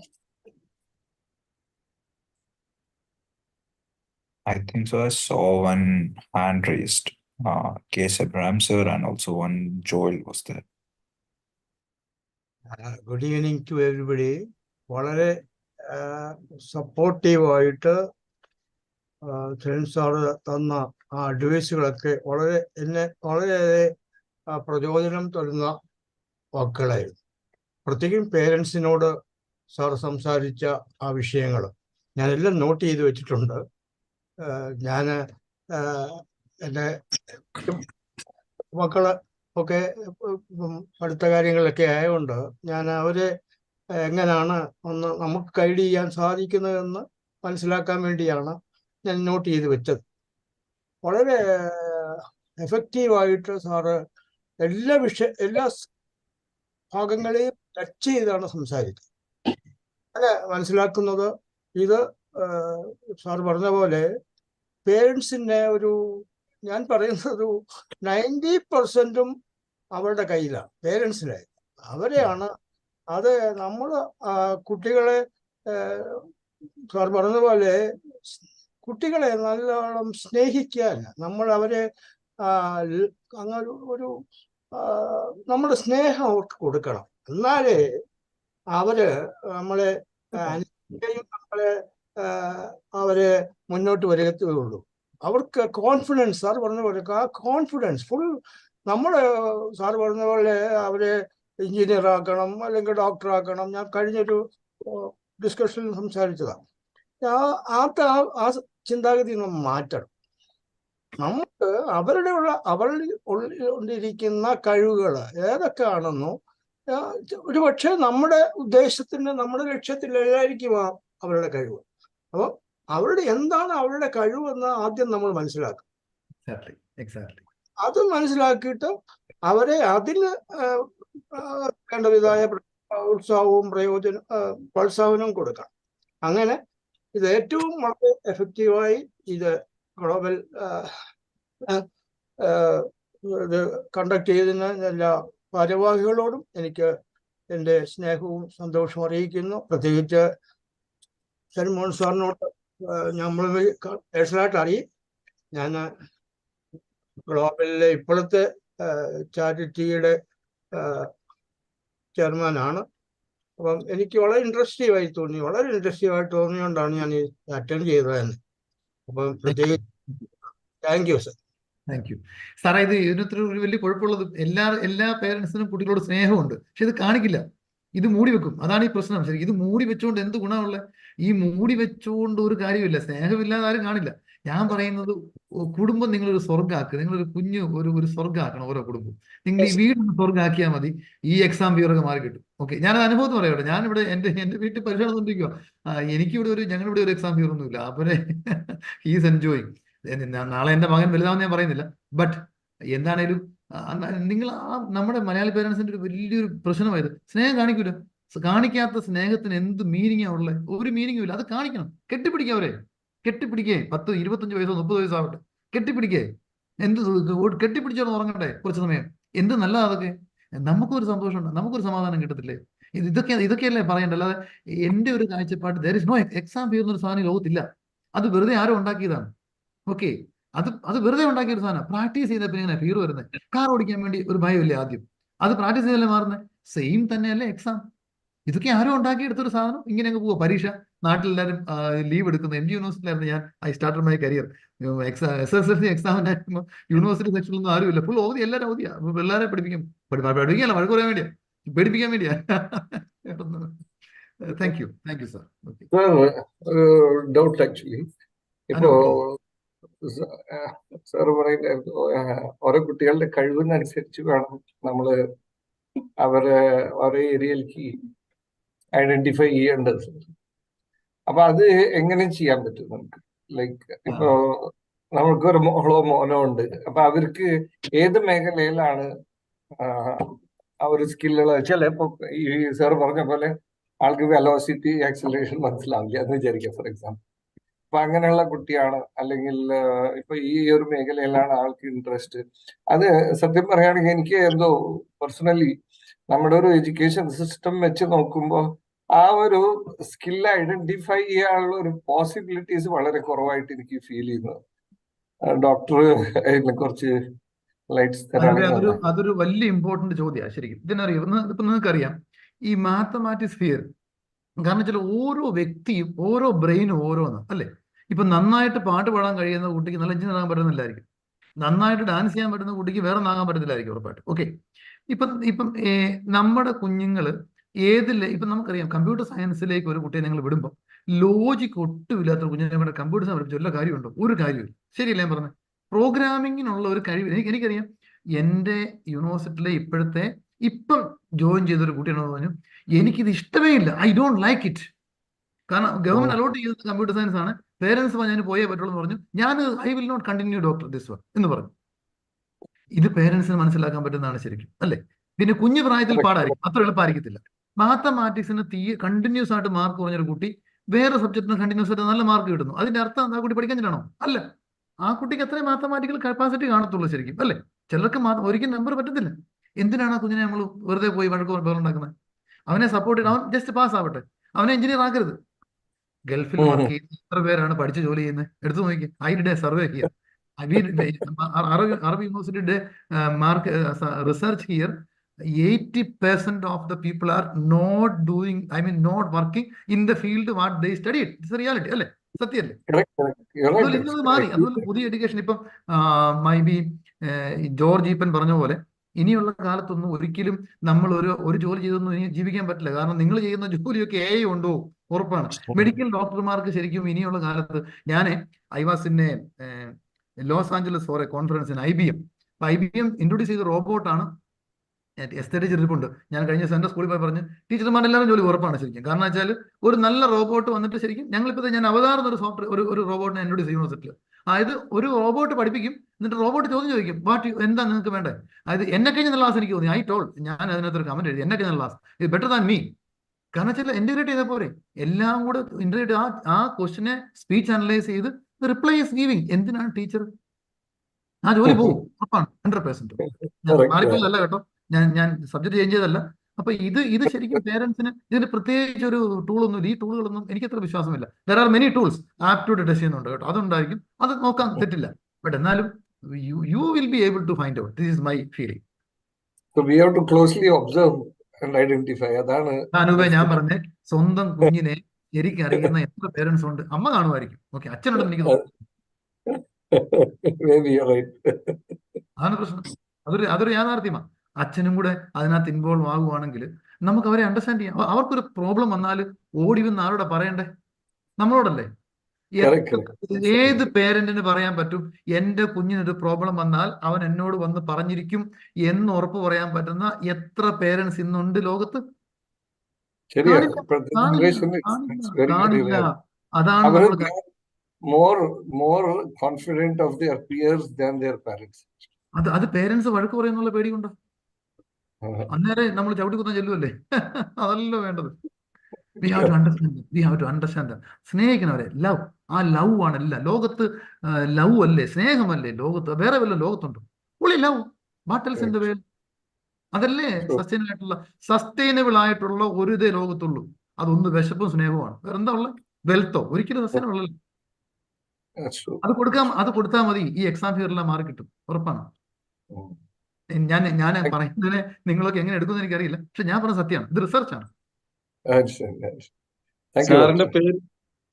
I think so. I saw one hand raised. K. Abraham sir, and also one Joel was there. Good evening to everybody. വളരെ സപ്പോർട്ടീവായിട്ട് sir തന്ന ആ അഡ്വൈസുകളൊക്കെ എന്നെ വളരെയേറെ പ്രചോദനം തരുന്ന വാക്കുകളായിരുന്നു. പ്രത്യേകം പേരൻസിനോട് sir സംസാരിച്ച ആ വിഷയങ്ങൾ ഞാനെല്ലാം നോട്ട് ചെയ്ത് വെച്ചിട്ടുണ്ട്. ഞാൻ എൻ്റെ മക്കള് ഒക്കെ അടുത്ത കാര്യങ്ങളൊക്കെ ആയതുകൊണ്ട് ഞാൻ അവരെ എങ്ങനെയാണ് ഒന്ന് നമുക്ക് ഗൈഡ് ചെയ്യാൻ സാധിക്കുന്നതെന്ന് മനസ്സിലാക്കാൻ വേണ്ടിയാണ് ഞാൻ നോട്ട് ചെയ്ത് വെച്ചത്. വളരെ എഫക്റ്റീവായിട്ട് സാറ് എല്ലാ ഭാഗങ്ങളെയും ടച്ച് ചെയ്താണ് സംസാരിക്കുന്നത്. അങ്ങനെ മനസ്സിലാക്കുന്നത് ഇത് സാർ പറഞ്ഞ പോലെ പേരൻസിൻ്റെ ഞാൻ പറയുന്നത് 90% അവരുടെ കയ്യിലാണ്, പേരൻസിൻ്റെ. അവരെയാണ് അത് നമ്മൾ കുട്ടികളെ സാർ പറഞ്ഞതുപോലെ കുട്ടികളെ നല്ലോണം സ്നേഹിക്കാൻ നമ്മൾ അവരെ അങ്ങനെ നമ്മുടെ സ്നേഹം അവർക്ക് കൊടുക്കണം. എന്നാലേ നമ്മളെ അവരെ മുന്നോട്ട് വരത്തുള്ളൂ. അവർക്ക് കോൺഫിഡൻസ്, സാർ പറഞ്ഞ പോലെ ആ കോൺഫിഡൻസ് ഫുൾ നമ്മുടെ സാർ പറഞ്ഞ പോലെ അവരെ എഞ്ചിനീയർ ആക്കണം അല്ലെങ്കിൽ ഡോക്ടർ ആക്കണം. ഞാൻ കഴിഞ്ഞൊരു ഡിസ്കഷനിൽ സംസാരിച്ചതാണ്. ആ ചിന്താഗതി നമ്മൾ മാറ്റണം. നമുക്ക് അവരിൽ ഉള്ളിരിക്കുന്ന കഴിവുകൾ ഏതൊക്കെയാണെന്നോ ഒരു പക്ഷേ നമ്മുടെ ലക്ഷ്യത്തിലല്ലായിരിക്കും അവരുടെ കഴിവ്. അപ്പോൾ എന്താണ് അവരുടെ കഴിവെന്ന് ആദ്യം നമ്മൾ മനസ്സിലാക്കും. അത് മനസ്സിലാക്കിയിട്ട് അവരെ അതിന് വേണ്ടവിധമായ ഉത്സാഹവും പ്രോത്സാഹനവും കൊടുക്കണം. അങ്ങനെ ഇത് ഏറ്റവും വളരെ എഫക്റ്റീവായി ഇത് ഗ്ലോബൽ ഇത് കണ്ടക്ട് ചെയ്തതിന് എല്ലാ ഭാരവാഹികളോടും എനിക്ക് എൻ്റെ സ്നേഹവും സന്തോഷവും അറിയിക്കുന്നു. പ്രത്യേകിച്ച് ശരമോഹൻ സാറിനോട് നമ്മൾ പേഴ്സണലായിട്ട് അറിയും. ഞാൻ ഗ്ലോബലിലെ ഇപ്പോഴത്തെ ചാരിറ്റിയുടെ ചെയർമാനാണ്. അപ്പം എനിക്ക് വളരെ ഇൻട്രസ്റ്റീവായി തോന്നിയോണ്ടാണ് ഞാൻ ഈ അറ്റൻഡ് ചെയ്തത് തന്നെ. അപ്പം പ്രത്യേകിച്ച് thank you sir. Thank you സാറേ. ഇതിനകത്തൊരു ഒരു വലിയ കുഴപ്പമുള്ളത് എല്ലാ പേരൻസിനും കുട്ടികളോട് സ്നേഹമുണ്ട്, പക്ഷെ ഇത് കാണിക്കില്ല, ഇത് മൂടി വെക്കും. അതാണ് ഈ പ്രശ്നം. ശരി, ഇത് മൂടി വെച്ചുകൊണ്ട് എന്ത് ഗുണമുള്ള? ഈ മൂടി വെച്ചുകൊണ്ട് ഒരു കാര്യമില്ല. സ്നേഹമില്ലാതെ ആരും കാണില്ല. ഞാൻ പറയുന്നത് കുടുംബം നിങ്ങളൊരു സ്വർഗ്ഗാക്കുക. നിങ്ങളൊരു കുഞ്ഞു ഒരു സ്വർഗ്ഗാക്കണം ഓരോ കുടുംബം. നിങ്ങൾ ഈ വീടൊന്ന് സ്വർഗ്ഗാക്കിയാൽ മതി, ഈ എക്സാം ഫിയറൊക്കെ മാറി കിട്ടും. ഓക്കെ, ഞാനത് അനുഭവം പറയട്ടെ. ഞാനിവിടെ എന്റെ വീട്ടിൽ പരിശോധന നടന്നുകൊണ്ടിരിക്കുക. ഞങ്ങളിവിടെ ഒരു എക്സാം ഫിയർ ഒന്നുമില്ല. അവരെ ഹീസ് എൻജോയിങ്. നാളെ എന്റെ മകൻ വലുതാവെന്ന് ഞാൻ പറയുന്നില്ല, ബട്ട് എന്താണേലും നിങ്ങൾ നമ്മുടെ മലയാളി പേരൻസിന്റെ ഒരു വലിയൊരു പ്രശ്നമായത് സ്നേഹം കാണിക്കൂല. കാണിക്കാത്ത സ്നേഹത്തിന് എന്ത് മീനിങ്ങാ ഉള്ളത്? ഒരു മീനിങ്ങും ഇല്ല. അത് കാണിക്കണം. കെട്ടിപ്പിടിക്കുക, അവരെ കെട്ടിപ്പിടിക്കേ. 10, 25 വയസ്സോ 30 വയസ്സോ ആവട്ടെ, കെട്ടിപ്പിടിക്കേ. എന്ത് കെട്ടിപ്പിടിച്ചോണ്ട് ഉറങ്ങട്ടെ കുറച്ച് സമയം. എന്ത് നല്ലതാ അതൊക്കെ. നമുക്കൊരു സന്തോഷമുണ്ട്, നമുക്കൊരു സമാധാനം കിട്ടത്തില്ലേ? ഇതൊക്കെയല്ലേ പറയണ്ട. അല്ലാതെ എന്റെ ഒരു കാഴ്ചപ്പാട് there is no exam fear എന്നൊരു സാധനം ലോകത്തില്ല. അത് വെറുതെ ആരോ ഉണ്ടാക്കിയതാണ്. ഓക്കെ, അത് വെറുതെ ഉണ്ടാക്കിയ ഒരു സാധനം. പ്രാക്ടീസ് ചെയ്ത പിന്നെ ഇങ്ങനെ ഫീർ വരുന്നത്. കാർ ഓടിക്കാൻ വേണ്ടി ഒരു ഭയമില്ലേ ആദ്യം? അത് പ്രാക്ടീസ് ചെയ്തല്ലേ മാറുന്നത്. സെയിം തന്നെയല്ലേ എക്സാം. ഇതൊക്കെ ആരോ ഉണ്ടാക്കിയെടുത്തൊരു സാധനം. ഇങ്ങനെ അങ്ങ് പോവുക. പരീക്ഷ നാട്ടിലെല്ലാവരും ലീവ് എടുക്കുന്നത്. MG യൂണിവേഴ്സിറ്റിയിലായിരുന്നു ഞാൻ. I started my career. SSLC എക്സാമിനായിരുന്നു. യൂണിവേഴ്സിറ്റി സെക്ഷനിലൊന്നും ആരുമില്ല, ഫുൾ അവധി, എല്ലാവരും അവധിയാ. പിള്ളേരെ പഠിപ്പിക്കാനല്ല, വഴക്ക് പറയാൻ വേണ്ടിയാ, പേടിപ്പിക്കാൻ വേണ്ടിയാ. Thank you sir. Doubt actually. ഇപ്പോ സാറ് പറയുന്നത് ഓരോ കുട്ടികളുടെ കഴിവിനനുസരിച്ച് വേണം നമ്മള് അവരെ ഓരോ ഏരിയയിലേക്ക് ഐഡന്റിഫൈ ചെയ്യേണ്ടത്. അപ്പൊ അത് എങ്ങനെ ചെയ്യാൻ പറ്റും നമുക്ക്? ലൈക്ക് ഇപ്പോ നമുക്കൊരു മോനോ ഉണ്ട്. അപ്പൊ അവർക്ക് ഏത് മേഖലയിലാണ് ആ ഒരു സ്കില്ലുകൾ? ചിലപ്പോ ഈ സാർ പറഞ്ഞ പോലെ ആൾക്ക് വെലോസിറ്റി, ആക്സിലറേഷൻ മനസ്സിലാവില്ല എന്ന് വിചാരിക്കാം, ഫോർ എക്സാമ്പിൾ. അപ്പൊ അങ്ങനെയുള്ള കുട്ടിയാണ്, അല്ലെങ്കിൽ ഇപ്പൊ ഈ ഒരു മേഖലയിലാണ് ആൾക്ക് ഇൻട്രസ്റ്റ്. അത് സത്യം പറയുകയാണെങ്കിൽ എനിക്ക് എന്തോ പേഴ്സണലി നമ്മുടെ ഒരു എഡ്യൂക്കേഷൻ സിസ്റ്റം വെച്ച് നോക്കുമ്പോൾ ആ ഒരു സ്കിൽ ഐഡന്റിഫൈ ചെയ്യാനുള്ള ഒരു പോസിബിലിറ്റീസ് വളരെ കുറവായിട്ട് എനിക്ക് ഫീൽ ചെയ്യുന്നത്. ഡോക്ടർ അതിനെ കുറച്ച് ലൈറ്റ്സ് തരാണെങ്കിൽ. അതൊരു വലിയ ഇമ്പോർട്ടന്റ് ചോദ്യമാണ് ശരിക്കും. ഇതിനറിയാം, ഇപ്പൊ നിങ്ങൾക്കറിയാം ഈ മാത്തമാറ്റിക്സ് ഫിയർ. കാരണം വെച്ചാൽ ഓരോ വ്യക്തിയും ഓരോ ബ്രെയിനും ഓരോന്ന് അല്ലേ. ഇപ്പൊ നന്നായിട്ട് പാട്ട് പാടാൻ കഴിയുന്ന കുട്ടിക്ക് നല്ല എഞ്ചിനീയർ ആകാൻ പറ്റുന്നില്ലായിരിക്കും. നന്നായിട്ട് ഡാൻസ് ചെയ്യാൻ പറ്റുന്ന കുട്ടിക്ക് വേറെ ആകാൻ പറ്റത്തില്ലായിരിക്കും ഉറപ്പായിട്ട്. ഓക്കെ, ഇപ്പം നമ്മുടെ കുഞ്ഞുങ്ങൾ ഇപ്പം നമുക്കറിയാം കമ്പ്യൂട്ടർ സയൻസിലേക്ക് ഒരു കുട്ടിയെ നിങ്ങൾ വിടുമ്പോൾ ലോജിക്ക് ഒട്ടുമില്ലാത്ത കുഞ്ഞിനെ കമ്പ്യൂട്ടർ സയൻസ് പഠിപ്പിച്ച വല്ല കാര്യമുണ്ടോ? ഒരു കാര്യമില്ല. ശരിയല്ലേ ഞാൻ പറഞ്ഞത്? പ്രോഗ്രാമിങ്ങിനുള്ള ഒരു കഴിവ് എനിക്കറിയാം. എൻ്റെ യൂണിവേഴ്സിറ്റിയിലെ ഇപ്പം ജോയിൻ ചെയ്തൊരു കുട്ടിയാണെന്ന് പറഞ്ഞു, എനിക്കിത് ഇഷ്ടമേ ഇല്ല, ഐ ഡോണ്ട് ലൈക്ക് ഇറ്റ്. കാരണം ഗവൺമെന്റ് അലോട്ട് ചെയ്യുന്നത് കമ്പ്യൂട്ടർ സയൻസ് ആണ്. പേരൻസ് ഞാൻ പോയേ പറ്റുള്ളൂ എന്ന് പറഞ്ഞു. ഞാൻ I will not continue doctor this one എന്ന് പറഞ്ഞു. ഇത് പേരൻസിന് മനസ്സിലാക്കാൻ പറ്റുന്നതാണ് ശരിക്കും അല്ലേ. പിന്നെ കുഞ്ഞു പ്രായത്തിൽ പാടായിരിക്കും, അത്ര എളുപ്പമായിരിക്കത്തില്ല. മാത്തമാറ്റിക്സിന് കണ്ടിന്യൂസ് ആയിട്ട് മാർക്ക് കുറഞ്ഞൊരു കുട്ടി വേറെ സബ്ജക്റ്റിന് കണ്ടിന്യൂസ് ആയിട്ട് നല്ല മാർക്ക് കിട്ടുന്നു. അതിന്റെ അർത്ഥം ആ കുട്ടി പഠിക്കാനാണോ? അല്ല, ആ കുട്ടിക്ക് അത്രയും മാത്തമാറ്റിക്കൽ കപ്പാസിറ്റി കാണത്തുള്ളൂ ശരിക്കും അല്ലേ. ചിലർക്ക് ഒരിക്കലും നമ്പർ പറ്റത്തില്ല. എന്തിനാണ് ആ കുഞ്ഞിനെ നമ്മൾ വെറുതെ പോയി ഉണ്ടാക്കുന്നത്? അവനെ സപ്പോർട്ട് ചെയ്ത് അവൻ ജസ്റ്റ് പാസ് ആവട്ടെ, അവനെ എഞ്ചിനീയർ ആക്കരുത്. ഗൾഫിൽ വർക്ക് ചെയ്യുന്ന എത്ര പേരാണ് പഠിച്ച് ജോലി ചെയ്യുന്നത്? എടുത്തു നോക്കി. I did A survey here. Arab University did research here. 80% of the people are not working in the field what they studied. It's a reality അല്ലേ, സത്യല്ലേ? അതുപോലെ മാറി. അതുപോലെ പുതിയ എഡ്യൂക്കേഷൻ ഇപ്പം മൈബി ജോർജ് ഈപ്പൻ പറഞ്ഞ പോലെ ഇനിയുള്ള കാലത്തൊന്നും ഒരിക്കലും നമ്മൾ ഒരു ജോലി ചെയ്തൊന്നും ഇനി ജീവിക്കാൻ പറ്റില്ല. കാരണം നിങ്ങൾ ചെയ്യുന്ന ജോലിയൊക്കെ AI ഉണ്ടോ ഉറപ്പാണ്. മെഡിക്കൽ ഡോക്ടർമാർക്ക് ശരിക്കും ഇനിയുള്ള കാലത്ത് I was in Los Angeles for a conference in IBM. IBM introduce ചെയ്ത റോബോട്ടാണ് എസ്തേറ്റിക് ഇരിപ്പുണ്ട്. ഞാൻ കഴിഞ്ഞ സെൻട്രൽ സ്കൂളിൽ പോയി പറഞ്ഞു, ടീച്ചർമാരെല്ലാവരും ജോലി ഉറപ്പാണ് ശരിക്കും. കാരണം വെച്ചാൽ ഒരു നല്ല റോബോട്ട് വന്നിട്ട് ശരിക്കും ഞാൻ അവതാർ എന്നൊരു സോഫ്റ്റ്വെയർ ഒരു റോബോട്ടിനെ ഇൻട്രൊഡ്യൂസ് ചെയ്യും യൂണിവേഴ്സിറ്റിയിൽ. അതായത് ഒരു റോബോട്ട് പഠിപ്പിക്കും, എന്നിട്ട് റോബോട്ട് ചോദിക്കും എന്താ നിങ്ങൾക്ക് വേണ്ടേ? അതായത് എന്നെ കഴിഞ്ഞ നല്ല ക്ലാസ് എനിക്ക് തോന്നി. ഞാൻ അതിനകത്തൊരു കമന്റ് എഴുതി, എന്നെ കഴിഞ്ഞ ക്ലാസ് ഇത് ബെറ്റർ ദാൻ മീ. കാരണം വെച്ചാൽ ഇന്റഗ്രേറ്റ് ചെയ്താൽ പോരെ, എല്ലാം കൂടെ ഇന്റഗ്രേറ്റ് ആ ക്വസ്റ്റിനെ സ്പീച്ച് അനലൈസ് ചെയ്ത് റിപ്ലൈ ഈസ് ഗിവിംഗ്. എന്തിനാണ് ടീച്ചർ? ആ ജോലി പോകും ഉറപ്പാണ്, 100%. മാറിപ്പോയതല്ല കേട്ടോ, ഞാൻ സബ്ജക്ട് ചേഞ്ച് ചെയ്തല്ല. അപ്പൊ ഇത് ശരിക്കും പേരൻസിന് ഇതിന് പ്രത്യേകിച്ച് ഒരു ടൂളൊന്നും ഈ ടൂളുകളൊന്നും എനിക്ക് അത്ര വിശ്വാസമില്ല. There are many tools aptitude test ചെയ്യുന്നുണ്ട് കേട്ടോ, അതുണ്ടായിരിക്കും, അത് നോക്കാൻ തെറ്റില്ല. ബട്ട് എന്നാലും you will be able to find out. This is my feeling. We have to closely observe and identify. അതാണ് അനുഭവം. ഞാൻ പറഞ്ഞ സ്വന്തം കുഞ്ഞിനെ ശരിക്കും അറിയുന്ന എത്ര പേരൻസ് ഉണ്ട്? അമ്മ കാണുമായിരിക്കും, ഓക്കെ, അച്ഛനുണ്ടെന്ന് എനിക്ക് തോന്നുന്നു. Maybe you're right. അതാണ് പ്രശ്നം. അതൊരു യാഥാർത്ഥ്യമാണ്. അച്ഛനും കൂടെ അതിനകത്ത് ഇൻവോൾവ് ആകുവാണെങ്കിൽ നമുക്ക് അവരെ അണ്ടർസ്റ്റാൻഡ് ചെയ്യാം. അവർക്കൊരു പ്രോബ്ലം വന്നാൽ ഓടി വന്ന് ആരോടെ പറയണ്ടേ? നമ്മളോടല്ലേ? ഏത് പേരന്റിന് പറയാൻ പറ്റും എന്റെ കുഞ്ഞിനൊരു പ്രോബ്ലം വന്നാൽ അവൻ എന്നോട് വന്ന് പറഞ്ഞിരിക്കും എന്ന് ഉറപ്പ് പറയാൻ പറ്റുന്ന എത്ര പേരൻസ് ഇന്നുണ്ട് ലോകത്ത്? കാണില്ല. അതാണ് നമ്മൾ more confident of their peers than their parents. അത് പേരൻസ് വഴക്ക് പറയുന്നുള്ള പേടി കൊണ്ടോ? അന്നേരം നമ്മൾ ചവിട്ടി കുത്താൻ ചെല്ലുമല്ലേ? അതല്ലോ വേണ്ടത്. We have to understand that. സ്നേഹിക്കണവരെ ലവ്, ആ ലവ് ആണ് എല്ലാം. ലോകത്ത് ലവ് അല്ലേ, സ്നേഹമല്ലേ ലോകത്ത്? വേറെ വല്ല ലോകത്തുണ്ടോ? ഉള്ളി love. What else in the world? അതല്ലേ സസ്റ്റൈനബിൾ ആയിട്ടുള്ള ഒരു ഇതേ ലോകത്തുള്ളൂ. അതൊന്ന് വിശപ്പും സ്നേഹവുമാണ്. വേറെ എന്താ ഉള്ളത്? വെൽത്തോ? ഒരിക്കലും സസ്റ്റൈനബിൾ അല്ല. അത് കൊടുത്താൽ മതി, ഈ എക്സാം ഫിയറെല്ലാം മാറി കിട്ടും, ഉറപ്പാണ്. ഞാൻ പറയുന്നതിനെ നിങ്ങളൊക്കെ എങ്ങനെ എടുക്കുമെന്ന് എനിക്കറിയില്ല, പക്ഷെ ഞാൻ പറഞ്ഞ സത്യമാണ്. ഇത് റിസർച്ചാണ്.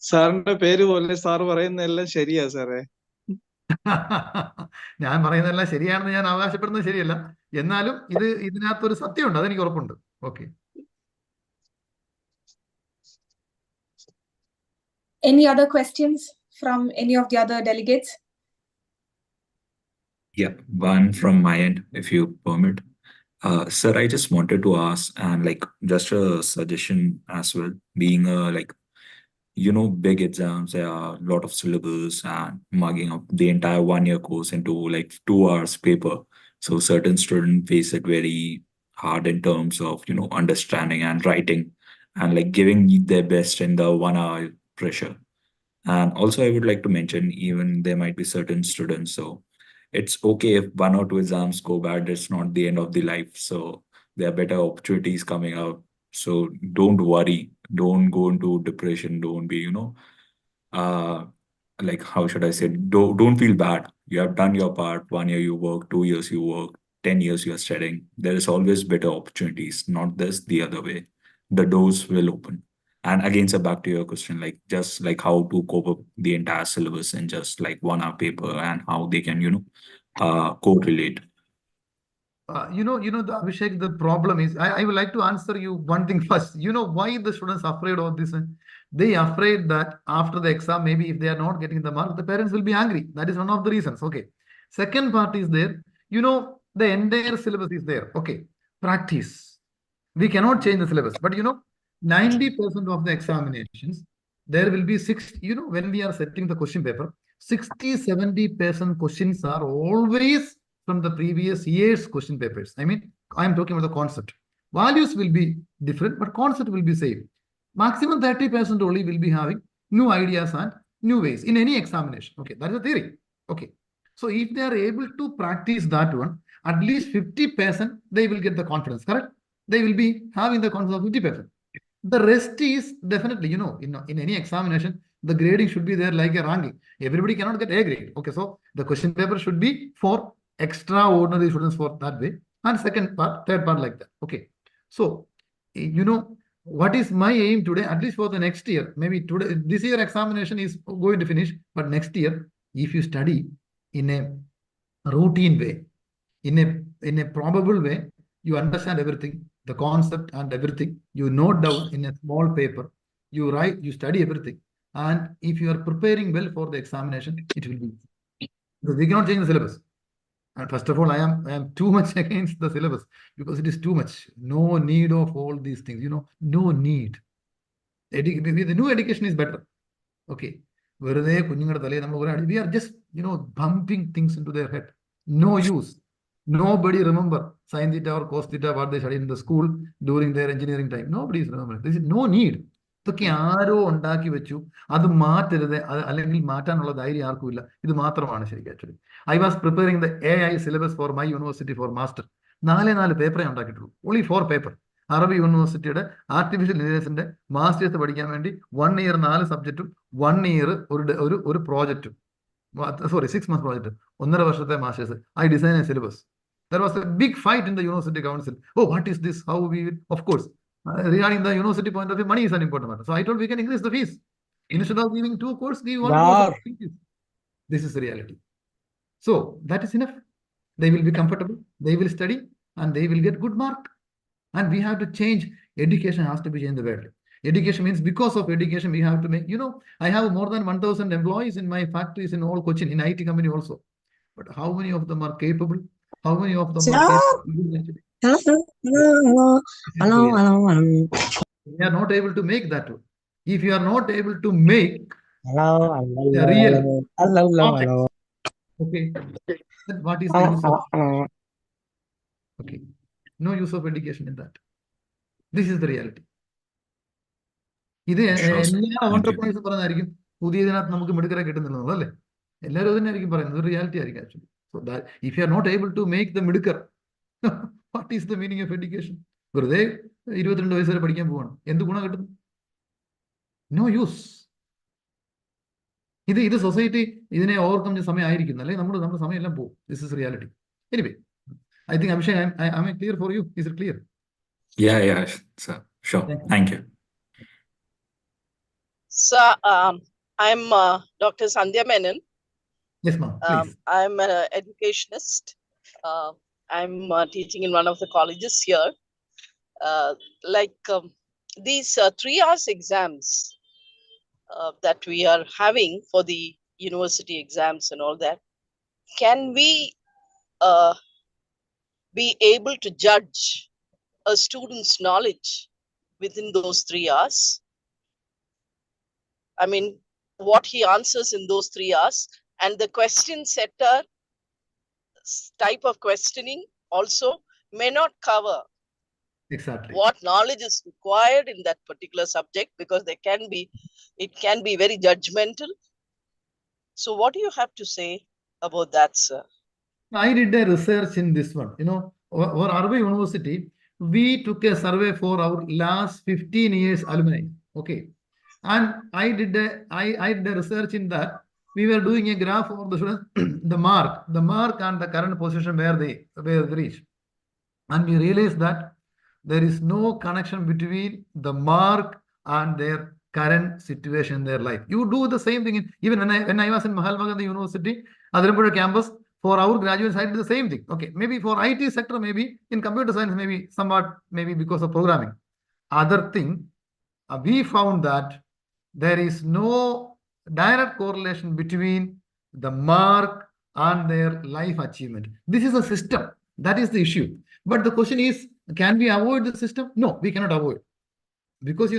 സാറിന്റെ പേര് പോലെ സാർ പറയുന്നതെല്ലാം ശരിയാ സാറേ. ഞാൻ പറയുന്നതെല്ലാം ശരിയാണെന്ന് ഞാൻ അവകാശപ്പെടുന്നത് ശരിയല്ല, എന്നാലും ഇതിനകത്തൊരു സത്യമുണ്ട്, അതെനിക്ക് ഉറപ്പുണ്ട്. Okay. Any other questions from any of the other delegates? Yeah, one from my end, if you permit. Sir, I just wanted to ask, and like just a suggestion as well, being big exams, there are a lot of syllabus and mugging up the entire 1-year course into like 2 hours paper. So certain students face it very hard in terms of, understanding and writing and like giving their best in the 1 hour pressure. And also I would like to mention, even there might be certain students, so it's okay if 1 or 2 exams go bad, it's not the end of the life. So there are better opportunities coming out. So don't worry, don't go into depression, don't be, like, how should I say, don't feel bad. You have done your part. 1 year you work, 2 years you work, 10 years you are studying. There is always better opportunities, not this, the other way. The doors will open. And again, so back to your question, like just like how to cope up the entire syllabus in just like 1 hour paper and how they can, correlate. The Abhishek, the problem is, I would like to answer you one thing first. You know why the students are afraid of this? They are afraid that after the exam, maybe if they are not getting the mark, the parents will be angry. That is one of the reasons. Okay. Second part is there, the entire syllabus is there. Okay. Practice. We cannot change the syllabus, but 90% of the examinations, there will be when we are setting the question paper, 60-70% questions are always from the previous year's question papers. I mean, I am talking about the concept. Values will be different, but concept will be same. Maximum 30% only will be having new ideas and new ways in any examination. Okay, that is the theory. Okay, so if they are able to practice that one, at least 50% they will get the confidence, correct? They will be having the confidence of 50%. The rest is definitely, in any examination, the grading should be there like a ranking. Everybody cannot get A grade. Okay, so the question paper should be for extraordinary students for that way, and third part like that. Okay, so what is my aim today, at least for the next year? Maybe today, this year examination is going to finish, but next year, if you study in a routine way, in a probable way, you understand everything, the concept and everything, you note down in a small paper, you write, you study everything, and if you are preparing well for the examination, it will be easy. Because we cannot change the syllabus. And first of all, I am too much against the syllabus because it is too much. No need of all these things, no need. The new education is better. Okay. We are just, bumping things into their head. No use. Nobody remember sin theta or cos theta, what they studied in the school during their engineering time. Nobody is remembering. There is no need. ഇതൊക്കെ ആരോ ഉണ്ടാക്കി വെച്ചു, അത് മാറ്റരുത്, അല്ലെങ്കിൽ മാറ്റാനുള്ള ധൈര്യം ആർക്കും ഇല്ല. ഇത് മാത്രമാണ് ശരിക്കും. Actually I was preparing the AI syllabus for my university for master. 4 പേപ്പറേ ഉണ്ടാക്കിയിട്ടുള്ളൂ, ഓൺലി 4 പേപ്പർ. അറബി യൂണിവേഴ്സിറ്റിയുടെ ആർട്ടിഫിഷ്യൽ ഇന്റലിജൻസിന്റെ മാസ്റ്റേഴ്സ് പഠിക്കാൻ വേണ്ടി 1 ഇയർ 4 സബ്ജക്റ്റും 1 ഇയർ ഒരു പ്രോജക്റ്റും, 6 months പ്രോജക്റ്റ്, 1.5 വർഷത്തെ masters. I design A syllabus. There was a big fight in the university council. Oh, what is this? How we will? Of course, regarding the university point of view, money is an important matter. So I told we can increase the fees. Instead of giving 2 courses, give 1 course. This is the reality. So that is enough. They will be comfortable, they will study, and they will get good mark. And we have to change. Education has to be changed the world. Education means because of education, we have to make, I have more than 1,000 employees in my factories in all Cochin, in IT company also. But how many of them are capable? How many of them are capable? Hello. We are not able to make that one. If you are not able to make the real context, okay, then what is the use of education? Okay, no use of education in that. This is the reality. ഇത് എല്ലാ ഓണ്ടർപ്രണേഴ്സും പറഞ്ഞായിരിക്കും പുതിയതിനകത്ത് നമുക്ക് മിടുക്കരെ കിട്ടുന്നുള്ളത് അല്ലേ? എല്ലാവരും തന്നെയായിരിക്കും പറയുന്നത്. ഒരു reality ആയിരിക്കും actually. So if you are not able to make the മിടുക്കർ, what is the meaning of education? വെറുതെ 22 വയസ്സ് വരെ പഠിക്കാൻ പോവാണ്, എന്ത് ഗുണം കിട്ടുന്നു? No use. ഇത് സൊസൈറ്റി ഇതിനെ ഓവർകം ചെയ്യുന്ന സമയമായിരിക്കും, അല്ലെങ്കിൽ നമ്മുടെ സമയം എല്ലാം പോകും. This is reality. Anyway, I think Abhishek, am I clear for you? Is it clear? Yeah, sir. Sure. Thank you. Sir, I'm Dr. Sandhya Menon. Yes, ma'am. Please. I'm an educationist. I'm teaching in one of the colleges here. These 3 hours exams that we are having for the university exams and all that, can we be able to judge a student's knowledge within those 3 hours? I mean, what he answers in those 3 hours, and the question setter type of questioning also may not cover exactly what knowledge is required in that particular subject, because it can be very judgmental. So what do you have to say about that, sir? I did a research in this one. For Arve University, we took a survey for our last 15 years alumni. Okay. And I did a research in that. We were doing a graph for the students, the mark and the current position where they reach. And we realized that there is no connection between the mark and their current situation in their life. You do the same thing. Even when I was in Mahatma Gandhi University, Adirampura campus, for our graduates, I did the same thing. Okay, maybe for IT sector, maybe in computer science, maybe somewhat, maybe because of programming. Other thing, we found that there is no direct correlation between the mark and their life achievement. This is a system. That is the issue. But the question is, can we avoid the system? No, we cannot avoid. Because,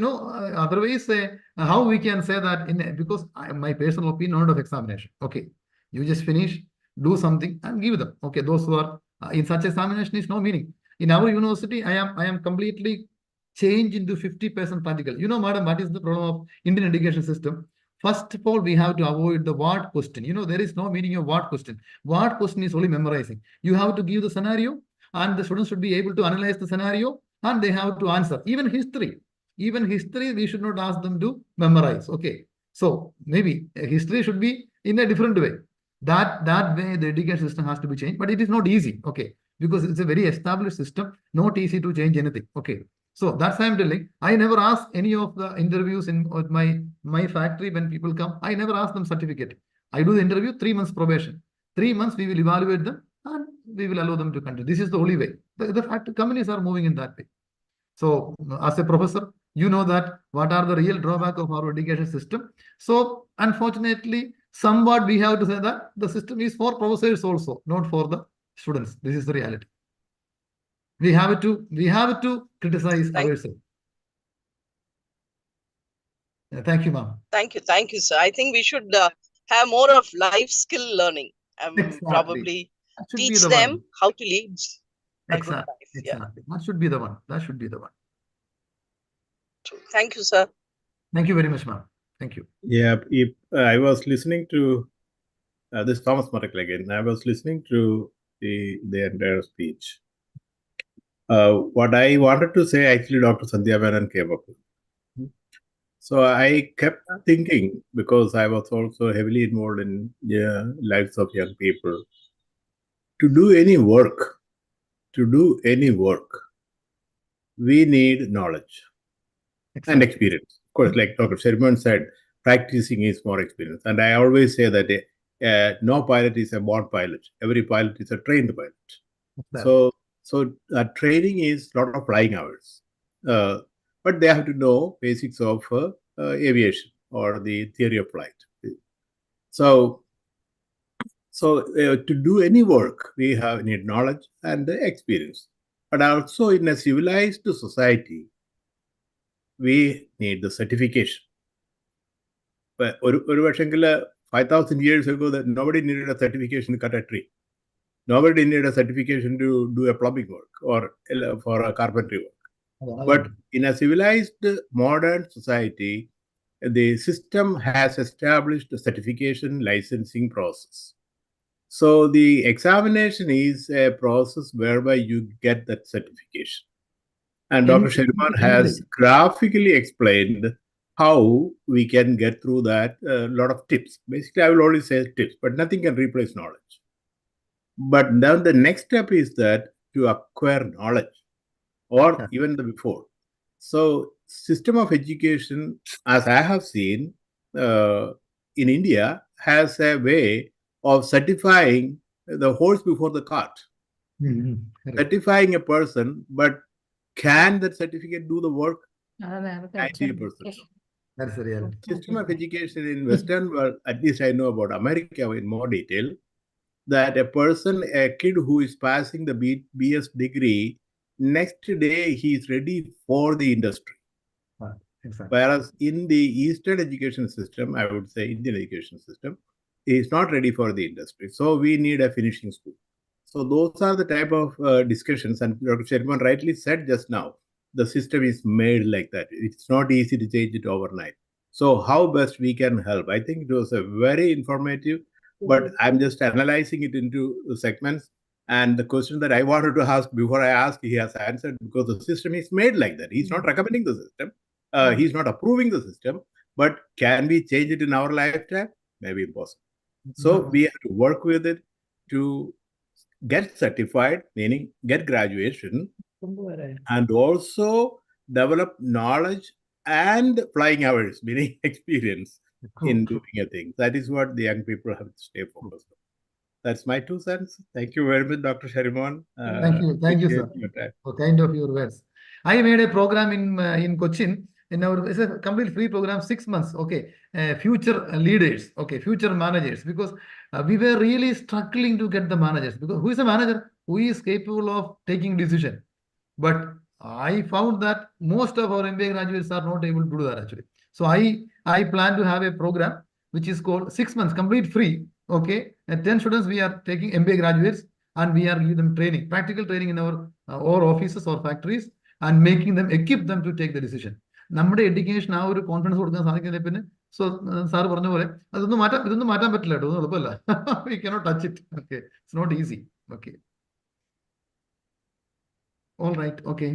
otherwise, how we can say that, because my personal opinion, not of examination. Okay, you just finish, do something and give them. Okay, those who are in such examination is no meaning. In our university, I am completely changed into 50% practical. Madam, what is the problem of Indian education system? First of all, we have to avoid the what question. There is no meaning of what question. What question is only memorizing. You have to give the scenario, and the students should be able to analyze the scenario, and they have to answer. Even history, we should not ask them to memorize. Okay, so maybe history should be in a different way. That way the education system has to be changed, but it is not easy. Okay, because it's a very established system, not easy to change anything. Okay, so that's why I'm telling. I never ask any of the interviews in my factory when people come. I never ask them certificate. I do the interview, 3 months probation. 3 months we will evaluate them and we will allow them to continue. This is the only way. The fact companies are moving in that way. So as a professor, you know that what are the real drawback of our education system. So unfortunately, somewhat we have to say that the system is for professors also, not for the students. This is the reality. We have to criticize ourselves. Thank you, ma'am. Thank you, sir. I think we should have more of life skill learning. Exactly. Probably teach them how to lead a good life. Exactly. That should be the one. Thank you, sir. Thank you very much, ma'am. Thank you. Yeah, I was listening to this Thomas Maracle again. I was listening to the entire speech. What I wanted to say, actually, Dr. Sandhya Menon came up with. So I kept thinking, because I was also heavily involved in lives of young people, to do any work, we need knowledge and experience. Of course, like Dr. Sherman said, practicing is more experience. And I always say that no pilot is a born pilot. Every pilot is a trained pilot. Exactly. So training is a lot of flying hours. But they have to know basics of aviation or the theory of flight. So to do any work, we need knowledge and experience. But also in a civilized society, we need the certification. But 5,000 years ago, that nobody needed a certification to cut a tree. Nobody needed a certification to do a plumbing work or for a carpentry work. But in a civilized modern society, the system has established a certification licensing process. So the examination is a process whereby you get that certification. And Dr. Sheriman has graphically explained how we can get through that, a lot of tips. Basically, I will only say tips, but nothing can replace knowledge. But then the next step is that to acquire knowledge, or even the before. So system of education, as I have seen in India, has a way of certifying the horse before the cart. Certifying a person, but can that certificate do the work? 90%. That's the reality. System of education in Western world, at least I know about America in more detail, that a kid who is passing the BS degree, next day he is ready for the industry. Exactly. Whereas in the Eastern education system, I would say Indian education system, he is not ready for the industry. So we need a finishing school. So those are the type of discussions. And Dr. Sheriman rightly said just now, the system is made like that. It's not easy to change it overnight. So how best we can help? I think it was a very informative, but I'm just analyzing it into segments. And the question that I wanted to ask before I asked, he has answered, because the system is made like that. He's not recommending the system. He's not approving the system. But can we change it in our lifetime? Maybe impossible. So we have to work with it to get certified, meaning get graduation, and also develop knowledge and flying hours, meaning experience in doing a thing. That is what the young people have to stay focused on. That's my 2 cents. Thank you very much, Dr. Sheriman. Thank you, sir. For kind of your words. I made a program in Cochin. It's a complete free program, 6 months. Okay, future leaders. Okay, future managers. Because we were really struggling to get the managers. Because who is a manager? Who is capable of taking decision? But I found that most of our MBA graduates are not able to do that actually. So I plan to have a program which is called 6 months, complete free. Okay, at 10 students we are taking MBA graduates, and we are giving them training, practical training in our offices or factories, and making them, equip them to take the decision. നമ്മുടെ education ആ ഒരു confidence കൊടുക്കാൻ സാധിക്കുന്നില്ല. പിന്നെ sir പറഞ്ഞ പോലെ ഇതൊന്നും മാറ്റാൻ പറ്റില്ല കേട്ടോ, ഒന്നും എളുപ്പമല്ല. We cannot touch it. Okay, it's not easy. Okay. All right. Okay.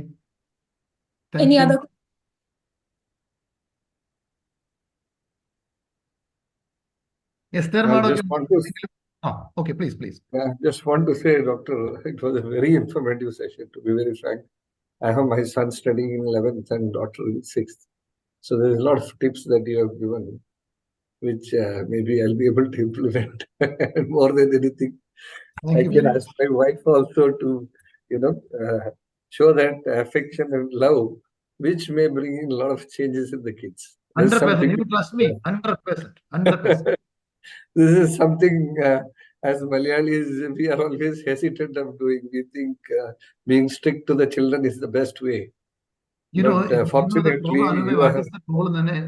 Thank you. other? Yes, okay, please. I just want to say, Doctor, it was a very informative session, to be very frank. I have my son studying in 11th and daughter in 6th. So there's a lot of tips that you have given, which maybe I'll be able to implement more than anything. I can ask my wife also to, show that affection and love, which may bring in a lot of changes in the kids. 100%. You trust me. 100%. This is something, as Malayalis, we are always hesitant of doing. We think being strict to the children is the best way. Fortunately,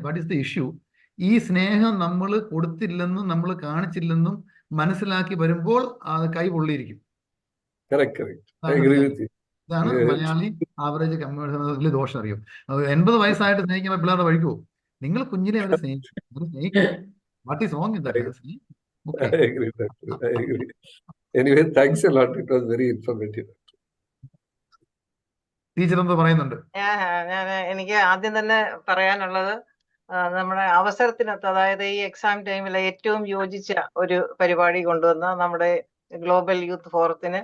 what is the issue? ഈ സ്നേഹം നമ്മൾ കൊടുത്തില്ലെന്നും നമ്മൾ കാണിച്ചില്ലെന്നും മനസ്സിലാക്കി വരുമ്പോൾ അത് കൈ പൊള്ളിയിരിക്കും. Correct. I agree with you. ഇതാണ് Malayali average community ദോഷം അറിയും. 80 വയസ്സായിട്ട് സ്നേഹിക്കാൻ പിള്ളേരുടെ വഴിക്കോ? നിങ്ങൾ കുഞ്ഞിനെ അവരെ സ്നേഹിക്കും. What is wrong in that? Okay. I agree. Anyway, thanks a lot. It was very informative. Teacher എന്താ പറയുന്നുണ്ട്? എനിക്ക് ആദ്യം തന്നെ പറയാനുള്ളത്, നമ്മുടെ അവസരത്തിനൊത്ത്, അതായത് ഈ എക്സാം ടൈമിൽ ഏറ്റവും യോജിച്ച ഒരു പരിപാടി കൊണ്ടുവന്ന നമ്മുടെ ഗ്ലോബൽ യൂത്ത് ഫോറത്തിന്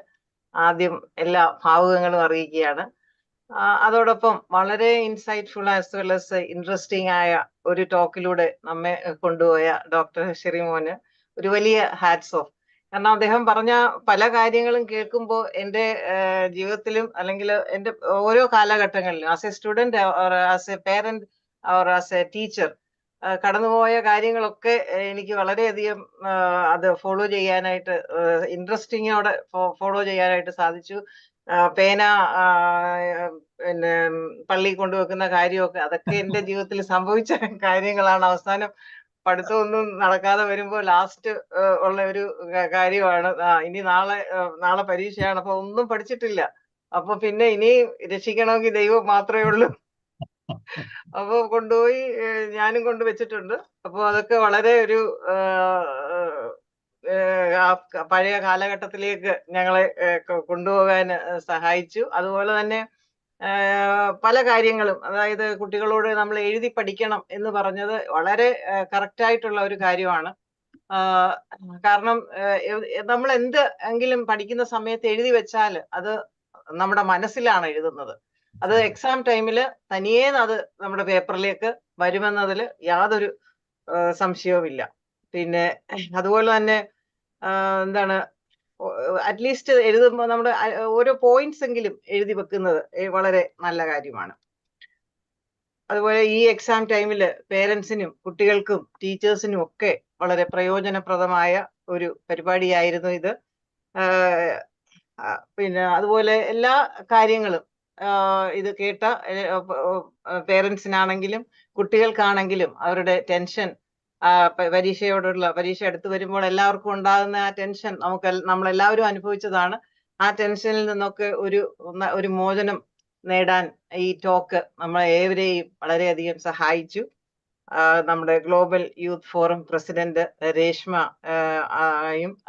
ആദ്യം എല്ലാ ഭാവുകങ്ങളും അറിയിക്കുകയാണ്. അതോടൊപ്പം വളരെ insightful as well as interesting ആയ ഒരു ടോക്കിലൂടെ നമ്മെ കൊണ്ടുപോയ ഡോക്ടർ ഷെറിമോന് ഒരു വലിയ ഹാറ്റ്സ് ഓഫ്. കാരണം അദ്ദേഹം പറഞ്ഞ പല കാര്യങ്ങളും കേൾക്കുമ്പോൾ എൻ്റെ ജീവിതത്തിലും അല്ലെങ്കിൽ എൻ്റെ ഓരോ കാലഘട്ടങ്ങളിലും as a student as a parent or as a teacher കടന്നുപോയ കാര്യങ്ങളൊക്കെ എനിക്ക് വളരെയധികം അത് ഫോളോ ചെയ്യാനായിട്ട് ഇൻട്രസ്റ്റിങ്ങോടെ ഫോളോ ചെയ്യാനായിട്ട് സാധിച്ചു. പേന പിന്നെ പള്ളി കൊണ്ടുവെക്കുന്ന കാര്യമൊക്കെ അതൊക്കെ എൻ്റെ ജീവിതത്തിൽ സംഭവിച്ച കാര്യങ്ങളാണ്. അവസാനം പഠിത്തമൊന്നും നടക്കാതെ വരുമ്പോൾ ലാസ്റ്റ് ഉള്ള ഒരു കാര്യമാണ് ഇനി നാളെ പരീക്ഷയാണ്, അപ്പൊ ഒന്നും പഠിച്ചിട്ടില്ല, അപ്പൊ പിന്നെ ഇനി രക്ഷിക്കണമെങ്കിൽ ദൈവം മാത്രമേ ഉള്ളൂ. അപ്പൊ കൊണ്ടുപോയി ഞാനും കൊണ്ടുവച്ചിട്ടുണ്ട്. അപ്പൊ അതൊക്കെ വളരെ ഒരു പഴയ കാലഘട്ടത്തിലേക്ക് ഞങ്ങളെ കൊണ്ടുപോകാൻ സഹായിച്ചു. അതുപോലെ തന്നെ പല കാര്യങ്ങളും, അതായത് കുട്ടികളോട് നമ്മൾ എഴുതി പഠിക്കണം എന്ന് പറഞ്ഞത് വളരെ കറക്റ്റ് ആയിട്ടുള്ള ഒരു കാര്യമാണ്. കാരണം നമ്മൾ എന്ത് എങ്കിലും പഠിക്കുന്ന സമയത്ത് എഴുതി വെച്ചാൽ അത് നമ്മുടെ മനസ്സിലാണ് എഴുതുന്നത്. അത് എക്സാം ടൈമിൽ തനിയേ അത് നമ്മുടെ പേപ്പറിലേക്ക് വരുമെന്നതിൽ യാതൊരു സംശയവുമില്ല. പിന്നെ അതുപോലെ തന്നെ എന്താണ്, അറ്റ്ലീസ്റ്റ് എഴുതുമ്പോൾ നമ്മുടെ ഓരോ പോയിന്റ്സ് എങ്കിലും എഴുതി വെക്കുന്നത് വളരെ നല്ല കാര്യമാണ്. അതുപോലെ ഈ എക്സാം ടൈമിൽ പേരൻസിനും കുട്ടികൾക്കും ടീച്ചേഴ്സിനും ഒക്കെ വളരെ പ്രയോജനപ്രദമായ ഒരു പരിപാടിയായിരുന്നു ഇത്. പിന്നെ അതുപോലെ എല്ലാ കാര്യങ്ങളും ഇത് കേട്ട പേരൻസിനാണെങ്കിലും കുട്ടികൾക്കാണെങ്കിലും അവരുടെ ടെൻഷൻ, പരീക്ഷ അടുത്ത് വരുമ്പോൾ എല്ലാവർക്കും ഉണ്ടാകുന്ന ആ ടെൻഷൻ നമ്മളെല്ലാവരും അനുഭവിച്ചതാണ്. ആ ടെൻഷനിൽ നിന്നൊക്കെ ഒരു മോചനം നേടാൻ ഈ ടോക്ക് നമ്മളെ ഏവരെയും വളരെയധികം സഹായിച്ചു. നമ്മുടെ ഗ്ലോബൽ യൂത്ത് ഫോറം പ്രസിഡന്റ്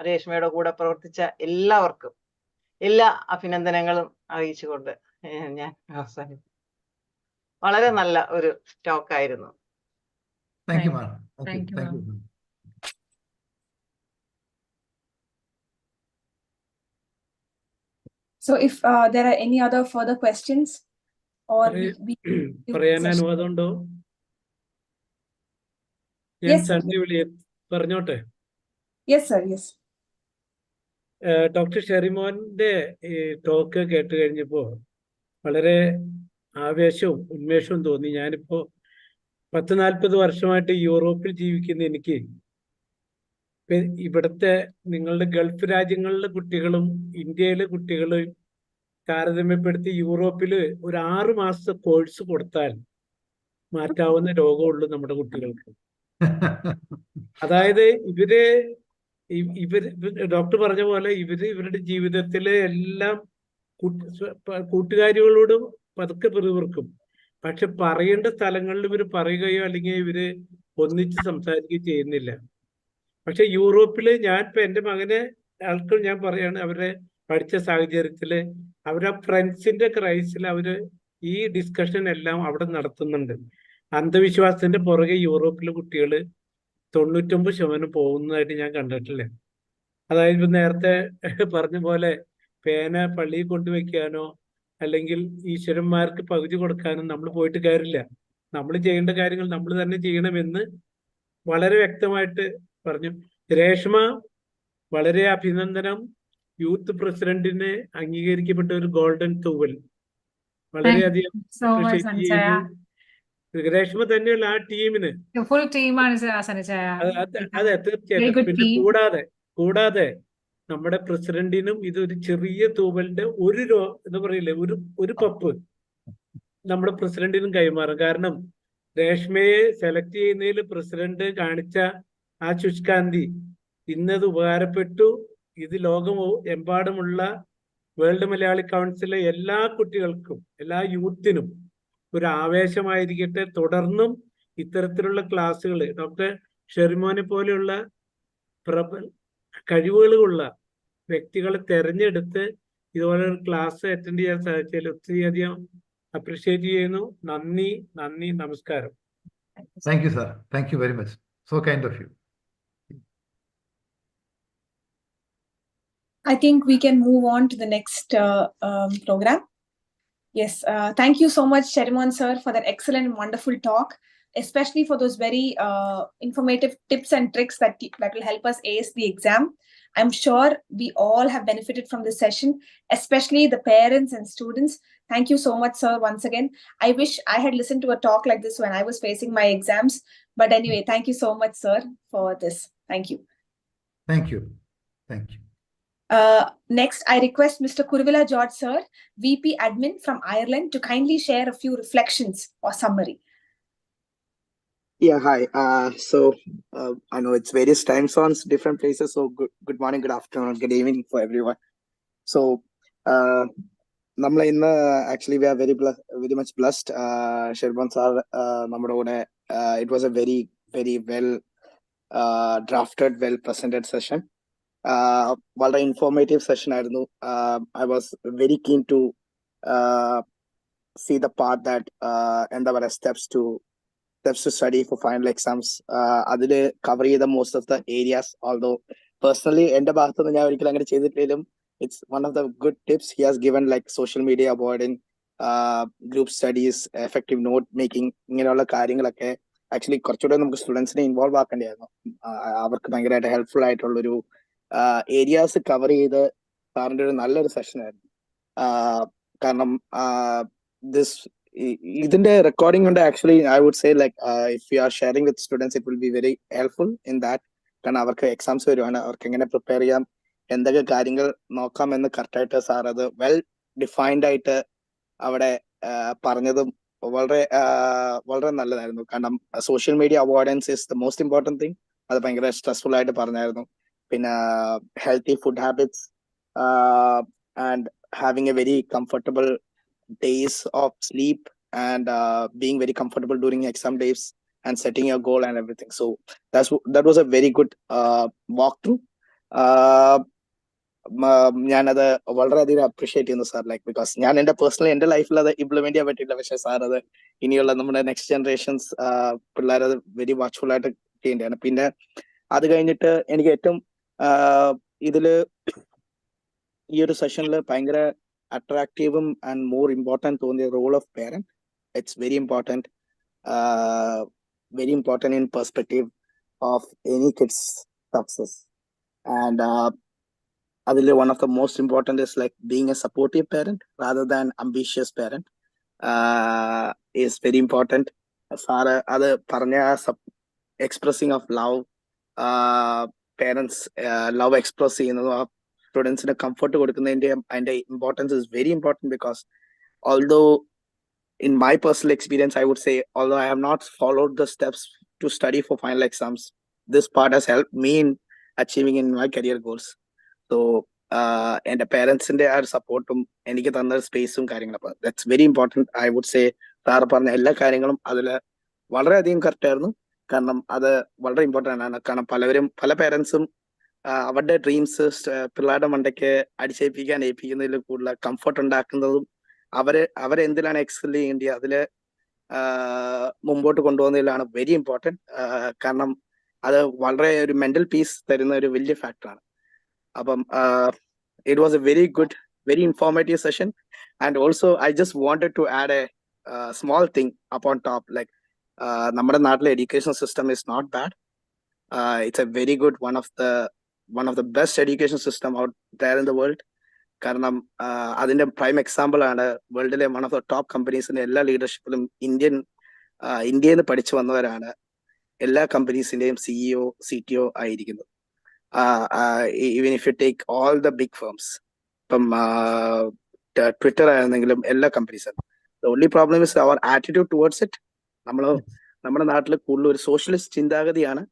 രേഷ്മയുടെ കൂടെ പ്രവർത്തിച്ച എല്ലാവർക്കും എല്ലാ അഭിനന്ദനങ്ങളും അറിയിച്ചുകൊണ്ട് ഞാൻ അവസാനിപ്പിക്കും. വളരെ നല്ല ഒരു ടോക്കായിരുന്നു. Thank you, ma'am. Thank you, ma'am. So if there are any other further questions or പറയാൻ അനുവാദമുണ്ടോ? ഞാൻ സഞ്ജീവ് പറഞ്ഞോട്ടെ? Yes, sir. Yes. ഡോക്ടർ ഷെറിമോന്റെ ഈ ടോക്ക് കേട്ട് കഴിഞ്ഞപ്പോ വളരെ ആവേശവും ഉന്മേഷവും തോന്നി. ഞാനിപ്പോ 40-40 വർഷമായിട്ട് യൂറോപ്പിൽ ജീവിക്കുന്ന എനിക്ക് ഇവിടുത്തെ നിങ്ങളുടെ ഗൾഫ് രാജ്യങ്ങളിലെ കുട്ടികളും ഇന്ത്യയിലെ കുട്ടികളും താരതമ്യപ്പെടുത്തി യൂറോപ്പില് ഒരു 6 മാസത്തെ കോഴ്സ് കൊടുത്താൽ മാറ്റാവുന്ന രോഗമുള്ളൂ നമ്മുടെ കുട്ടികൾക്ക്. അതായത് ഇവര് ഡോക്ടർ പറഞ്ഞ പോലെ ഇവരുടെ ജീവിതത്തിലെ എല്ലാം കൂട്ടുകാരികളോടും പതുക്കെ പിറുപിറുക്കും. പക്ഷെ പറയേണ്ട സ്ഥലങ്ങളിൽ ഇവർ പറയുകയോ അല്ലെങ്കിൽ ഇവര് ഒന്നിച്ച് സംസാരിക്കുകയോ ചെയ്യുന്നില്ല. പക്ഷെ യൂറോപ്പില് ഞാൻ ഇപ്പൊ എൻ്റെ മകനെ ആൾക്കും ഞാൻ പറയാണ്, അവരെ പഠിച്ച സാഹചര്യത്തില് അവരെ ഫ്രണ്ട്സിന്റെ ക്രൈസിൽ അവര് ഈ ഡിസ്കഷൻ എല്ലാം അവിടെ നടത്തുന്നുണ്ട്. അന്ധവിശ്വാസത്തിന്റെ പുറകെ യൂറോപ്പിലെ കുട്ടികള് 99% പോകുന്നതായിട്ട് ഞാൻ കണ്ടിട്ടില്ല. അതായത് ഇപ്പൊ നേരത്തെ പറഞ്ഞ പോലെ പേന പള്ളിയിൽ കൊണ്ടുവയ്ക്കാനോ അല്ലെങ്കിൽ ഈശ്വരന്മാർക്ക് പകുതി കൊടുക്കാനോ നമ്മൾ പോയിട്ട് കാര്യമില്ല. നമ്മൾ ചെയ്യേണ്ട കാര്യങ്ങൾ നമ്മൾ തന്നെ ചെയ്യണമെന്ന് വളരെ വ്യക്തമായിട്ട് പറഞ്ഞു. രേഷ്മ, വളരെ അഭിനന്ദനം. യൂത്ത് പ്രസിഡന്റിന് അംഗീകരിക്കപ്പെട്ട ഒരു ഗോൾഡൻ തൂവൽ. വളരെയധികം രേഷ്മ തന്നെയല്ല ആ ടീമിന്. ഫുൾ ടീമാണ്. അതെ, തീർച്ചയായിട്ടും. പിന്നെ കൂടാതെ നമ്മുടെ പ്രസിഡന്റിനും ഇതൊരു ചെറിയ തൂവലിന്റെ എന്താ പറയില്ലേ, ഒരു പപ്പ് നമ്മുടെ പ്രസിഡന്റിനും കൈമാറും. കാരണം രേഷ്മയെ സെലക്ട് ചെയ്യുന്നതിൽ പ്രസിഡന്റ് കാണിച്ച ആ ശുഷ്കാന്തി ഇന്നത് ഉപകാരപ്പെട്ടു. ഇത് ലോകമെമ്പാടുമുള്ള വേൾഡ് മലയാളി കൗൺസിലെ എല്ലാ കുട്ടികൾക്കും എല്ലാ യൂത്തിനും ഒരു ആവേശമായിരിക്കട്ടെ. തുടർന്നും ഇത്തരത്തിലുള്ള ക്ലാസ്സുകൾ ഡോക്ടർ ഷെറിമോനെ പോലെയുള്ള കഴിവുകളുള്ള വ്യക്തികളെ തെരഞ്ഞെടുത്ത് ഇതുപോലെ ഒരു ക്ലാസ് അറ്റൻഡ് ചെയ്യാൻ സാധിച്ചതിൽ ഒത്തിരിയധികം അപ്രീഷിയേറ്റ് ചെയ്യുന്നു. നന്ദി, നമസ്കാരം. Thank you, sir. Thank you very much. So kind of you. I think we can move on to the next program. Yes, thank you so much, Sherimon sir, for that excellent and wonderful talk. especially for those very informative tips and tricks that will help us ace the exam. I'm sure we all have benefited from this session, especially the parents and students. Thank you so much, sir, once again. I wish I had listened to a talk like this when I was facing my exams. But anyway, thank you so much, sir, for this. Thank you. Thank you. Thank you. Next, I request Mr. Kuruvilla George, sir, VP Admin from Ireland, to kindly share a few reflections or summary. Yeah, hi. I know it's various time zones, different places. So good morning, good afternoon, good evening for everyone. So, actually we are very much blessed. Sherban sir, it was a very well drafted, well presented session. വളരെ informative session ആയിരുന്നു. I was very keen to see the part that എന്താ പറയുക steps to study for final exams. അതിൽ cover ചെയ്ത most of the areas. Although personally എൻ്റെ ഭാഗത്തുനിന്ന് ഞാൻ ഒരിക്കലും അങ്ങനെ ചെയ്തിട്ടില്ലെങ്കിലും it's one of the good tips he has given, like social media avoiding, group studies, effective note making, ഇങ്ങനെയുള്ള കാര്യങ്ങളൊക്കെ actually കുറച്ചുകൂടെ നമുക്ക് സ്റ്റുഡൻസിനെ ഇൻവോൾവ് ആക്കേണ്ടിയായിരുന്നു. അവർക്ക് ഭയങ്കരമായിട്ട് ഹെൽപ്ഫുൾ ആയിട്ടുള്ളൊരു ഏരിയാസ് കവർ ചെയ്ത് സാറിൻ്റെ ഒരു നല്ലൊരു സെഷൻ ആയിരുന്നു. കാരണം ഇതിന്റെ റെക്കോർഡിംഗ് കൊണ്ട് actually I would say like if you are sharing with students it will be very helpful in that. കാരണം അവർക്ക് എക്സാംസ് വരുവാണ്, അവർക്ക് എങ്ങനെ പ്രിപ്പയർ ചെയ്യാം, എന്തൊക്കെ കാര്യങ്ങൾ നോക്കാം എന്ന് കറക്റ്റായിട്ട് സാർ അത് വെൽ ഡിഫൈൻഡ് ആയിട്ട് അവിടെ പറഞ്ഞതും വളരെ നല്ലതായിരുന്നു. കാരണം social media avoidance is the most important thing. അത് ഭയങ്കര സ്ട്രെസ്ഫുൾ ആയിട്ട് പറഞ്ഞായിരുന്നു. പിന്നെ healthy food habits, and having a very comfortable days of sleep, and being very comfortable during exam days, and setting your goal and everything. So that was a very good walkthrough. ഞാനത് വളരെയധികം appreciate ചെയ്യുന്നു sir, like because ഞാൻ എൻ്റെ personally എൻ്റെ ലൈഫിൽ അത് implement ചെയ്യാൻ പറ്റില്ല. പക്ഷേ സാർ അത് ഇനിയുള്ള നമ്മുടെ നെക്സ്റ്റ് ജനറേഷൻസ് പിള്ളേരത് വെരി വാച്ച്ഫുൾ ആയിട്ട് ചെയ്യേണ്ടതാണ്. പിന്നെ അത് കഴിഞ്ഞിട്ട് എനിക്ക് ഏറ്റവും ഇതില് ഈ ഒരു സെഷനിൽ ഭയങ്കര അട്രാക്റ്റീവും ആൻഡ് മോർ ഇമ്പോർട്ടൻറ്റ് തോന്നിയ role of parent. It's very important in perspective of any kids success. And അതിൽ one of the most important is like being a supportive parent rather than ambitious parent is very important. Sir അത് പറഞ്ഞ expressing of love, parents love express ചെയ്യുന്നതും ആ സ്റ്റുഡൻസിന് comfort കൊടുക്കുന്നതിൻ്റെ അതിൻ്റെ importance is very important. Because although in my personal experience, I would say, although I have not followed the steps to study for final exams, this part has helped me in achieving in my career goals. So എൻ്റെ പേരൻസിന്റെ ആ ഒരു സപ്പോർട്ടും എനിക്ക് തന്ന സ്പേസും കാര്യങ്ങളും, അപ്പം that's very important. I would say sir പറഞ്ഞ എല്ലാ കാര്യങ്ങളും അതിൽ വളരെയധികം കറക്റ്റ് ആയിരുന്നു. കാരണം അത് വളരെ ഇമ്പോർട്ടൻ്റ് ആണ്. കാരണം പല പേരൻസും അവരുടെ ഡ്രീംസ് പിള്ളേരുടെ മണ്ടയ്ക്ക് ഏൽപ്പിക്കുന്നതിൽ കൂടുതൽ കംഫർട്ട് ഉണ്ടാക്കുന്നതും അവരെന്തിലാണ് എക്സൽ ചെയ്യേണ്ടത് അതിൽ മുമ്പോട്ട് കൊണ്ടുപോകുന്നതിലാണ് വെരി ഇമ്പോർട്ടൻറ്റ്. കാരണം അത് വളരെ ഒരു മെന്റൽ പീസ് തരുന്ന ഒരു വലിയ ഫാക്ടറാണ്. അപ്പം it was a very good, very informative session. And also I just wanted to add a small thing upon top, like നമ്മുടെ നാട്ടിലെ education system is not bad. It's a very good, one of the best education system out there in the world. കാരണം അതിന്റെ prime example ആണ് വേൾഡിലെ one of the top കമ്പനീസിന്റെ എല്ലാ ലീഡർഷിപ്പിലും ഇന്ത്യയിൽ നിന്ന് പഠിച്ചു വന്നവരാണ് എല്ലാ കമ്പനീസിന്റെയും CEO, CTO ആയിരിക്കുന്നത്. Even if you take all the big firms, from Twitter ആയിരുന്നെങ്കിലും എല്ലാ കമ്പനീസും, the only problem is our attitude towards it. നമ്മുടെ നാട്ടിൽ കൂടുതൽ ഒരു സോഷ്യലിസ്റ്റ് ചിന്താഗതിയാണ്,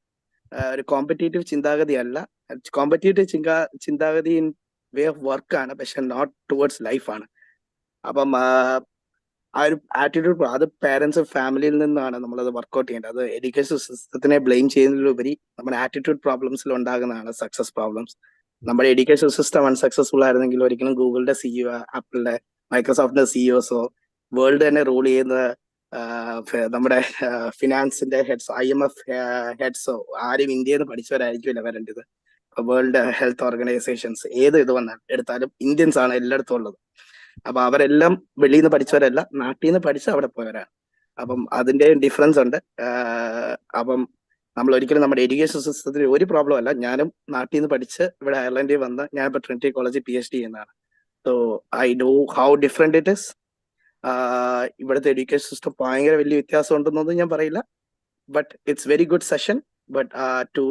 ഒരു കോമ്പറ്റേറ്റീവ് ചിന്താഗതിയല്ല. കോമ്പറ്റേറ്റീവ് ചിന്താഗതി ഇൻ വേ ഓഫ് വർക്ക് ആണ്, പക്ഷെ നോട്ട് ടുവേർഡ്സ് ലൈഫാണ്. അപ്പം ആ ഒരു ആറ്റിറ്റ്യൂഡ് അത് പേരൻസും ഫാമിലിയിൽ നിന്നാണ് നമ്മളത് വർക്ക്ഔട്ട് ചെയ്യേണ്ടത്. അത് എഡ്യൂക്കേഷൻ സിസ്റ്റത്തിനെ ബ്ലെയിം ചെയ്യുന്നതിലുപരി നമ്മുടെ ആറ്റിറ്റ്യൂഡ് പ്രോബ്ലംസിൽ ഉണ്ടാകുന്നതാണ് സക്സസ് പ്രോബ്ലംസ്. നമ്മുടെ എഡ്യൂക്കേഷൻ സിസ്റ്റം അൺസക്സസ്ഫുൾ ആയിരുന്നെങ്കിൽ ഒരിക്കലും ഗൂഗിളിന്റെ CEO, ആപ്പിളിന്റെ, മൈക്രോസോഫ്റ്റിന്റെ CEOസോ വേൾഡ് തന്നെ റൂൾ ചെയ്യുന്ന നമ്മുടെ ഫിനാൻസിന്റെ ഹെഡ്സ്, IMF ഹെഡ്സോ ആരും ഇന്ത്യയിൽ നിന്ന് പഠിച്ചവരായിരിക്കില്ല വരേണ്ടത്. വേൾഡ് ഹെൽത്ത് ഓർഗനൈസേഷൻസ് ഏത് ഇത് എടുത്താലും ഇന്ത്യൻസ് ആണ് എല്ലായിടത്തും ഉള്ളത്. അപ്പൊ അവരെല്ലാം വെളിയിൽ നിന്ന് പഠിച്ചവരല്ല, നാട്ടിൽ നിന്ന് പഠിച്ച് അവിടെ പോയവരാണ്. അപ്പം അതിന്റെ ഡിഫറൻസ് ഉണ്ട്. അപ്പം നമ്മൾ ഒരിക്കലും നമ്മുടെ എഡ്യൂക്കേഷൻ സിസ്റ്റത്തിൽ ഒരു പ്രോബ്ലം അല്ല. ഞാനും നാട്ടിൽ നിന്ന് പഠിച്ച് ഇവിടെ അയർലൻഡിൽ വന്ന് ഞാനിപ്പോൾ ട്രിനിറ്റി കോളേജിൽ PhD ചെയ്യുന്നതാണ്. So I know how different it is. ഇവിടുത്തെ എഡ്യൂക്കേഷൻ സിസ്റ്റം ഭയങ്കര വലിയ വ്യത്യാസം ഉണ്ടെന്നൊന്നും ഞാൻ പറയില്ല. But it's very good session. But to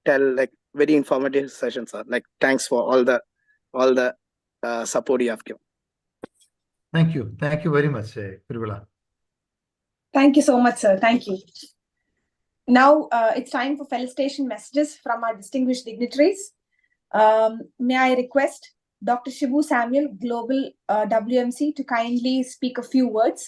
tell like very informative sessions, sir. Like thanks for all the support you have given. Thank you. Thank you very much, Kuruvila. Thank you so much, sir. Thank you. Now it's time for felicitation messages from our distinguished dignitaries. May I request Dr. Shibu Samuel, Global WMC, to kindly speak a few words.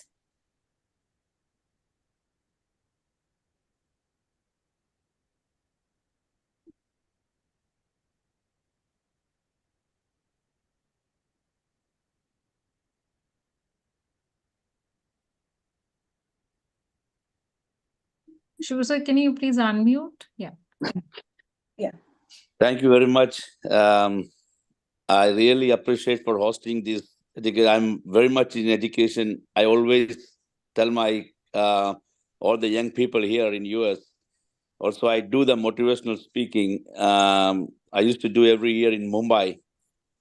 Shivu sir, can you please unmute? Yeah. Yeah. Thank you very much. I really appreciate for hosting this. I'm very much in education. I always tell my all the young people here in US. Also, I do the motivational speaking. I used to do every year in Mumbai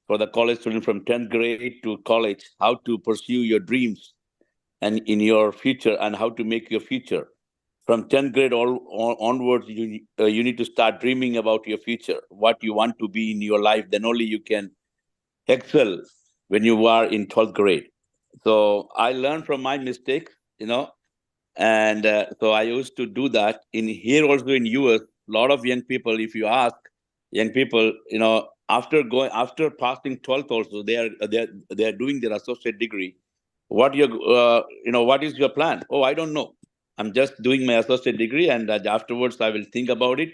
for the college student from 10th grade to college, how to pursue your dreams and in your future and how to make your future. From 10th grade onwards, you need to start dreaming about your future, what you want to be in your life. Then only you can excel when you are in 12th grade. So I learned from my mistakes, and so I used to do that. In here also in US, a lot of young people, if you ask young people, after passing 12th also, they are doing their associate degree. What is your plan? Oh, I don't know. I'm just doing my associate degree, and afterwards I will think about it.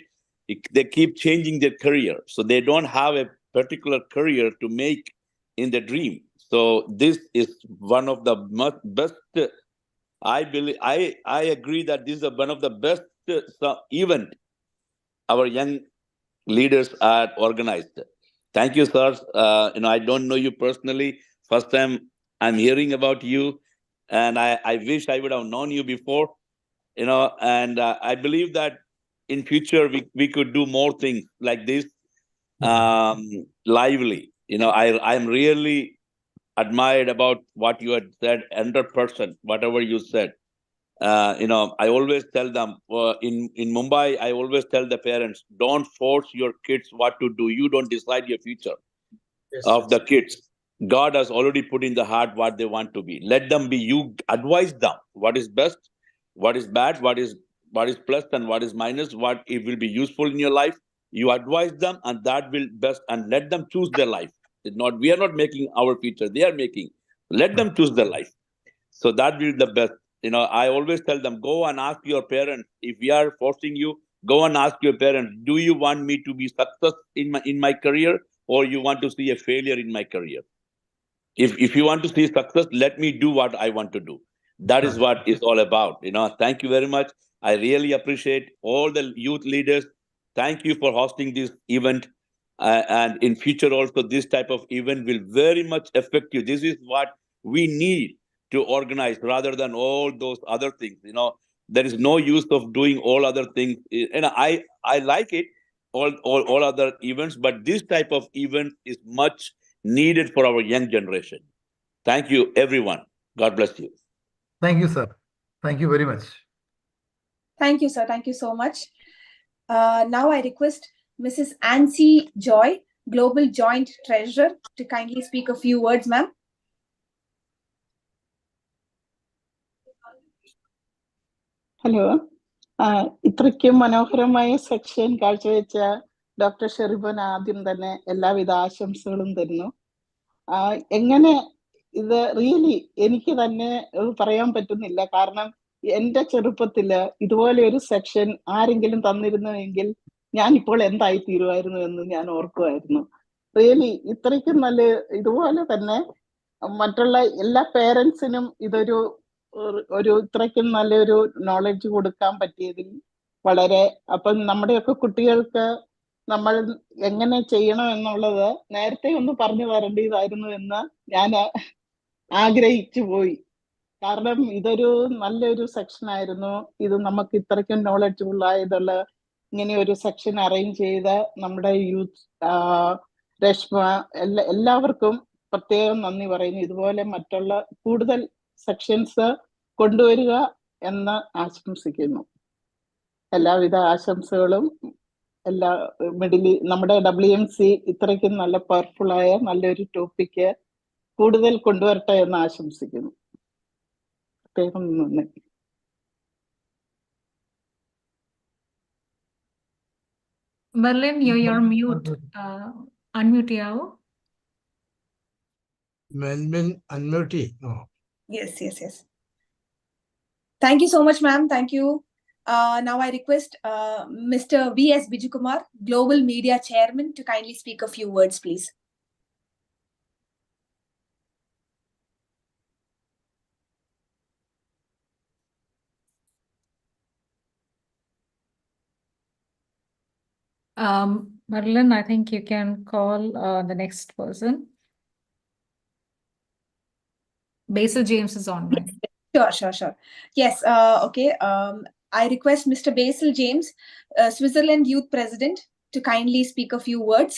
They keep changing their career, so they don't have a particular career to make in the dream. So this is one of the best. I believe I agree that this is one of the best event our young leaders are organized. Thank you, sir. I don't know you personally. First time I'm hearing about you, and I wish I would have known you before. And I believe that in future we could do more things like this, lively. I'm really admired about what you had said, 100%, whatever you said. I always tell them in Mumbai, I always tell the parents, don't force your kids what to do. You don't decide your future of the kids. God has already put in the heart what they want to be. Let them be. You advise them what is best, what is bad, what is plus and what is minus, what it will be useful in your life. You advise them, and that will best, and let them choose their life. We are not making our future, they are making. Let them choose their life. So that will be the best. I always tell them, go and ask your parents. If we are forcing you, go and ask your parents, do you want me to be success in my career, or you want to see a failure in my career? If you want to see success, let me do what I want to do. That is what it's all about. Thank you very much. I really appreciate all the youth leaders. Thank you for hosting this event. And in future also, this type of event will very much affect you. This is what we need to organize rather than all those other things. There is no use of doing all other things. And I like it, all other events, but this type of event is much needed for our young generation. Thank you, everyone. God bless you. Thank you, sir. Thank you very much. Thank you, sir. Thank you so much. Now I request Mrs. Ansi Joy, Global Joint Treasurer, to kindly speak a few words, ma'am. Hello, ഇത്രയ്ക്കും മനോഹരമായ section കാഴ്ചവെച്ച doctor ഷെറിബൻ ആദ്യം തന്നെ എല്ലാവിധ ആശംസകളും തരുന്നു. എങ്ങനെ ഇത് റിയലി എനിക്ക് തന്നെ പറയാൻ പറ്റുന്നില്ല. കാരണം എന്റെ ചെറുപ്പത്തില് ഇതുപോലെ ഒരു സെക്ഷൻ ആരെങ്കിലും തന്നിരുന്നുവെങ്കിൽ ഞാൻ ഇപ്പോൾ എന്തായി തീരുമായിരുന്നു എന്ന് ഞാൻ ഓർക്കുമായിരുന്നു. റിയലി ഇത്രയ്ക്കും നല്ല ഇതുപോലെ തന്നെ മറ്റുള്ള എല്ലാ പേരൻസിനും ഇതൊരു ഇത്രയ്ക്കും നല്ലൊരു നോളജ് കൊടുക്കാൻ പറ്റിയതിൽ വളരെ, അപ്പം നമ്മുടെയൊക്കെ കുട്ടികൾക്ക് നമ്മൾ എങ്ങനെ ചെയ്യണം എന്നുള്ളത് നേരത്തെ ഒന്ന് പറഞ്ഞു തരേണ്ടതായിരുന്നു എന്ന് ഞാൻ ആഗ്രഹിച്ചു പോയി. കാരണം ഇതൊരു നല്ലൊരു സെക്ഷൻ ആയിരുന്നു. ഇത് നമുക്ക് ഇത്രയ്ക്കും നോളജബിൾ ആയതുള്ള ഇങ്ങനെ ഒരു സെക്ഷൻ അറേഞ്ച് ചെയ്ത നമ്മുടെ യൂത്ത് രശ്മ എല്ലാവർക്കും പ്രത്യേകം നന്ദി പറയുന്നു. ഇതുപോലെ മറ്റുള്ള കൂടുതൽ സെക്ഷൻസ് കൊണ്ടുവരിക എന്ന് ആശംസിക്കുന്നു. എല്ലാവിധ ആശംസകളും നമ്മുടെ WMC ഇത്രയ്ക്കും നല്ല പവർഫുൾ ആയ നല്ലൊരു ടോപ്പിക്ക് കൂടുതൽ കൊണ്ടുവരട്ടെ എന്ന് ആശംസിക്കുന്നു. പ്രത്യേകം നന്ദി. Merlin, you're mute. Unmute ചെയ്യാവോ? Melvin, unmute. Oh. Yes. Thank you so much, ma'am. Thank you. Now I request Mr. V.S. Bijukumar, Global Media Chairman, to kindly speak a few words, please. Merlin, I think you can call the next person. Basil James is online. Sure. Yes, okay. I request Mr. Basil James, Switzerland Youth President, to kindly speak a few words.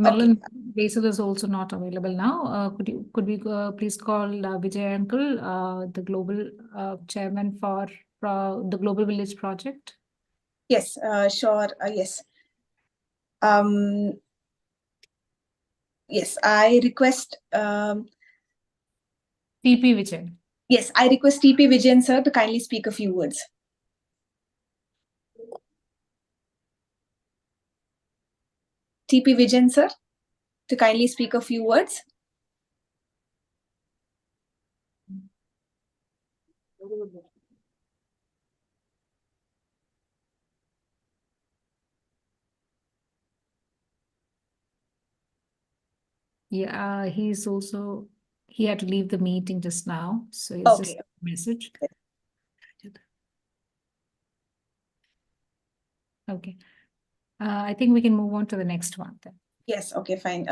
Merlin, Basil is also not available now. Could we please call Vijay Uncle, the global chairman for the Global Village Project? Yes, sure. Yes. Yes, I request TP Vijay. Yes, I request TP Vijayan sir to kindly speak a few words. TP Vijayan sir, to kindly speak a few words. Yeah, he had to leave the meeting just now, so he's Okay. just a message. Okay. I think we can move on to the next one then. Yes, okay, fine.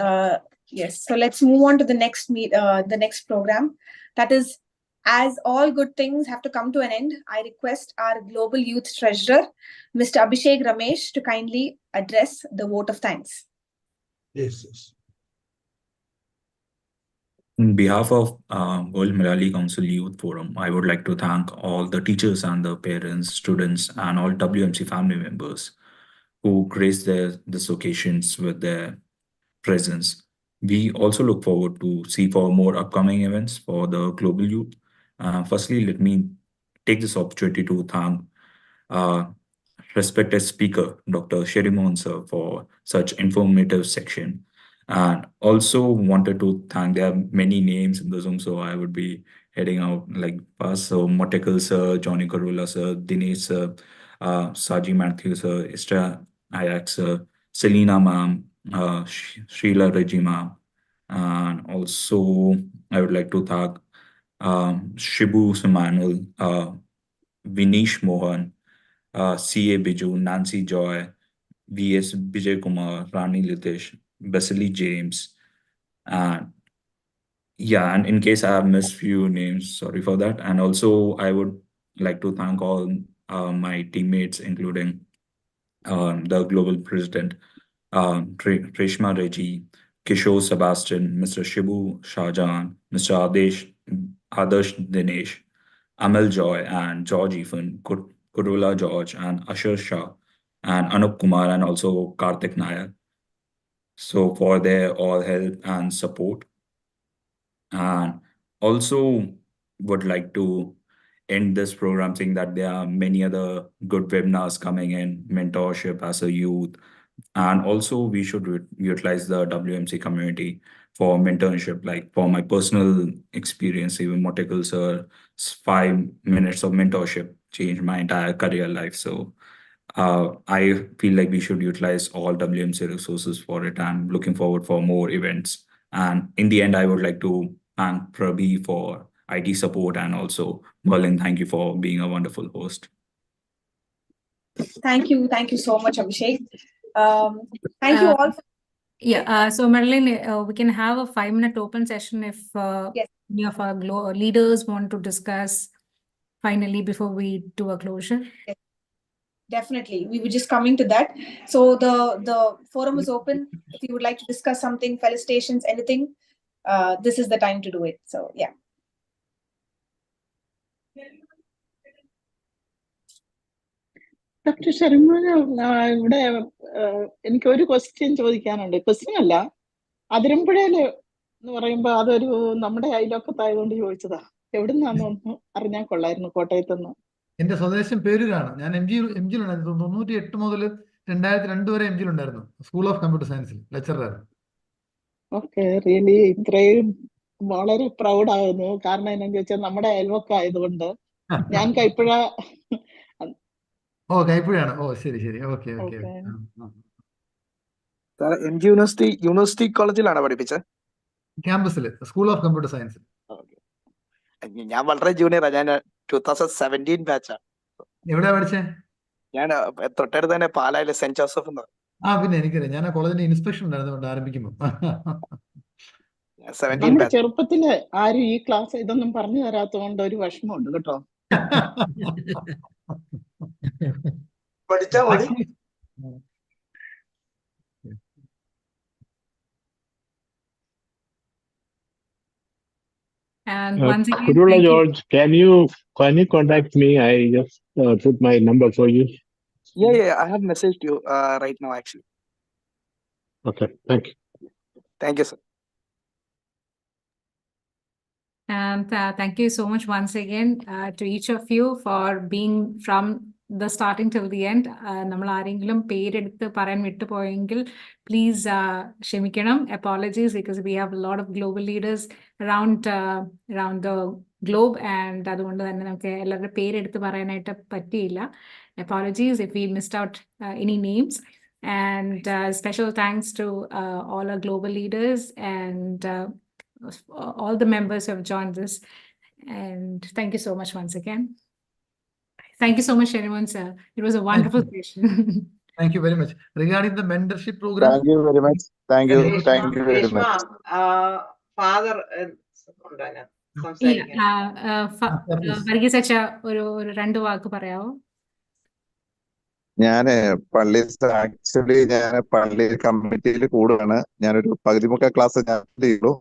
Yes, so let's move on to the next program. That is, as all good things have to come to an end, I request our Global Youth Treasurer, Mr. Abhishek Ramesh, to kindly address the vote of thanks. Yes. On behalf of World Malayali Council Youth Forum, I would like to thank all the teachers and the parents, students, and all WMC family members who graced this occasions with their presence. We also look forward to see for more upcoming events for the global youth. Firstly, let me take this opportunity to thank respected speaker, Dr. Sherimon sir, for such informative section. And also wanted to thank, there are many names in the Zoom, so I would be heading out like past. So Motekal sir, Johnny Karula sir, Dinesh sir, Saji Matthew sir, Istra Ayak sir, Selena ma'am, Sheila Reggie ma'am. And also I would like to thank Shibu Sumanul, Vinesh Mohan, C.A. Biju, Nancy Joy, V.S. Vijay Kumar, Rani Litesh, Basili James, and and in case I have missed few names, sorry for that. And also I would like to thank all my teammates, including the global president, Reshma Reggie, Kishore Sebastian, Mr. Shibu Shahjahan, Mr. Adarsh Dinesh, Amal Joy, and George Ethan, Kurula George, and Ashar Shah, and Anup Kumar, and also Karthik Nayak. So for their all help and support. And also would like to end this program saying that there are many other good webinars coming in, mentorship as a youth. And also we should utilize the WMC community for mentorship. Like for my personal experience, even Motekal sir, 5 minutes of mentorship changed my entire career life. So I feel like we should utilize all WMC resources for it, and looking forward for more events. And in the end, I would like to thank Prabhi for IT support, and also Merlin, thank you for being a wonderful host. Thank you so much, Abhishek. Thank you all. So Marilyn, we can have a 5-minute open session if Yes. any of our leaders want to discuss finally before we do a closure. Yes. Definitely, we were just coming to that. So the forum is open. If you would like to discuss something, felicitations, anything, this is the time to do it. So yeah. Doctor Sharma, ഇവിടെ എനിക്കൊരു question ചോദിക്കാനുണ്ട്. Question അല്ല, അതിരമ്പുഴയില് എന്ന് പറയുമ്പോ അതൊരു നമ്മുടെ അയൽവക്കത്തായതുകൊണ്ട് ചോദിച്ചതാ. എവിടുന്നാന്നൊന്ന് അറിഞ്ഞാൽ കൊള്ളായിരുന്നു. കോട്ടയത്തുനിന്ന്. എന്റെ സ്വദേശം പേരൂരാണ്. ഞാൻ എംജിയിലുണ്ടായിരുന്നു. 98 മുതൽ 2002 വരെ എംജിയിലുണ്ടായിരുന്നു. സ്കൂൾ ഓഫ് കമ്പ്യൂട്ടർ സയൻസിൽ ലെക്ചറായിരുന്നു. ഓക്കെ, റിയലി ഇത്രയും വളരെ പ്രൗഡ് ആകുന്നു. കാരണം എന്നാന്ന് ചോദിച്ചാൽ നമ്മുടെ അയൽവക്കം ആയതുകൊണ്ട്. ഞാൻ കൈപ്പുഴ. ഓ, കൈപ്പുഴയാണ്. ഓ, ശരി ശരി. Okay okay. MG യൂണിവേഴ്സിറ്റി കോളേജിലാണ് പഠിപ്പിച്ചത്? ക്യാമ്പസിൽ, സ്കൂൾ ഓഫ് കമ്പ്യൂട്ടർ സയൻസ്. ഞാൻ വളരെ ജൂനിയറാ. ഞാൻ 2017 ബാച്ചാ. എവിടെയാ പഠിച്ചേ? ഞാൻ തൊട്ടടുത്ത് തന്നെ പാലായിലെ സെന്റ് ജോസഫ് എന്ന്. പിന്നെ എനിക്കറിയാം. ഞാൻ ആ കോളേജിന്റെ ഇൻസ്പെക്ഷൻ ഉണ്ടായിരുന്നുകൊണ്ട് ആരംഭിക്കുമ്പോൾ. നമ്മുടെ ചെറുപ്പത്തില് ആരും ഈ ക്ലാസ് ഇതൊന്നും പറഞ്ഞു തരാത്തതുകൊണ്ട് ഒരു വിഷമമുണ്ട് കേട്ടോ. പഠിച്ചാ മതി. And once again, Kurula George, can you contact me? I just put my number for you. Yeah, I have messaged you right now actually. Okay, thank you. Thank you, sir. And thank you so much once again to each of you for being from the starting till the end. നമ്മൾ ആരെങ്കിലും പേരെടുത്ത് പറയാൻ വിട്ടുപോയെങ്കിൽ please ക്ഷമിക്കണം. Apologies, because we have a lot of global leaders around the globe, and അതുകൊണ്ട് തന്നെ നമുക്ക് എല്ലാവരുടെ പേരെടുത്ത് പറയാനായിട്ട് പറ്റിയില്ല. Apologies if we missed out any names. And special thanks to all our global leaders and all the members who have joined this. And thank you so much once again. Thank you so much, everyone, sir. It was a wonderful session. Thank you very much. Regarding the mentorship program. Thank you very much. Thank you very much. Father, Varghese അച്ഛാ, ഒരു 2 വാക്ക് പറയാവോ? Actually ഞാൻ പള്ളി കമ്മിറ്റിയിൽ കൂടുകയാണ്. ഞാനൊരു പകുതിമുക്ക class ഞാൻ ചെയ്തു.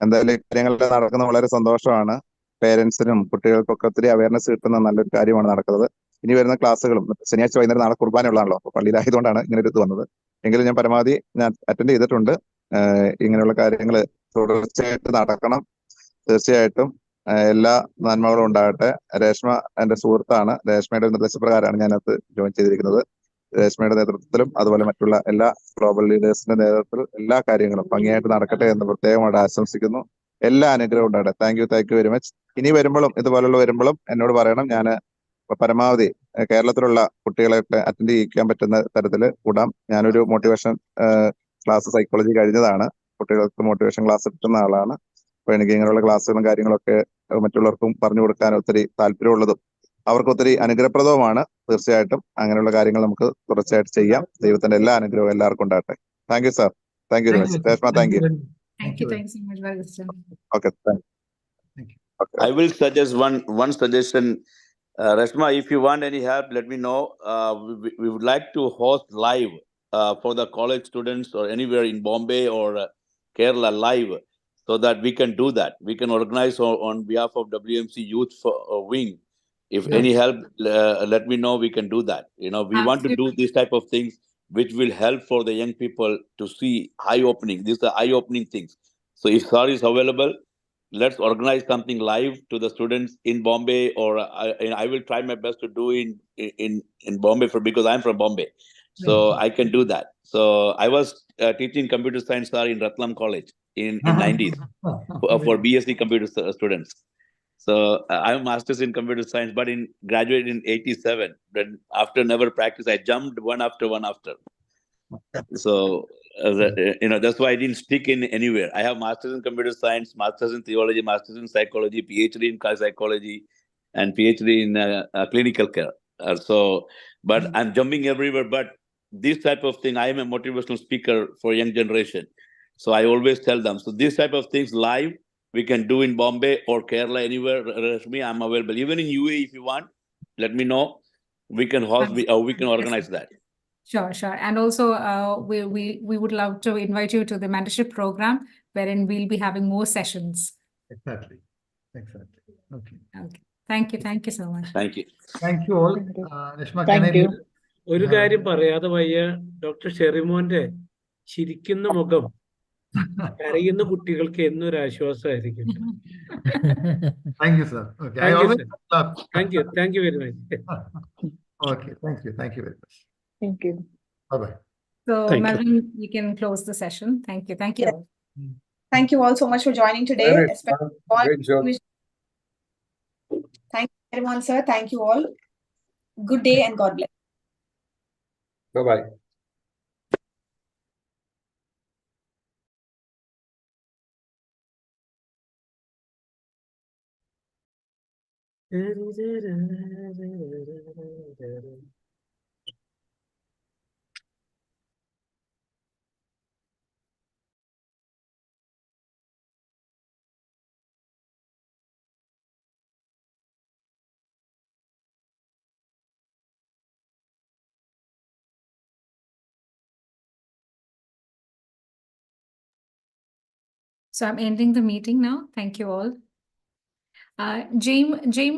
എന്തായാലും കാര്യങ്ങളെല്ലാം നടക്കുന്നത് വളരെ സന്തോഷമാണ്. പേരൻസിനും കുട്ടികൾക്കൊക്കെ ഒത്തിരി അവയർനെസ് കിട്ടുന്ന നല്ലൊരു കാര്യമാണ് നടക്കുന്നത്. ഇനി വരുന്ന ക്ലാസ്സുകളും ശനിയാഴ്ച വൈകുന്നേരം നാളെ കുർബാനയുള്ളതാണല്ലോ, അപ്പോൾ പള്ളിയിലായതുകൊണ്ടാണ് ഇങ്ങനെ ഒരു ഇത് വന്നത്. എങ്കിലും ഞാൻ പരമാവധി അറ്റൻഡ് ചെയ്തിട്ടുണ്ട്. ഇങ്ങനെയുള്ള കാര്യങ്ങൾ തുടർച്ചയായിട്ട് നടക്കണം. തീർച്ചയായിട്ടും എല്ലാ നന്മകളും ഉണ്ടാകട്ടെ. രേഷ്മ എന്റെ സുഹൃത്താണ്. രേഷ്മയുടെ നിർദ്ദേശപ്രകാരമാണ് ഞാനത് ജോയിൻ ചെയ്തിരിക്കുന്നത്. രേഷ്മയുടെ നേതൃത്വത്തിലും അതുപോലെ മറ്റുള്ള എല്ലാ ഗ്ലോബൽ ലീഡേഴ്സിന്റെ നേതൃത്വത്തിലും എല്ലാ കാര്യങ്ങളും ഭംഗിയായിട്ട് നടക്കട്ടെ എന്ന് പ്രത്യേകമായിട്ട് ആശംസിക്കുന്നു. എല്ലാ അനുഗ്രഹവും ഉണ്ടാകട്ടെ. Thank you very much. ഇനി വരുമ്പോഴും ഇതുപോലുള്ള വരുമ്പോഴും എന്നോട് പറയണം. ഞാൻ പരമാവധി കേരളത്തിലുള്ള കുട്ടികളെയൊക്കെ അറ്റൻഡ് ചെയ്യിക്കാൻ പറ്റുന്ന തരത്തിൽ കൂടാം. ഞാനൊരു മോട്ടിവേഷൻ ക്ലാസ് സൈക്കോളജി കഴിഞ്ഞതാണ്. കുട്ടികൾക്ക് മോട്ടിവേഷൻ ക്ലാസ് കിട്ടുന്ന ആളാണ്. അപ്പൊ എനിക്ക് ഇങ്ങനെയുള്ള ക്ലാസ്സുകളും കാര്യങ്ങളൊക്കെ മറ്റുള്ളവർക്കും പറഞ്ഞു കൊടുക്കാൻ ഒത്തിരി താല്പര്യമുള്ളതും അവർക്ക് ഒത്തിരി അനുഗ്രഹപ്രദവുമാണ്. തീർച്ചയായിട്ടും അങ്ങനെയുള്ള കാര്യങ്ങൾ നമുക്ക് തുടർച്ചയായിട്ട് ചെയ്യാം. ദൈവത്തിന്റെ എല്ലാ അനുഗ്രഹവും എല്ലാവർക്കും ഉണ്ടാകട്ടെ. Thank you sir. Thank you very much. Reshma, thank you. Thank you so much, Varghese. Okay, thank you. Okay. I will suggest one suggestion. Reshma, if you want any help, let me know. We would like to host live for the college students or anywhere in Bombay or Kerala live, so that we can do that. We can organize on behalf of WMC Youth Wing. If any help, let me know. We can do that. We want to do this type of things which will help for the young people to see eye-opening. These are eye-opening things. So if SAR is available, let's organize something live to the students in Bombay, or I will try my best to do in Bombay because I'm from Bombay. So I can do that. So I was teaching computer science in Ratlam College in 90s for BSc computer students. So I have master's in computer science, but graduated in 87. But after never practice, I jumped one after one after. So that's why I didn't stick in anywhere. I have master's in computer science, master's in theology, master's in psychology, PhD in psychology, and PhD in clinical care. But I'm jumping everywhere. But this type of thing, I am a motivational speaker for young generation. So I always tell them, so this type of things live, we can do in Bombay or Kerala, anywhere. Rashmi, I'm available. Even in UAE, if you want, let me know. We can host, we can organize that. Sure. And also, we would love to invite you to the mentorship program, wherein we'll be having more sessions. Exactly. Okay. Thank you so much. Thank you. Thank you all. Nishma, Thank you. ഒരു കാര്യം പറയാതെ വയ്യ, doctor ഷെറിമോന്റെ ചിരിക്കുന്ന മുഖം കരയുന്ന കുട്ടികൾക്ക് എന്നൊരു ആശ്വാസമായിരിക്കും. Thank you, sir. Okay. Thank I you, always sir. laugh. Thank you very much. Okay. Thank you very much. Thank you. Bye-bye. So, Thank you. Melvin, you can close the session. Thank you. Yes. Thank you all so much for joining today. Very Especially fun. all. Great job. Thank you, everyone, sir. Thank you all. Good day and God bless. Bye-bye. So I'm ending the meeting now. Thank you all. James